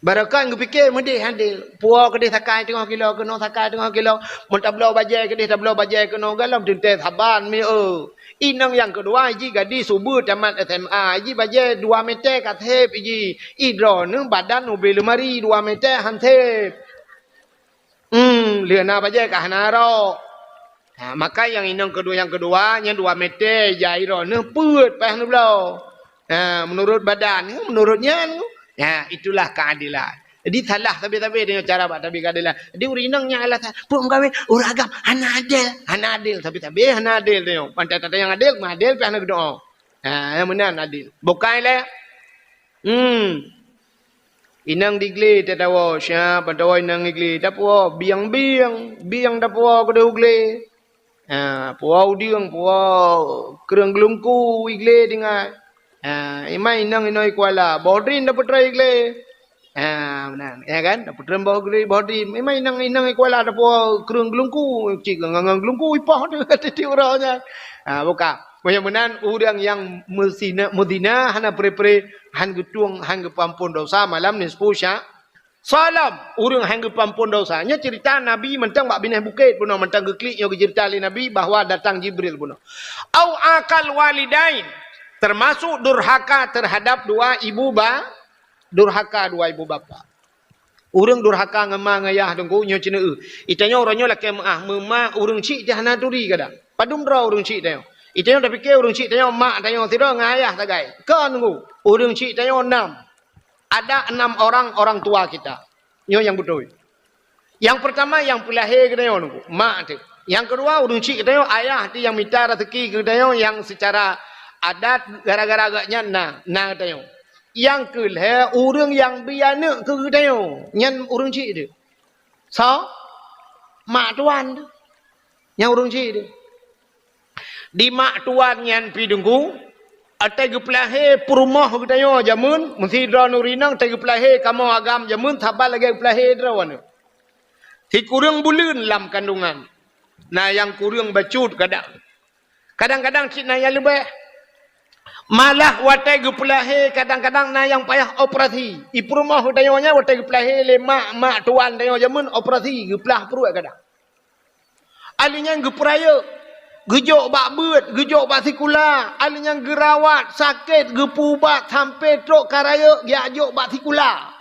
Barakan gepikir mendih adil. Puak kedih sakai tengah kilo kena sakai tengah kilo. Mun tablau bajai kedih tablau bajai kena galam tinte saban mi Inang yang kedua iji gadis subuh tamat SMA iji bajai 2 meter katep iji idro nung badan mobil lemari 2 meter hantep liana bajai ka hanaro maka yang inang kedua nya 2 meter jairo nung put pah nu blau menurut badan menurutnya itulah keadilan. Jadi salah tapi dengan cara buat tapi keadilan. Jadi urinangnya alasan pun gawe uragam hana adil tapi hana adil tu. Pantai tata yang adil pi hana doa. Yang menan adil. Bukan le. Inang digli tatawa sya patawa inang igli tapo biang tapo kada ugle. Puau diang puau kerang gelungku igle dengan imai inang inoi kuala bodrin dapat try igle. Benar. Ya kan? Dapat rembau gede body. Memang inang kuala dapat kerang gelungku, cik ngang gelungku ipah tu kata dia orangnya. Buka. Menan orang yang Medina hana pre han getuang han gepampun dosa malam ni sepusya. Salam orang han gepampun dosa. Nya cerita Nabi mentang bak binah bukit puno mentang geklik yo cerita li Nabi bahawa datang Jibril puno. Au akal walidain termasuk durhaka terhadap dua ibu durhaka dua ibu bapa. Urang durhaka ngemang ayah dengku nyo cina Itanya orangnya laki mema urang cik dia hana duri kadang. Padum dra urang cik dia. Itanya dah fikir urang cik dia mak tanya tira ngayah tagai. Kan dengku. Urang cik dia 6. Ada 6 orang tua kita. Nyo yang betul. Yang pertama yang pelahir kita dengku, mak tu. Yang kedua urang cik dia ayah tu yang minta rezeki kita yang secara adat gara-gara agaknya nah tanya. Yang kelih orang yang biana ke dia nyan orang cik dia mak tuan tu yang orang cik dia di mak tuan nyan pi dengku atai gepelahe perumah ke dia jamun mesti dra nurinang tai gepelahe kamu agam jamun sabar lagi gepelahe drawan si kurang bulan lam kandungan nah yang kurang bacut kadang-kadang cik naya lebih malah watai gepelahe kadang-kadang na yang payah operasi. Ibu rumah dayanya watai gepelahe le mak tuan dayo jamun operasi gepelah perut kadang. Alinya geperaya, gejok bak beut, gejok bak sikula, alinya gerawat, sakit, gepubat sampai trok karaya giajok bak sikula.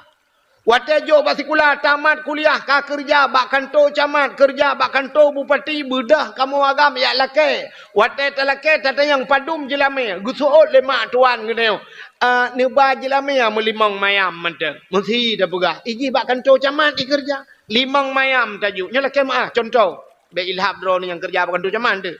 Watai jok bak sikula tamat kuliah ka kerja bak kantor camat, kerja bak kantor bupati bedah kamu agam ya laki. Watai talaki tata yang padum jelame, gusuot le mak tuan gede. Neba jelame ya melimang mayam mentang. Mesti dah pegah. Iji bak kantor camat di kerja. Limang mayam tajuknya laki mak contoh. Be ilham dro ni yang kerja bak kantor camat tu.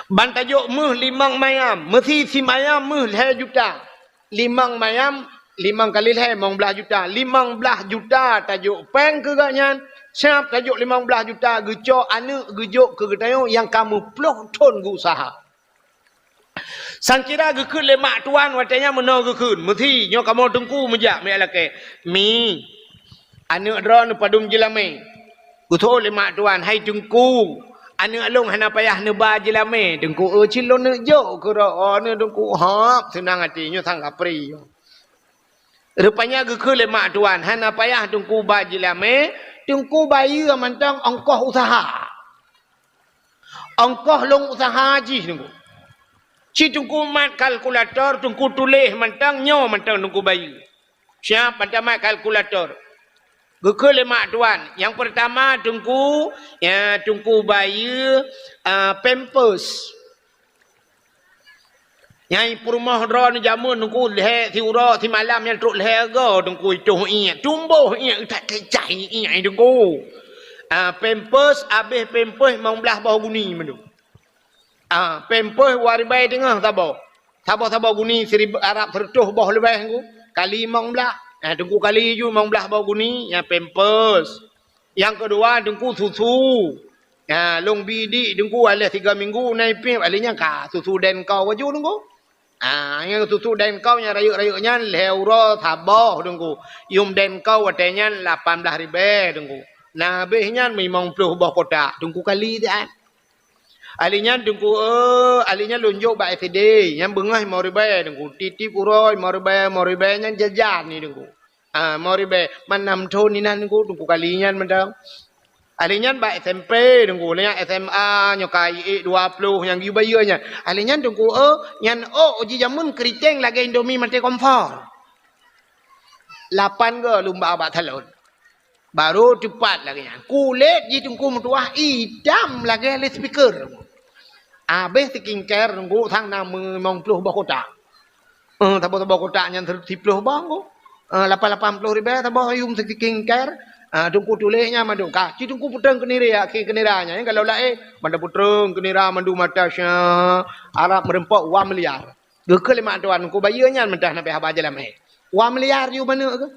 Ban tajuk meh limang mayam, mesti si mayam meh 2 juta. Limang mayam 5 kali 15 juta. 15 juta tajuk peng ke ganyan. Siap tajuk 15 juta. Gejok anak gejok ke getayo yang kamu pelong ton usaha. Sangkira gekun lemak tuan watanya meno gekun. Mesti nyo kamu tengku mejak me laki. Mi anak dron padum jelame. Guto lemak tuan hai tengku. Anak long hana payah neba jelame. Tengku cilon ne jok ke ro ne tengku hap senang hati nyo sang kapri. Rupanya gekul lemak tuan. Hana payah tungku baji lame. Tungku bayi mantang ongkoh usaha. Ongkoh long usaha haji tunggu. Si tungku mat kalkulator, tungku tulis mentang nyo mentang tungku bayi. Siap pada mat kalkulator. Geke lemak tuan. Yang pertama tungku bayi pampers. Yang perumah dron jamun tungku leh si ura si malam yang truk leh go tungku itu ingat. Tumbuh ingat tak kecai ingat tungku. Pampers habis pampers mau belah bawah guni mendu. Pampers waribai tengah tabau. Tabau guni seribu Arab tertuh bawah lebih tungku. Kali mau belah. Tungku kali ju mau belah bawah guni yang pampers. Yang kedua tungku susu. Long bidik tungku alah 3 minggu naik pip alihnya ka susu den kau waju tungku. Yang susu den kau yang rayuk-rayuknya leuro tabau tungku. Yum den kau watenya 18,000 tungku. Nah behnya 50 bawah kota tungku kali dia. Alihnya tungku alihnya lunjuk ba FD yang bengah mau ribai tungku titip uroi mau ribai yang jajan ni tungku. Mau ribai manam tahun ni nan tungku kalinya mendang. Alihnya ba SMP tungku nya SMA nyokai 20 yang gibayanya. Alihnya tungku yang uji jamun keriteng lagi Indomie mati kompor. 8 ke lumba abak talon. Baru cepat lagi. Kulit di tungku mutuah idam lagi le speaker. Habis skincare tunggu thang 60 bawah kota. Tabau kota yang 30 bang ko. 80,000 tabau yum skincare. Tunggu tulisnya mandu ka. Ci tunggu puteng keniranya. Kalau lain mandu puteng kenira mandu matasnya Arab merempok 1 miliar. Geke lemak tuan ku bayarnya mentah nabe haba jalam 1 miliar you mana ke?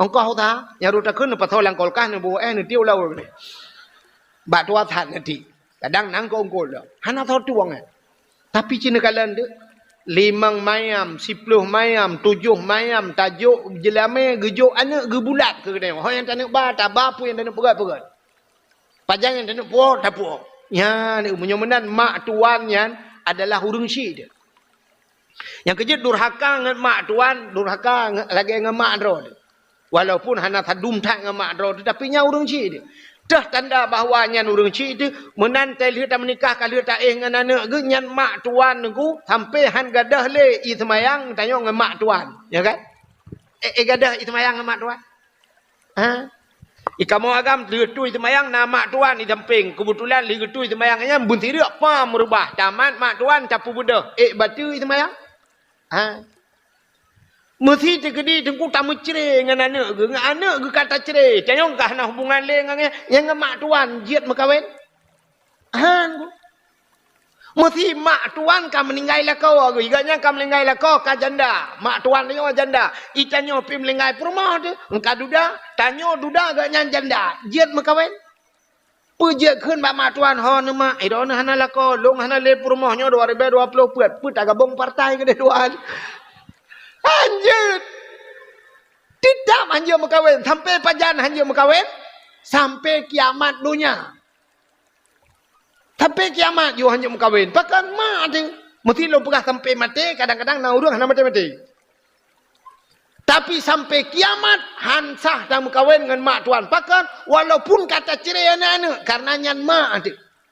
Engkau ta yang ruta kun pa tholang kolkah ne bu ni tiu lau ni. Ba tua than nanti. Kadang nang ko ngol. Hana thot tuang. Tapi cina kalan de 5 mayam, 10 mayam, 7 mayam, tajuk jelame gejuk anak gebulat ke kena. Hoi yang tanak ba tabah pu yang tanak pegat. Pajang yang tanak puak tak puak. Ya ni menyomenan mak tuan yang adalah hurung syid. Yang kejut durhaka ngan mak tuan, durhaka lagi ngan mak drod. Walaupun hana thadum tak ngan mak drod tapi nya hurung syid. Dah tanda bahawa nyan urang cik tu menantai lihat menikah kali tak ngan anak ge nyan mak tuan ku sampai han gadah le i semayang tanya ngan mak tuan ya kan gadah i semayang ngan mak tuan kamu agam lihat tu i semayang nama mak tuan i samping kebetulan lihat tu i semayangnya bun tirak pa merubah tamat mak tuan capu budah batu i semayang mesti tegedi tengku tamu cerai dengan anak ge kata cerai tanyong kah na hubungan le dengan yang mak tuan jiat makawin mesti mak tuan ka meninggal la kau ge iganya ka meninggal la kau ka janda mak tuan dia janda itanyo pi meninggal rumah tu engka duda tanyo duda ge nyan janda jiat makawin pujiat keun mak tuan ho ne mak do na hana la kau long hana le rumahnya 2020 put tak gabung partai ke tuan. Anjir. Tidak anjir makawin. Sampai pajan anjir makawin. Sampai kiamat dunia. Sampai kiamat you anjir makawin. Pakan mati. Mesti lo pegah sampai mati. Kadang-kadang nak urang hana mati-mati. Tapi sampai kiamat. Hansah dan makawin dengan mak tuan. Pakan walaupun kata cerai anak-anak. Karena nyan mak.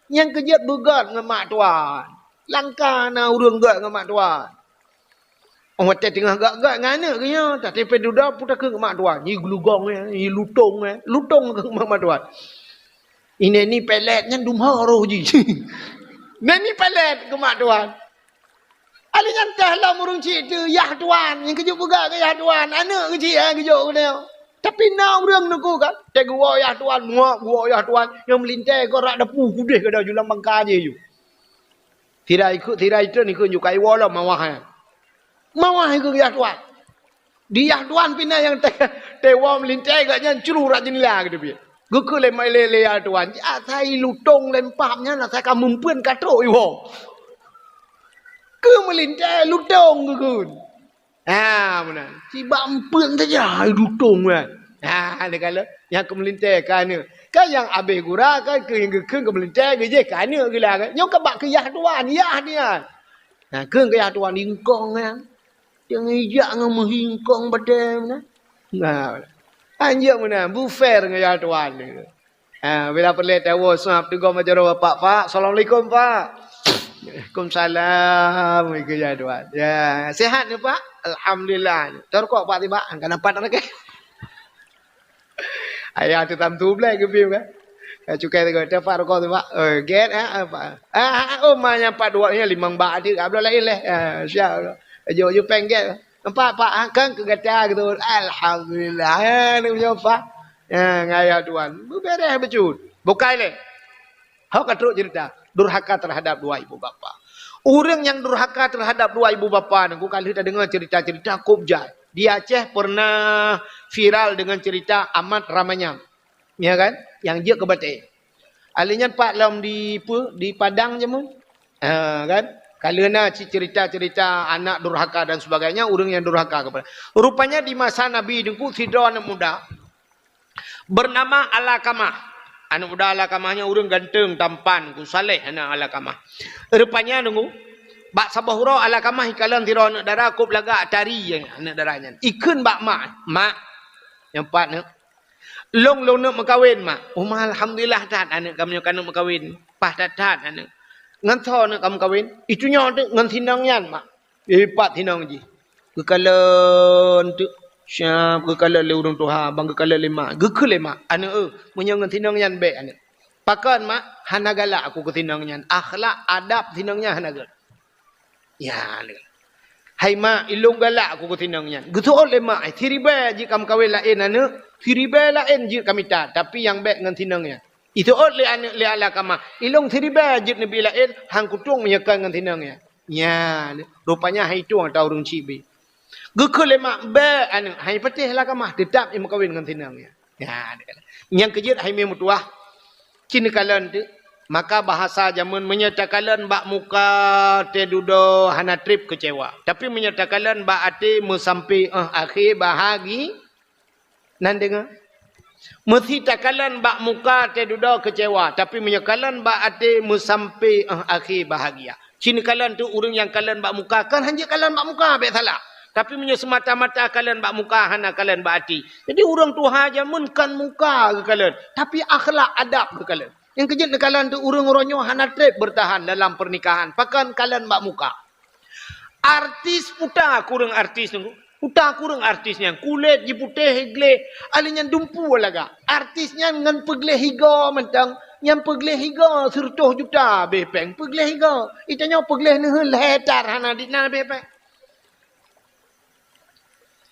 Yang kejut begat dengan mak tuan. Langkah nak urang gak dengan mak tuan. Orang mati tengah gak-gak dengan anak ke ya. Tak tepi duda putar ke mak tuan. Ini gelugong ya. Ini lutong ya. Lutong ke mak tuan. Ini ni peletnya dumha roh je. Ini pelet ke mak tuan. Alih nyantah lah murung cik tu. Yah tuan. Yang kejut buka ke yah tuan. Anak ke cik ya kejut ke dia. Tapi nak orang nuku kan. Tak gua yah tuan. Muak gua yah tuan. Yang melintai kau rak dapu kudih ke dah julang bangka je you. Tirai itu ni kun yukai wala mawah. Mawah itu ya tuan. Dia tuan pina yang tewa melintai gaknya curu rak jenila gitu bi. Guku le mai le ya tuan. Ja sai lutong lempapnya nak saya kamu pun katrok iwo. Ke melintai lutong gugun. Mana? Si bampun saja lutong kan. Ada kala yang ke melintai kan. Kan yang abe gura kan ke yang ke melintai ke je kan gila kan. Nyok kabak ke ya tuan, ya dia. Ke ya tuan ingkong kan. Yang ijak dengan menghingkong badan mana. Anjak mana. Bufair dengan ya tuan. Bila perlu tahu. Suap tu kau macam apa pak. Assalamualaikum pak. Waalaikumsalam. Ke jadual. Ya, sihat ni Pak? Alhamdulillah. Terkok Pak tiba. Kan nampak nak ke? Ayah tu tam tu belai ke biu kan? Cukai tu kata Pak rokok tu Pak. Get apa? Omanya Pak dua ni 5 baht dia. Abang lain leh. Siap. Jo pengget. Nampak Pak kan ke kata gitu. Alhamdulillah. Ni punya Pak. Ngaya tuan. Beres becut. Bukai leh. Hau katruk cerita. Durhaka terhadap dua ibu bapa. Orang yang durhaka terhadap dua ibu bapa ni, kalau kita dengar cerita-cerita kubjai. Di Aceh pernah viral dengan cerita Ahmad Ramanyam. Ya kan? Yang dia ke Batik. Alinya Pak Lam di Padang je mun. Kan? Kalena cerita-cerita anak durhaka dan sebagainya, orang yang durhaka kepada. Rupanya di masa Nabi dengku sidra anak muda bernama Alakamah. Anak muda Alakamahnya orang ganteng, tampan, ku saleh anak Alakamah. Rupanya nunggu bak sabahura Alakamah ikalan tira anak dara kup laga tari anak daranya. Ikun bak mak yang empat nak. Long nak makawin mak. Alhamdulillah tat anak kami nak makawin. Pah tat anak. Ngan tho nak kamu kawin. Itunya ngan tinang yan mak. Pat tinang ji. Kekalan tu siap kekala le urang tuha bang kekala le mak gekele mak ana menyang tinang yan be ana pakan mak hanagala aku ke tinang yan akhlak adab tinangnya hanagal ya hai mak ilung galak aku ke tinang yan gitu le mak thiriba ji kam kawin lain ana thiriba lain ji kami ta tapi yang be ngan tinang yan itu le ana le ala kama ilung thiriba ji nabi lain hang kutung menyekan ngan tinang yan ya rupanya hai tu tau urang cibi gekele mak be anu hai patih lah kamah tetap im kawin dengan tinangnya ya yang kejut hai memutuah cini kalan tu maka bahasa zaman menyatakan bak muka te dudo hana trip kecewa tapi menyatakan bak ate mesampai akhir bahagi nan dengar mesti takalan bak muka te dudo kecewa tapi menyatakan bak ate mesampai akhir bahagia cini kalan tu urang yang kalan bak muka kan hanya kalan bak muka be salah tapi punya semata-mata kalian bak muka hana kalian bak hati. Jadi orang Tuhan jamun kan muka ke kalian, tapi akhlak adab ke kalian. Yang kejut ke kalian tu orang-orangnya hana trip bertahan dalam pernikahan. Pakan kalian bak muka. Artis puta kurang artis tu. Puta kurang artisnya. Kulit je putih higle, alinya dumpu laga. Artisnya ngan pegle higa mentang yang pegle higa 100 juta bepeng pegle higa. Itanya pegle ni letar hana dina bepeng.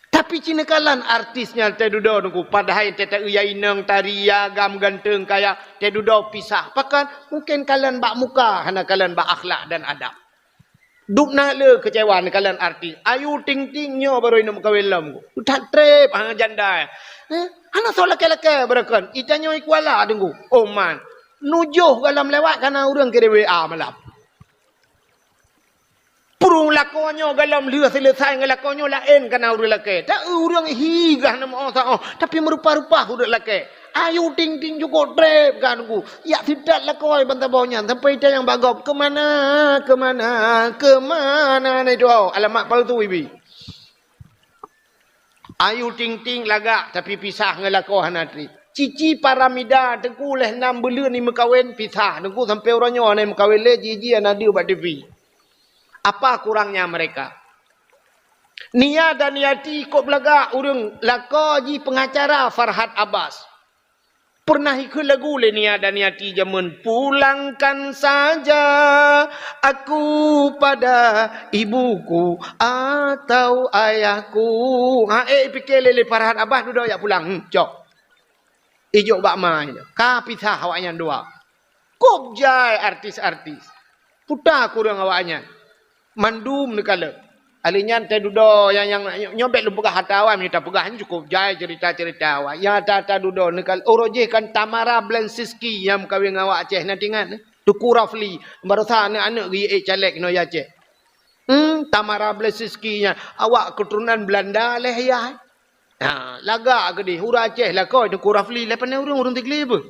Tapi cina kalan artisnya tedudo nunggu padahal teta uyainang taria gam ganteng kaya tedudo pisah. Pakan mungkin kalian bak muka hana kalian bak akhlak dan adab. Duk nak le kecewa ni kalian artis. Ayu ting-tingnya baru ini muka welam. Udah trip hang janda. Hana so laki-laki berakan. Itanya ikwala tunggu. Oh man. Nujuh dalam lewat karena orang kira WA malam. Purung lakonyo galam lihat selesai ngelakonyo lain kana urang laki. Tak urang higah nama Allah. Tapi merupa-rupa urang laki. Ayu ting-ting juga trep kan ku. Ya tidak lakoi bantabaunya sampai dia yang bagop kemana ni doa. Alamat palsu ibi. Ayu ting-ting lagak tapi pisah ngelako hanatri. Cici paramida tengku leh 6 bulan ni mekawin pisah. Tengku sampai orangnya ni mekawin le jiji anadi ubat TV. Apa kurangnya mereka? Nia dan Niati kok belaga urang lako ji pengacara Farhad Abbas. Pernah ikut lagu le Nia dan Niati zaman pulangkan saja aku pada ibuku atau ayahku. Fikir lele Farhad Abbas duduk ya pulang. Cok. Ijuk bak mai. Ka pisah awaknya dua. Kok jai artis-artis. Putar kurang awaknya. Mandum ni kala. Alinyan te dudo yang nyobek lu pegah hatawan minta pegah ni cukup jai cerita-cerita awak. Ya ta dudo ni kala oroje kan Tamara Blensiski yang kawin awak Aceh nanti ingat. Tuku Rafli baru sa anak-anak gi calek no ya Aceh. Tamara Blensiski nya awak keturunan Belanda leh ya. Laga gede hura Aceh lah kau Tuku Rafli lepas ni urang tigli apa?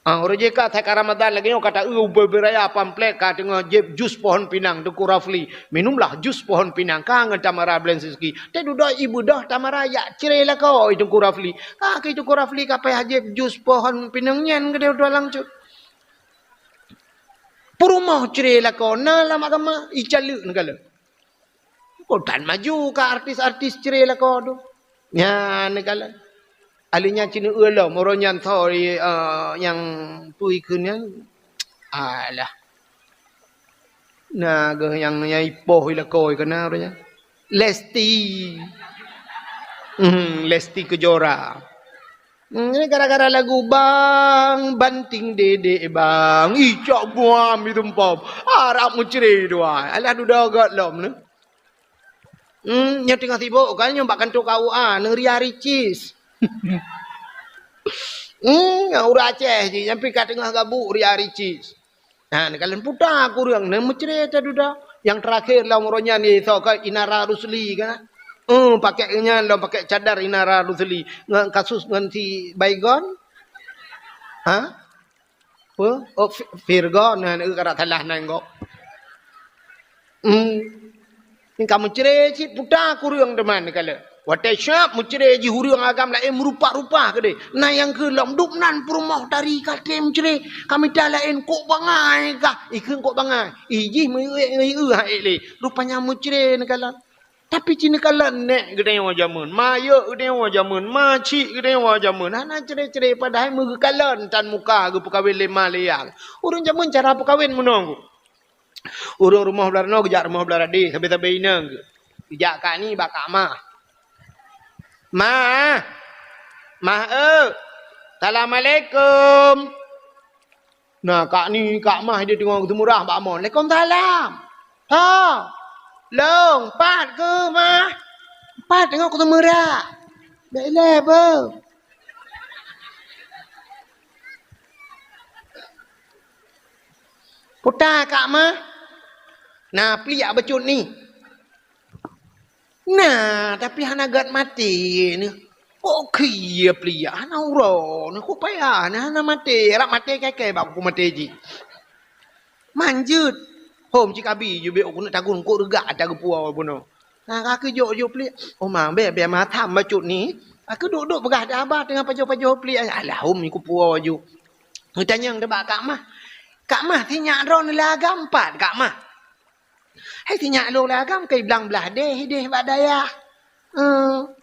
Orang jeka tak Ramadan lagi nyo kata beraya pamflet ka tengah jeb jus pohon pinang Tuku Rafli. Minumlah jus pohon pinang ka ngan Tamara Blensiski. Te duduk ibu dah Tamara ya cerai lah kau Tuku Rafli. Ka ke Tuku Rafli ka payah jeb jus pohon pinang nyan ke dia dalang cu. Perumah cerai lah kau. Nah lama kama. Icaluk ni kalau. Kau tak maju ke artis-artis cerai lah kau tu. Ya ni kalau. Alinya Cina lah. Moronyan tahu yang tu ikunnya. Alah. Nah yang ipoh lah kau kena orangnya. Lesti. Lesti Kejora. Ini gara-gara lagu Bang Banting Dede Bang. Icak buam itu pom. Harap menceri dua. Alah duda agak lom ni. Yang tengah sibuk kan yang bakkan tu kau Ria Ricis. Ura Aceh je sampai kat tengah gabuk Ria Ricis. Nah, ni kalian putar aku yang ni menceri ta duda. Yang terakhir lah umurnya ni so ke Inara Rusli kan. Pakainya lo pakai cadar Inara Rusli. Kasus dengan si Baygon. Ha? Apa? Oh, Virgon. Nah, ni kata salah nengok. Ni kamu cerai cik putar aku yang teman ni kala. Watai syap mencerai ji huriang agam lain merupa-rupa ke dia. Nah yang ke lam dup nan perumah dari kate mencerai. Kami dah lain kok bangai kah? Ikan kok bangai. Iji le. Rupanya mencerai ni kala. Tapi cina kala nek gede yang wajamun. Maya gede yang wajamun. Macik gede yang wajamun. Anak cerai-cerai padahal muka kalan tan muka ke perkahwin lima liang. Orang jamun cara perkahwin menunggu. Orang rumah belah no kejak rumah belah radih. Sampai-sampai inang. Kejak kak ni bakak mah. Assalamualaikum. Nah kak ni kak mah dia tengok ketemu murah Pak Amon. Waalaikumsalam. Ha. Long, pat ke mah? Pat tengok ketemu murah. Baiklah apa? Putar kak mah. Nah, peliak becut ni. Nah, tapi hana gat mati ni. Okey ya peliak. Hana uro. Ni kok payah. Hana mati. Rak mati kai-kai bak aku mati ji. Manjut. Hom cikabi ju be aku nak tagun kok regak ada ke puau puno. Nah, aku jok peliak. Oh, mang be ma tham becut ni. Aku duduk begah dah abah tengah pajo-pajo peliak. Alah, hom ni ku puau ju. Tanya yang debak kak mah. Kak mah tinyak ron lah gampat kak mah. Hai tinyak lo lah gam kai belang belah deh badaya.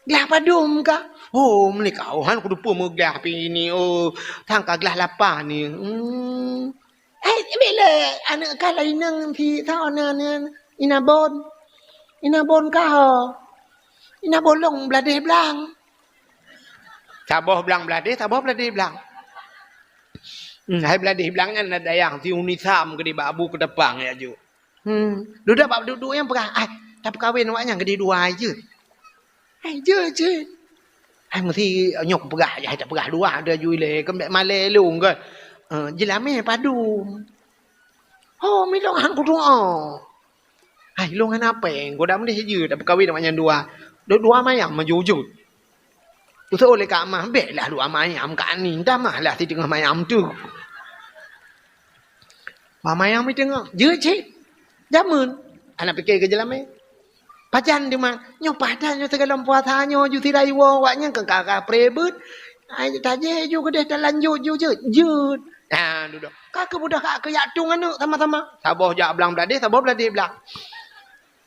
Gelah padum ka. Oh ni kau han ku dupa megah pi ni. Oh tang ka gelah lapar ni. Hai bila anak ka lainang pi tau na inabon. Inabon ka ho. Inabon long belah deh belang. Saboh belang belah deh, saboh belah deh belang. Hai belah deh belangnya ada yang si unisam ke di babu ke depan ya ju. Duduk bab duduk yang perah. Tak berkahwin awaknya gede dua aja. Je. Mesti nyok perah ya tak perah dua ada ju le kembek male lung ke. Jelame padu. Oh milong hang ku doa. Longan apa yang kau dah mesti je tak berkahwin awaknya dua. Dua mayam majujud. Tu oleh kak mah beklah dua mayam kak ni dah mah lah di tengah mayam tu. Mayam ni tengok. Je cik. Jamun. Anak fikir ke jelame. Pajan di mana? Nyo padannya segala puasanya ju tirai wo waknya ke kakak prebut. Ai taje ju ke dah lanjut ju. Nah, duduk. Kakak budak kak yatung anak sama-sama. Saboh jak belang beladih, saboh beladih belang.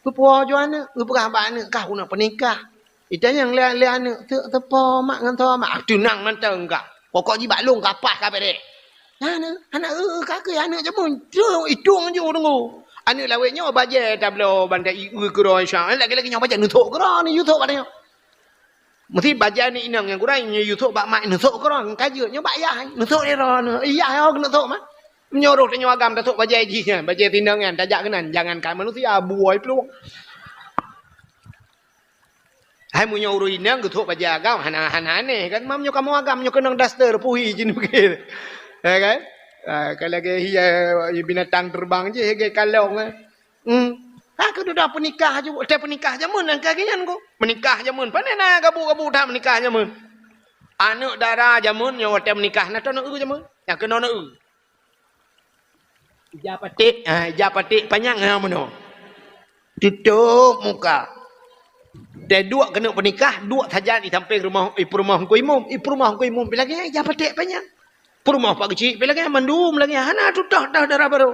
Pupuo ju anak, perah ba anak kau nak pernikah. Itu yang lihat anak tepo mak ngan to mak tunang manteng kak. Pokok ji baklung kapas kape dek. Nah, anak kakak anak jamun. Hitung je tunggu. Anak lawetnya bajet tablo bandai kurang syang. Lagi-lagi nyawa bajet nutuk kurang ni YouTube padanya. Mesti bajet ni inang yang kurang ni YouTube bak mak nutuk kurang kajutnya bayar. Nutuk ni ron. Iya aku nutuk mah. Menyorok tanya agam nutuk bajet ji kan. Bajet tindangan tajak kenan jangan kan manusia buai peluang. Hai mu nyoro inang nutuk bajet agam hana ni kan mam nyo kamu agam nyo kenang daster puhi jin begitu. Ya kan? Kalau dia binatang terbang je he kalong aku dah pernikah je tak pernikah jamun nang kagian ko menikah jamun panena gabu-gabu dah menikah jamun anak darah jamun nyo tak menikah na tono jamun yang kena na japatik panjang ngamono tutup muka dan dua kena pernikah dua saja di samping rumah rumah ku imum lagi japatik panjang Perumah pak kecil, lagi mandum lagi, hana tu dah darah baru.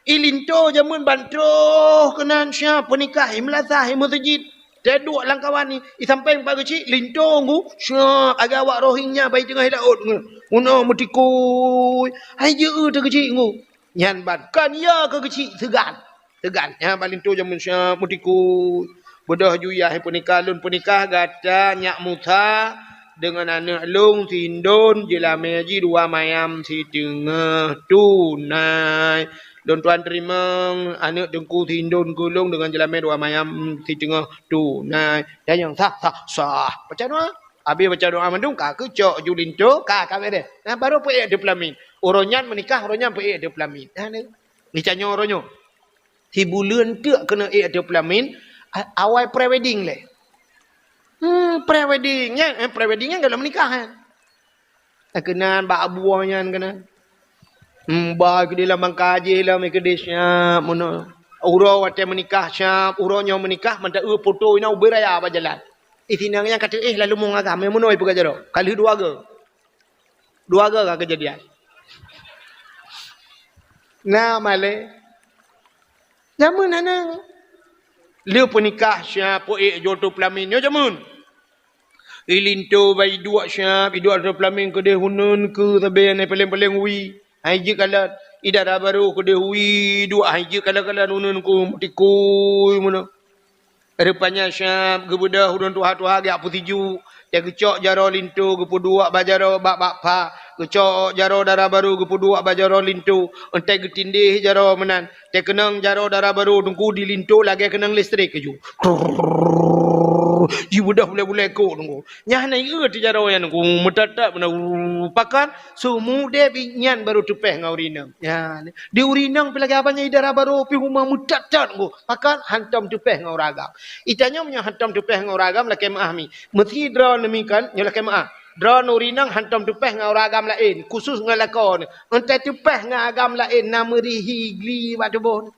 Ilinto jamun bantroh kenan siapa nikah imlasah masjid. Teduk lang kawan ni. Sampai pagi cik linto ngu syak agak awak rohingnya baik tengah laut ngu. Uno mutikui. Hai je tu kecik ngu. Nyan ban kan ya ke kecik segan. Segan. Ya balinto jamun syak mutikui. Bodoh juyah punikah lun punikah gata nyak muta dengan anak long tindon jelame ji dua mayam si tengah tunai. Don tuan terima anak dengku tindon gulung dengan jelame dua mayam si tengah tunai. Dan yang sah. Baca doa. Habis baca doa mandung kak kecok julinto kak dia. Nah baru pergi ada pelamin. Oronyan menikah, oronyan pergi ada pelamin. Nah ni canyo oronyo. Si bulan tu kena ada pelamin. Awal pre-wedding le. Pre-weddingnya kalau menikah kan. Kenan bak abuahnya kena. Ba ke dalam bangkaji lah mereka desnya mono. Uro wate menikah syap, uronyo menikah menta foto ina beraya apa jalan. Itinangnya kata lalu mau ngagam mono ipu kajaro. Kali dua ke. Dua ke kejadian. Nah male. Zaman anang Liu penikah syap jodoh pelamin yo jamun. Ilinto bai dua syap, dua jodoh pelamin ke de hunun ke tabe ne peleng-peleng wi. Hai je kala idara baru ke de wi dua hai je kala hunun ku tikui mono. Rupanya syap ke budak hunun tuha-tuha gak putiju. Dia kecok jaro linto ke dua bajaro bak pa. Kecok jaro darah baru ke dua bajaro linto. Entai ketindih jaro menan. Dia kenang jaro darah baru tunggu di linto lagi kenang listrik keju. Ji budak boleh-boleh ko tunggu. Nyah na ieu ti jaro yang tunggu metatak bena pakan sumu de binyan baru tupeh ngau rinang. Ya di urinang pelagi abanya idara baru pi rumah metatak tunggu. Pakan hantam tupeh ngau ragam. Itanya punya hantam tupeh ngau ragam laki mahmi. Mesti draw nemikan nyolake maah. Draw nurinang hantam tupeh ngau ragam lain. Khusus ngalakon. Entai tupeh ngau agam lain nama rihi gli wadubon.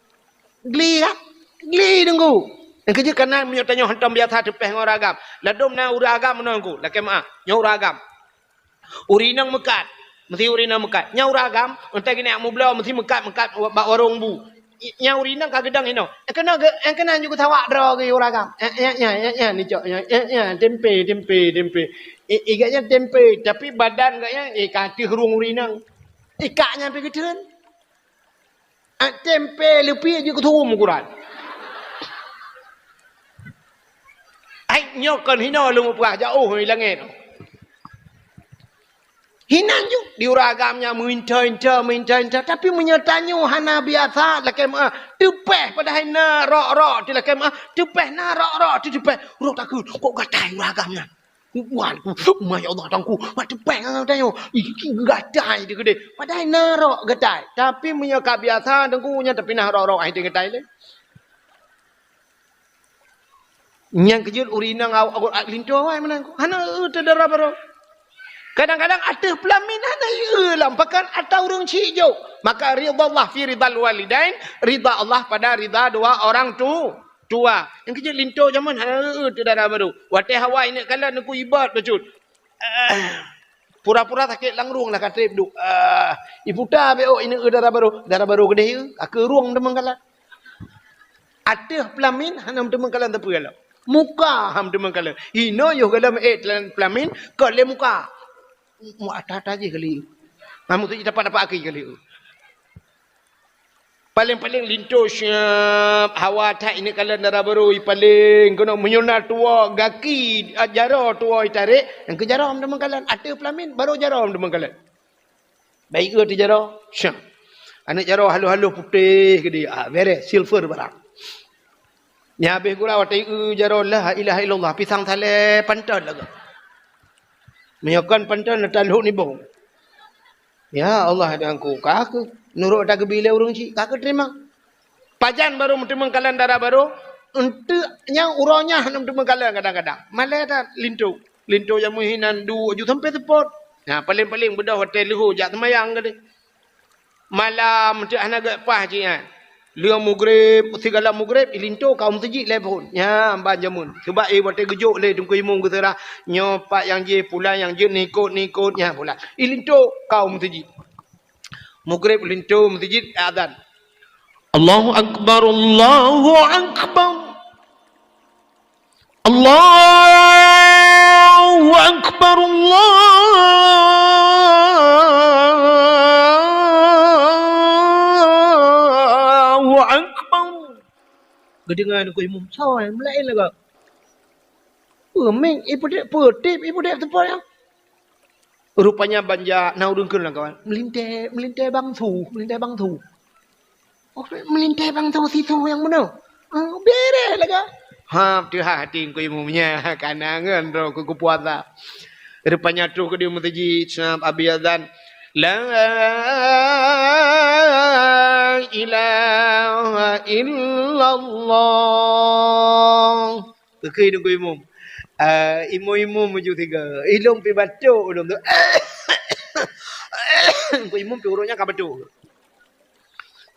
Gli lah. Gli tunggu. Yang kerja kanan menyertanya hantam biasa tupeh ngau ragam. Ladum na uragam menunggu. Laki maah. Nyau ragam. Urinang mekat. Mesti urinang mekat. Nyau ragam. Entai kena mu belau mesti mekat bak warung bu. Yang urinang kagedang ino. Kena juga tawak draw ke uragam. Ya ni cok. Tempe. Igatnya tempe tapi badan gaknya kaki herung urinang. Ikatnya pergi keteran. Tempe lebih aja ketum ukuran. Ai nyokan hina lu pah jauh hilangin. Hinan ju di uragamnya minta tapi menyertanya hana biasa lakem tupeh pada hina rok di lakem tupeh na rok di tupeh urang takut kok gatai uragamnya wan my Allah tangku mak tupeh ngau tayo iki gatai di gede pada hina rok gatai tapi menyaka biasa tangkunya tapi nah rok ai gatai le nyang kejut urinang awak linto ai menang hana tedara baro. Kadang-kadang ada pelaminan lampakan atau orang hijau. Maka ridha Allah fi ridal walidain, ridha Allah pada ridha dua orang tua. Yang kerja linto zaman tu darah baru. Wate hawa ini kala nak ibad becut. Pura-pura sakit langrung lah kata ibu. Ibu dah beo ini darah baru gede ke ruang demang kala. Ada pelamin hanam demang kala tapi kala. Muka ham demang kala. Ino yo kala pelamin kala muka. Mu ada je kali. Kamu tu dapat aki kali. Paling linto syap hawa tak ini kalau darah baru paling kena menyunar tua gaki jaro tua tarik yang ke jaro am kalan ada pelamin baru jaro am kalan. Baik ke jaro syap. Anak jaro halu-halu putih ke dia. Beres silver barang. Nya habis gula watai jaro la ilaha illallah pisang tale pantan lagu. Menyakan pantan taluk ni bong. Ya Allah ada angku kak nurut tak kebile urung cik kak terima. Pajan baru menterima kalan darah baru untuk yang urangnya hanam terima kalan kadang-kadang. Malah ada lintu yang menghinan dua ju sampai tepot. Nah paling bedah hotel lehu jak semayang kali. Malam tu anak gak pah cik kan. Liang mugrib, segala mugrib, ilinto kaum tejik lepon. Ya, amban jamun. Sebab wate gejuk le tunggu imung ke serah. Nyopak yang je pulang yang je nikut-nikutnya pula. Ilinto kaum tejik. Mugrib linto tejik adan. Allahu Akbar, Allahu Akbar. Allahu Akbar, Allahu Akbar. Kedengaran ku imam sawai melain lah kau. Meng ibu dek putih ibu dek tempat yang. Rupanya banjak naurungkeun lah kawan. Melintai bang thu. Oh, melintai bang thu si thu yang mana? Beres lah kau. Tu hati ku imamnya kanangan bro ku puasa. Rupanya tu ke dia mutaji abi azan. La ilaha illallah. Kekei ku imam. Imam menuju tiga. Ilung pi batuk ulung tu. Ku imam pi urutnya ka batuk.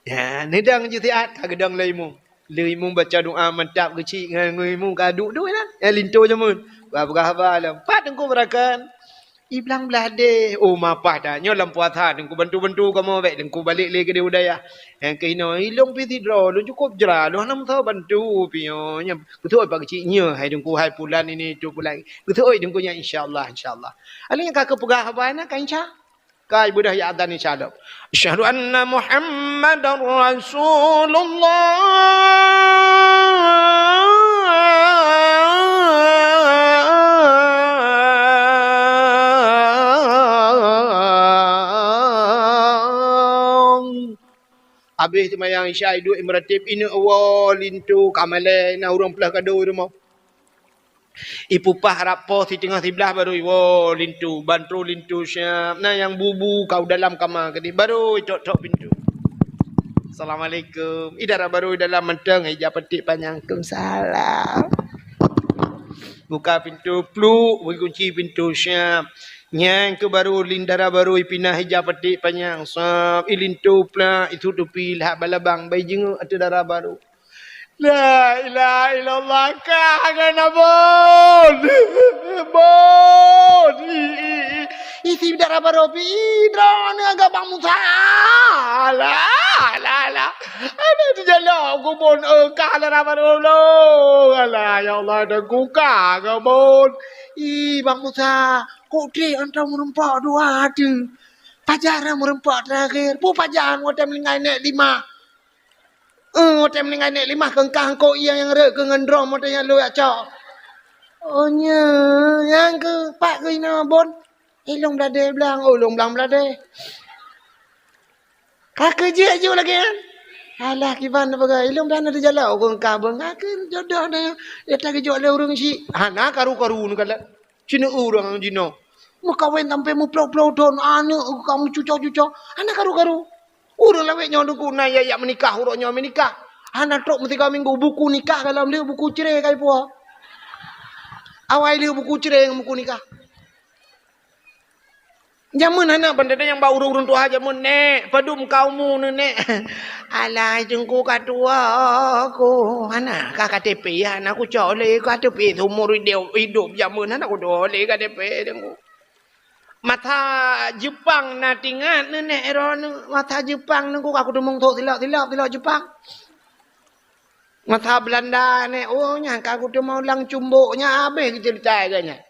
Ya, nedang je tiat ka gedang la imam. Le imam baca doa mantap kecil dengan imam kaduk tu kan. Linto je mun. Berapa lah. Pat engkau berakan. Iblang belade. Oh mapah dah. Nyo lam puasa engkau bantu-bantu kamu baik engkau balik le ke dia udaya. Yang ke ino ilung pi tidro lu cukup jera lu nam tau bantu pi yo. Nya betul apa kecil nya hai engkau hai bulan ini tu bulan. Betul engkau nya insyaallah. Alin kakak pegah apa nak kan insya? Kai budah ya adan insyaallah. Asyhadu anna Muhammadar Rasulullah. Habis tu mayang isya duduk imratib ini awal lintu kamale na urang pelah kado rumah. Ipu pah rapo si tengah sebelah baru lintu bantro lintu syam. Nah yang bubu kau dalam kamar kedi baru tok pintu. Assalamualaikum. Idara baru dalam menteng hijab petik panjang. Salam. Buka pintu pluk, bagi kunci pintu syam. Yang ke baru lindara baru ipinah hijab petik panjang. Sab ilintu pula itu tupi lah balabang bayi jenguk atau darah baru. La ilaha illallah kangen abon. Bon. Isi darah baru pidron agak bang Musa. La. Ada di jalan aku bon kah darah baru lo. Alah ya Allah dah kuka ke bon. Bang Musa, kok dia antara merempak dua ada. Pajaran merempak terakhir. Pu pajaran waktu melingai naik 5. Waktu melingai naik 5 kengkang kau yang rek ke ngendrom waktu yang lu acak. Oh nya, yang ke pak ke ina bon. Long belade belang, long belang belade. Kak kerja je lagi kan. Alah kiban apa gay, long belang ada jalan orang kabang. Kak jodoh dah. Dia tak kerja ada orang si. Hana karu-karu ni kala. Cina orang Cina. Mu kawin sampai mu plau-plau don anak kamu cucok-cucok. Anak karu-karu. Urang lawek nyo duku na ya menikah urang nyo menikah. Anak trok mesti kau minggu buku nikah dalam dia buku cerai kai puah. Awal dia buku cerai dengan buku nikah. Jamun anak benda yang bau urung tu aja mun nek padum kaumu nek. Alah jengku katua aku. Anak ka KTP ya anak aku cole KTP umur hidup jamun anak aku dole KTP jengku. Mata Jepang na tingat nek eron mata Jepang nengku aku demung tok tilak Jepang. Mata Belanda nek oh nya aku tu mau lang cumbuknya habis cerita agaknya.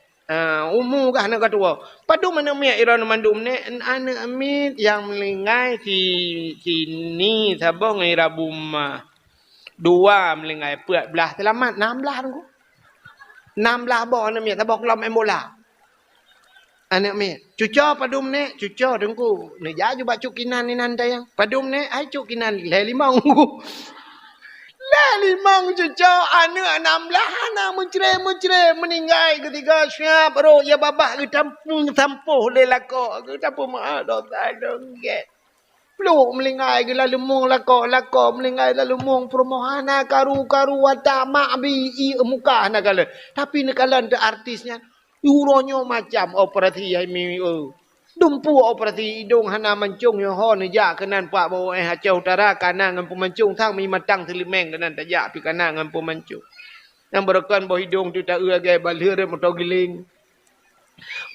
Umum kah nak katua. Padu mana mi iran mandum nek anak amit yang melingai sini sabong irabuma. 2 melingai puat belah selamat 16 nengku. 16 bo anak mi sabong lam emola. Anak mi, cuca padum nek, cuca dengku. Nek ja ju bacuk kinan ni nan tayang. Padum nek ai cuk kinan le limang ku. Le limang cuca anak 16 anak muncre meninggal ketika syab ro ya babah ke tampung sampuh le lako ke tampung ma dosa dongget. Peluk melingai ke lalu mung lako melingai lalu mung permohana karu wata ma'bi muka nak kala. Tapi nak kala ada artisnya uronyo macam operasi ai mi dumpu operasi hidung hana mancung yo ho ni ja kenan pak bawa Aceh Utara kana ngan pemancung thang mi matang selimeng kenan tak ja pi kana ngan pemancung yang berekan bo hidung tu tak age balhir motor giling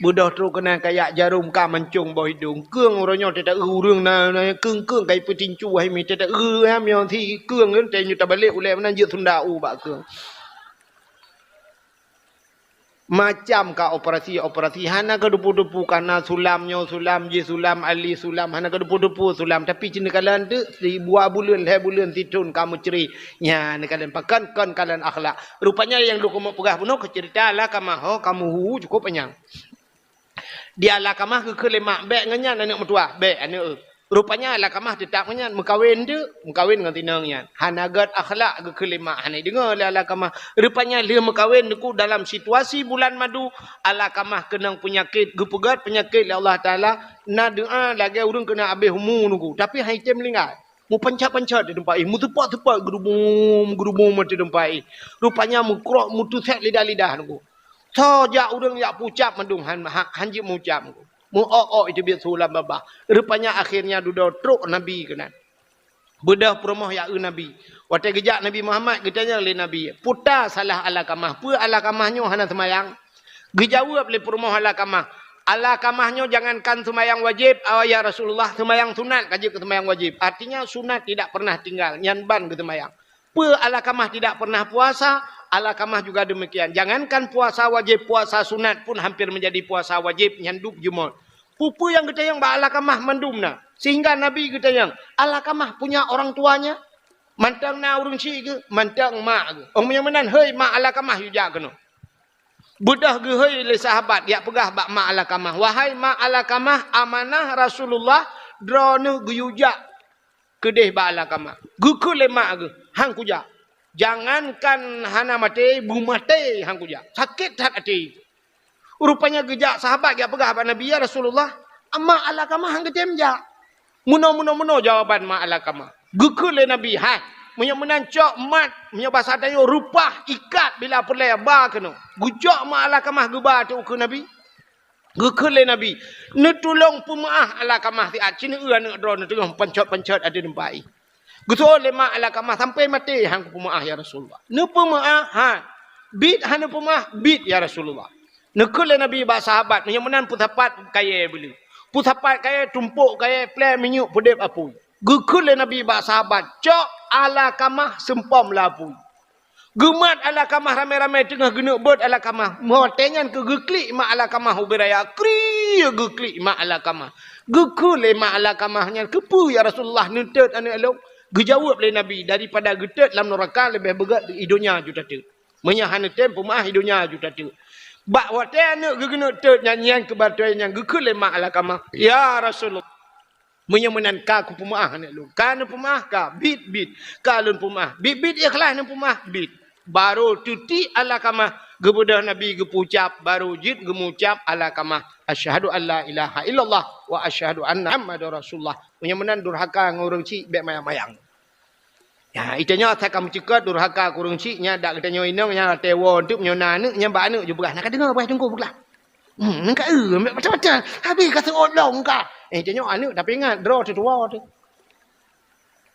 Budak terus kena kayak jarum ka mancung bawah hidung. Keung orangnya tidak urang na keung kai petincu hai mi tidak ham yang thi keung kan tanya tak balik ulai mana je Sunda ba keung. Macam ka operasi hana ka depu-depu kana sulamnya sulam je sulam ali sulam hana ka depu-depu sulam tapi cina kalian tu si buah bulan bulan titun kamu ceri nya ni kalian pakan kan kalian akhlak rupanya yang lu kamu pegah puno cerita lah kamu kamu cukup panjang dia lah kamah ke lemak bek ngenyan anak mertua bek anak rupanya lah kamah tetap ngenyan mengkawin dengan tinangnya hanagat akhlak ke lemak hanai dengar lah kamah rupanya dia mengkawin deku dalam situasi bulan madu ala kamah kenang penyakit gepegat penyakit Allah Taala na doa lagi urang kena habis humu nuku tapi hai tem lingat mu pancat-pancat di tempat mu tepat-tepat gerubum mati tempat rupanya mu krok mu tuset lidah-lidah nuku so ja urang yak pucap mandung hanji mu ucap nuku mu itu biar sulam babah. Rupanya akhirnya duda truk Nabi kena. Bedah permoh ya Nabi. Waktu kejak Nabi Muhammad katanya oleh Nabi. Puta salah ala kamah. Pu ala kamahnya hana semayang. Dijawab oleh permoh ala kamah. Ala kamahnya jangankan semayang wajib. Ya Rasulullah semayang sunat kaji ke semayang wajib. Artinya sunat tidak pernah tinggal. Nyanban ke semayang. Pu ala kamah tidak pernah puasa. Ala kamah juga demikian. Jangankan puasa wajib, puasa sunat pun hampir menjadi puasa wajib. Nyanduk jumur. Pupu yang kita yang ala kamah mendumna. Sehingga Nabi kita yang ala kamah punya orang tuanya. Mantang na urung si ke, mantang mak ke. Orang yang menan, hei mak ala kamah juga kena. Budah ke hei le sahabat, ya pegah bak mak ala kamah. Wahai mak ala kamah, amanah Rasulullah, drone guyujak. Kedih bak ala kamah. Guku le mak ke, hang kujak. Jangankan hana mati, bumate hang kuja. Sakit hati. Rupanya gejak sahabat ya pegah pada Nabi ya Rasulullah. Amma ala kamah hang ketemja. Muno jawaban ma ala kamah. Gukul le Nabi hai. Munya menancok mat, munya bahasa tayo rupah ikat bila perlaya ba kena. Gujak ma ala kamah geba tu ke Nabi. Gukul le Nabi. Netulong pemaah ala kamah ti acin anak drone tengah pencot-pencot ada nempai. Gutul lema ala kamah sampai mati hang pemaah ya Rasulullah. Ne pemaah ha. Bid hana pemaah bid ya Rasulullah. Nekul Nabi ba sahabat yang menan putapat kaya beli. Putapat kaya tumpuk kaya plan minyuk pedep apui. Gukul Nabi ba sahabat cok ala kamah sempom lapui. Gemat ala kamah ramai-ramai tengah genuk bot ala kamah. Motengan ke geklik mak ala kamah ubiraya. Kri geklik mak ala kamah. Gukul mak ala kamahnya kepu ya Rasulullah nentut anak elok. Gejawab oleh Nabi daripada getet dalam neraka lebih berat hidupnya juta tu. Menyahana tempo mah hidupnya juta tu. Bak waktu anak gegenut tet nyanyian kebatuan yang gekul lemak ala kamah. Ya Rasulullah. Menyemenan ka ku pemaah anak lu. Kana pemaah ka bit. Kalun pemaah. Bit ikhlas nan pemaah bit. Baru tuti ala kamah gebudah Nabi gepucap baru jid gemucap ala kamah. Asyhadu an la ilaha illallah wa asyhadu anna Muhammadar Rasulullah. Menyemenan durhaka ngurung cik bek mayang-mayang. Ya, itanya saya kamu cekat durhaka kurung cik nya dak katanya inang nya tewon tu nyona nek nya ba nek juga nak dengar apa tunggu pula. Nak macam-macam. Habis kata olong ka. Itanya anu tapi ingat draw tu tua tu.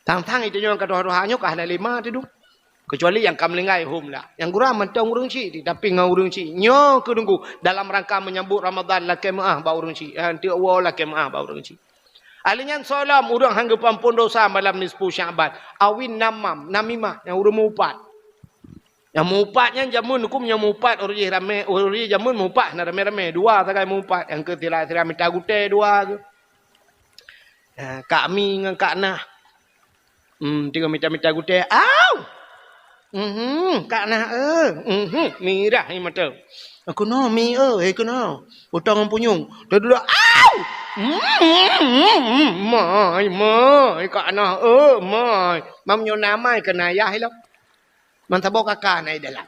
Tang-tang itanya kata rohanya ka hana lima tu. Kecuali yang kamlingai hum lah. Yang gurang mentang urung cik tapi ngau urung cik. Nyo ke tunggu dalam rangka menyambut Ramadan la kemaah ba urung cik. Nanti wa la kemaah ba urung cik. Alinyan salam urang hangga pampun dosa malam nisfu Syaban. Awin namimah yang urang mupat. Yang mupatnya jamun hukum yang mupat urang ramai urang jamun mupat na ramai-ramai dua takai mupat yang ketira-tira minta gute dua tu. Kami dengan Kak Nah. Tiga minta gute. Au. Kak Nah mirah ni mata. Aku no mi aku no. Utang punyung. Duduk. Au. Mai Kak Nah mai. Mam nyona mai kena ayah lo. Man tabo kakak nai dalam.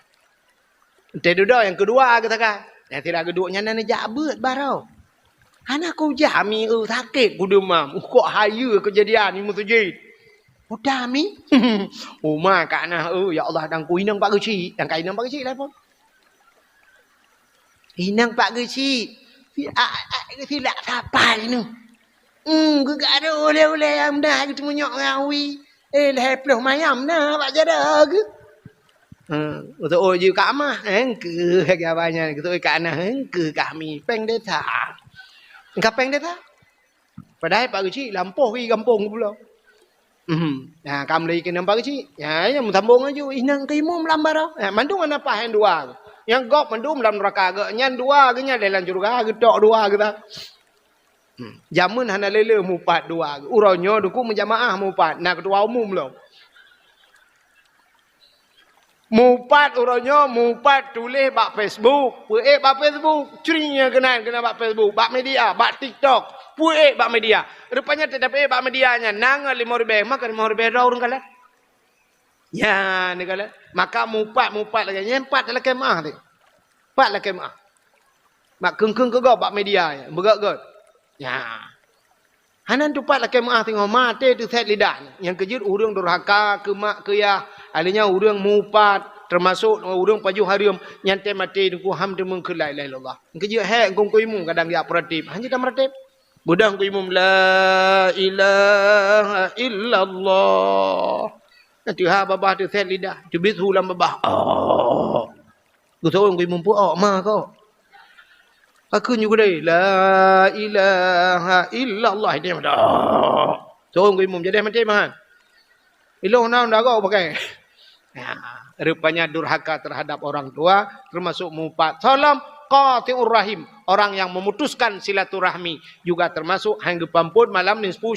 Te duduk yang kedua katakan. Yang tidak kedua nana jabut barau. Anak ku jami sakit ku demam. Kok haya kejadian ni musujid. Udah mi. Uma Kak Nah ya Allah dang ku inang pak geci. Dang kai inang pak geci lah pun. Inang pak geci. Silap kapal ni. Gak ada oleh-oleh yang dah kita menyok ngawi. Leh peluh mayam dah pak jadah ke. Untuk oh je kat amah, ke abahnya, gitu kat anak, ke kami, peng deta. Engkau peng deta? Padahal pak kecil lampau pergi kampung pula. Nah, kamu lagi kena pak kecil. Ya, yang sambung aja, inang kaimum lambar. Mandung ana apa yang dua. Yang gop mandung dalam neraka ke, nyan dua ke nya dalam surga, gedok dua kita. Jamun hana lele mupat dua. Uronyo duku menjamaah mupat. Nah, ketua umum lo. Mupat uronyo, mupat tulis bak Facebook. Puek bak Facebook. Curinya kena bak Facebook. Bak media, bak TikTok. Puek bak media. Rupanya tetap bak medianya. Nanga 5,000. Maka 5,000 dah orang kalah. Ya, ni kalah. Maka mupat lagi. Nyempat dalam kemah tu. Pat lah kemah. Bak keng-keng ke bak media. Berat-berat. Ya. Hanan tu pat lah kemah tengok mati tu set lidah. Yang kejut urang durhaka ke mak ke ya. Alinya urang mupat termasuk urang paju harium nyantai mati ku ham demeng ke la ilaha illallah. Kejut hek kong ko imum kadang dia meratib. Hanya dah meratib. Budang ko imum la ilaha illallah. Nanti ha babah tu set lidah. Tu bisu lam babah. Oh. Ku tahu ko imum pu ma ko. Aku juga deh la ilaha illallah ini ada. So ngui mum jadi macam mana? Iloh nak dah kau pakai. Ya, rupanya durhaka terhadap orang tua termasuk mupat. Salam qati'ur rahim, orang yang memutuskan silaturahmi juga termasuk hanggepan pun malam nisfu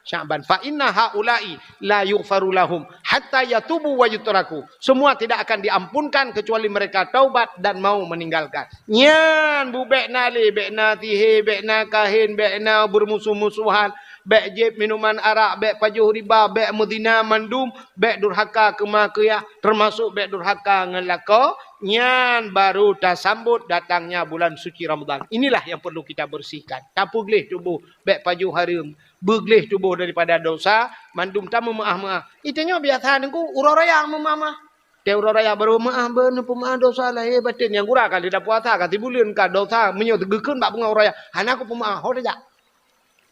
Sya'ban. Fa inna haula'i la yughfaru lahum hatta yatubu wa yutraku. Semua tidak akan diampunkan kecuali mereka taubat dan mau meninggalkan. Nyan bu bekna le, bekna tihe, bekna kahin, bekna bermusuh-musuhan, bek jeb minuman arak, bek pajuh riba, bek mudina mandum, bek durhaka kemakiyah, termasuk bek durhaka ngelako. Nyan baru tasambut datangnya bulan suci Ramadan. Inilah yang perlu kita bersihkan. Tapuglih tubuh bek pajuh harum. Beglih tubuh daripada dosa. Mandum tamu maaf. Itunya biasa nengku uraraya memamah. Dia uraraya baru maaf benar pemaaf dosa lah. Batin yang kurang kali dah puasa kati bulan ka dosa menyo tegekun bak bunga uraraya. Hana aku pemaaf ho dah.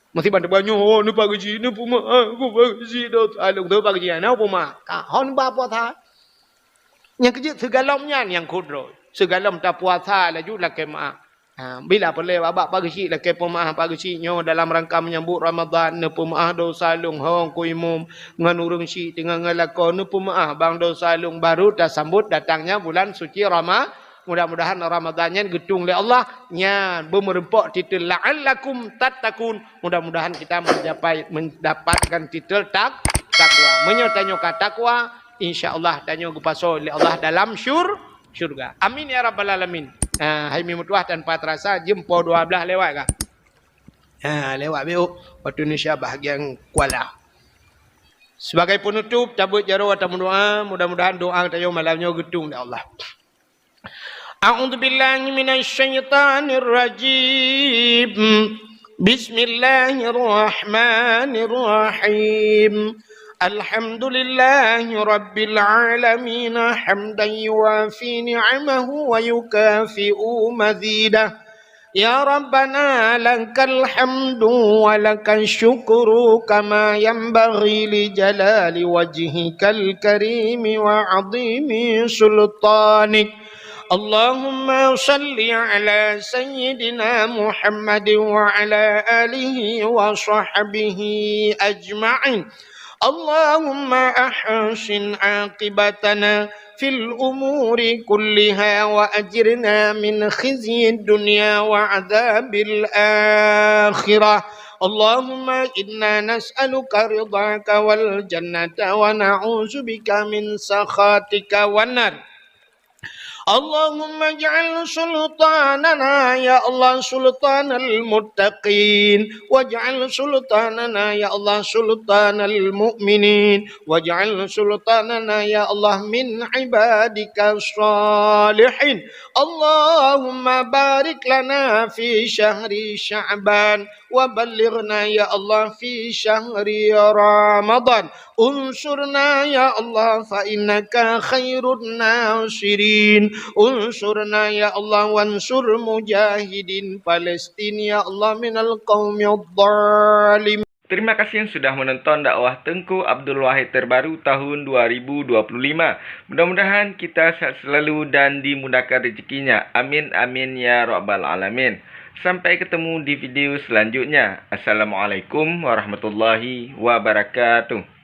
Masih bantu banyak ho nu pagi nu pemaaf aku pagi dosa lu tu pagi ana pemaaf. Ka hon ba puasa. Yang kecil segalomnya yang kudro. Segalom tak puasa laju lah kemaaf. Bila boleh babak pagi cik lah kemaaf pagi ciknya dalam rangka menyambut Ramadan ne pemaaf dosa lung hong kuimum ngan urung cik tengah ngelakon ne pemaaf bang dosa lung baru dah sambut datangnya bulan suci Ramadan. Mudah-mudahan Ramadannya gedung oleh Allah nya bermerempok titel la'allakum tattaqun. Mudah-mudahan kita mendapatkan titel takwa. Menyotanya takwa insya-Allah tanya kepaso oleh Allah dalam syurga. Amin ya rabbal alamin. Hai mutuah tanpa terasa jempo 12 lewat kah? Lewat beuk waktu Indonesia bahagian Kuala. Sebagai penutup tabut jaro atau doa, mudah-mudahan doa tayo malamnya gedung oleh Allah. A'udzu billahi minasyaitonir rajim. Bismillahirrahmanirrahim. Alhamdulillahi rabbil alamin hamdan yuwafi ni'amahu wa yukafi'u mazidah. Ya Rabbana lakal hamdu wa lakal syukru kama yanbaghi li jalali wajhikal karimi wa 'azimi sultanik. Allahumma salli ala sayyidina Muhammad wa ala alihi wa sahbihi ajma'in. Allahumma ahsin aqibatana fil umuri kulliha wa ajirna min khizyi dunya wa adzabil akhirah. Allahumma inna nas'aluka ridhaka wal jannata wa na'udzubika min sakhatika wan nar. Allahumma ij'al sultanana ya Allah sultanal muttaqin waj'al sultanana ya Allah sultanal mu'minin waj'al sultanana ya Allah min ibadika salihin. Allahumma barik lana fi syahri Sya'ban wa ballighna ya Allah fi syahri Ramadan. Unsurna ya Allah fa innaka khairun nasirin. Unsurna ya Allah wansur mujahidin Palestin ya Allah minal qaumid dhalim. Terima kasih yang sudah menonton dakwah Tengku Abdul Wahid terbaru tahun 2025. Mudah-mudahan kita sehat selalu dan dimudahkan rezekinya. Amin amin ya rabbal alamin. Sampai ketemu di video selanjutnya. Assalamualaikum warahmatullahi wabarakatuh.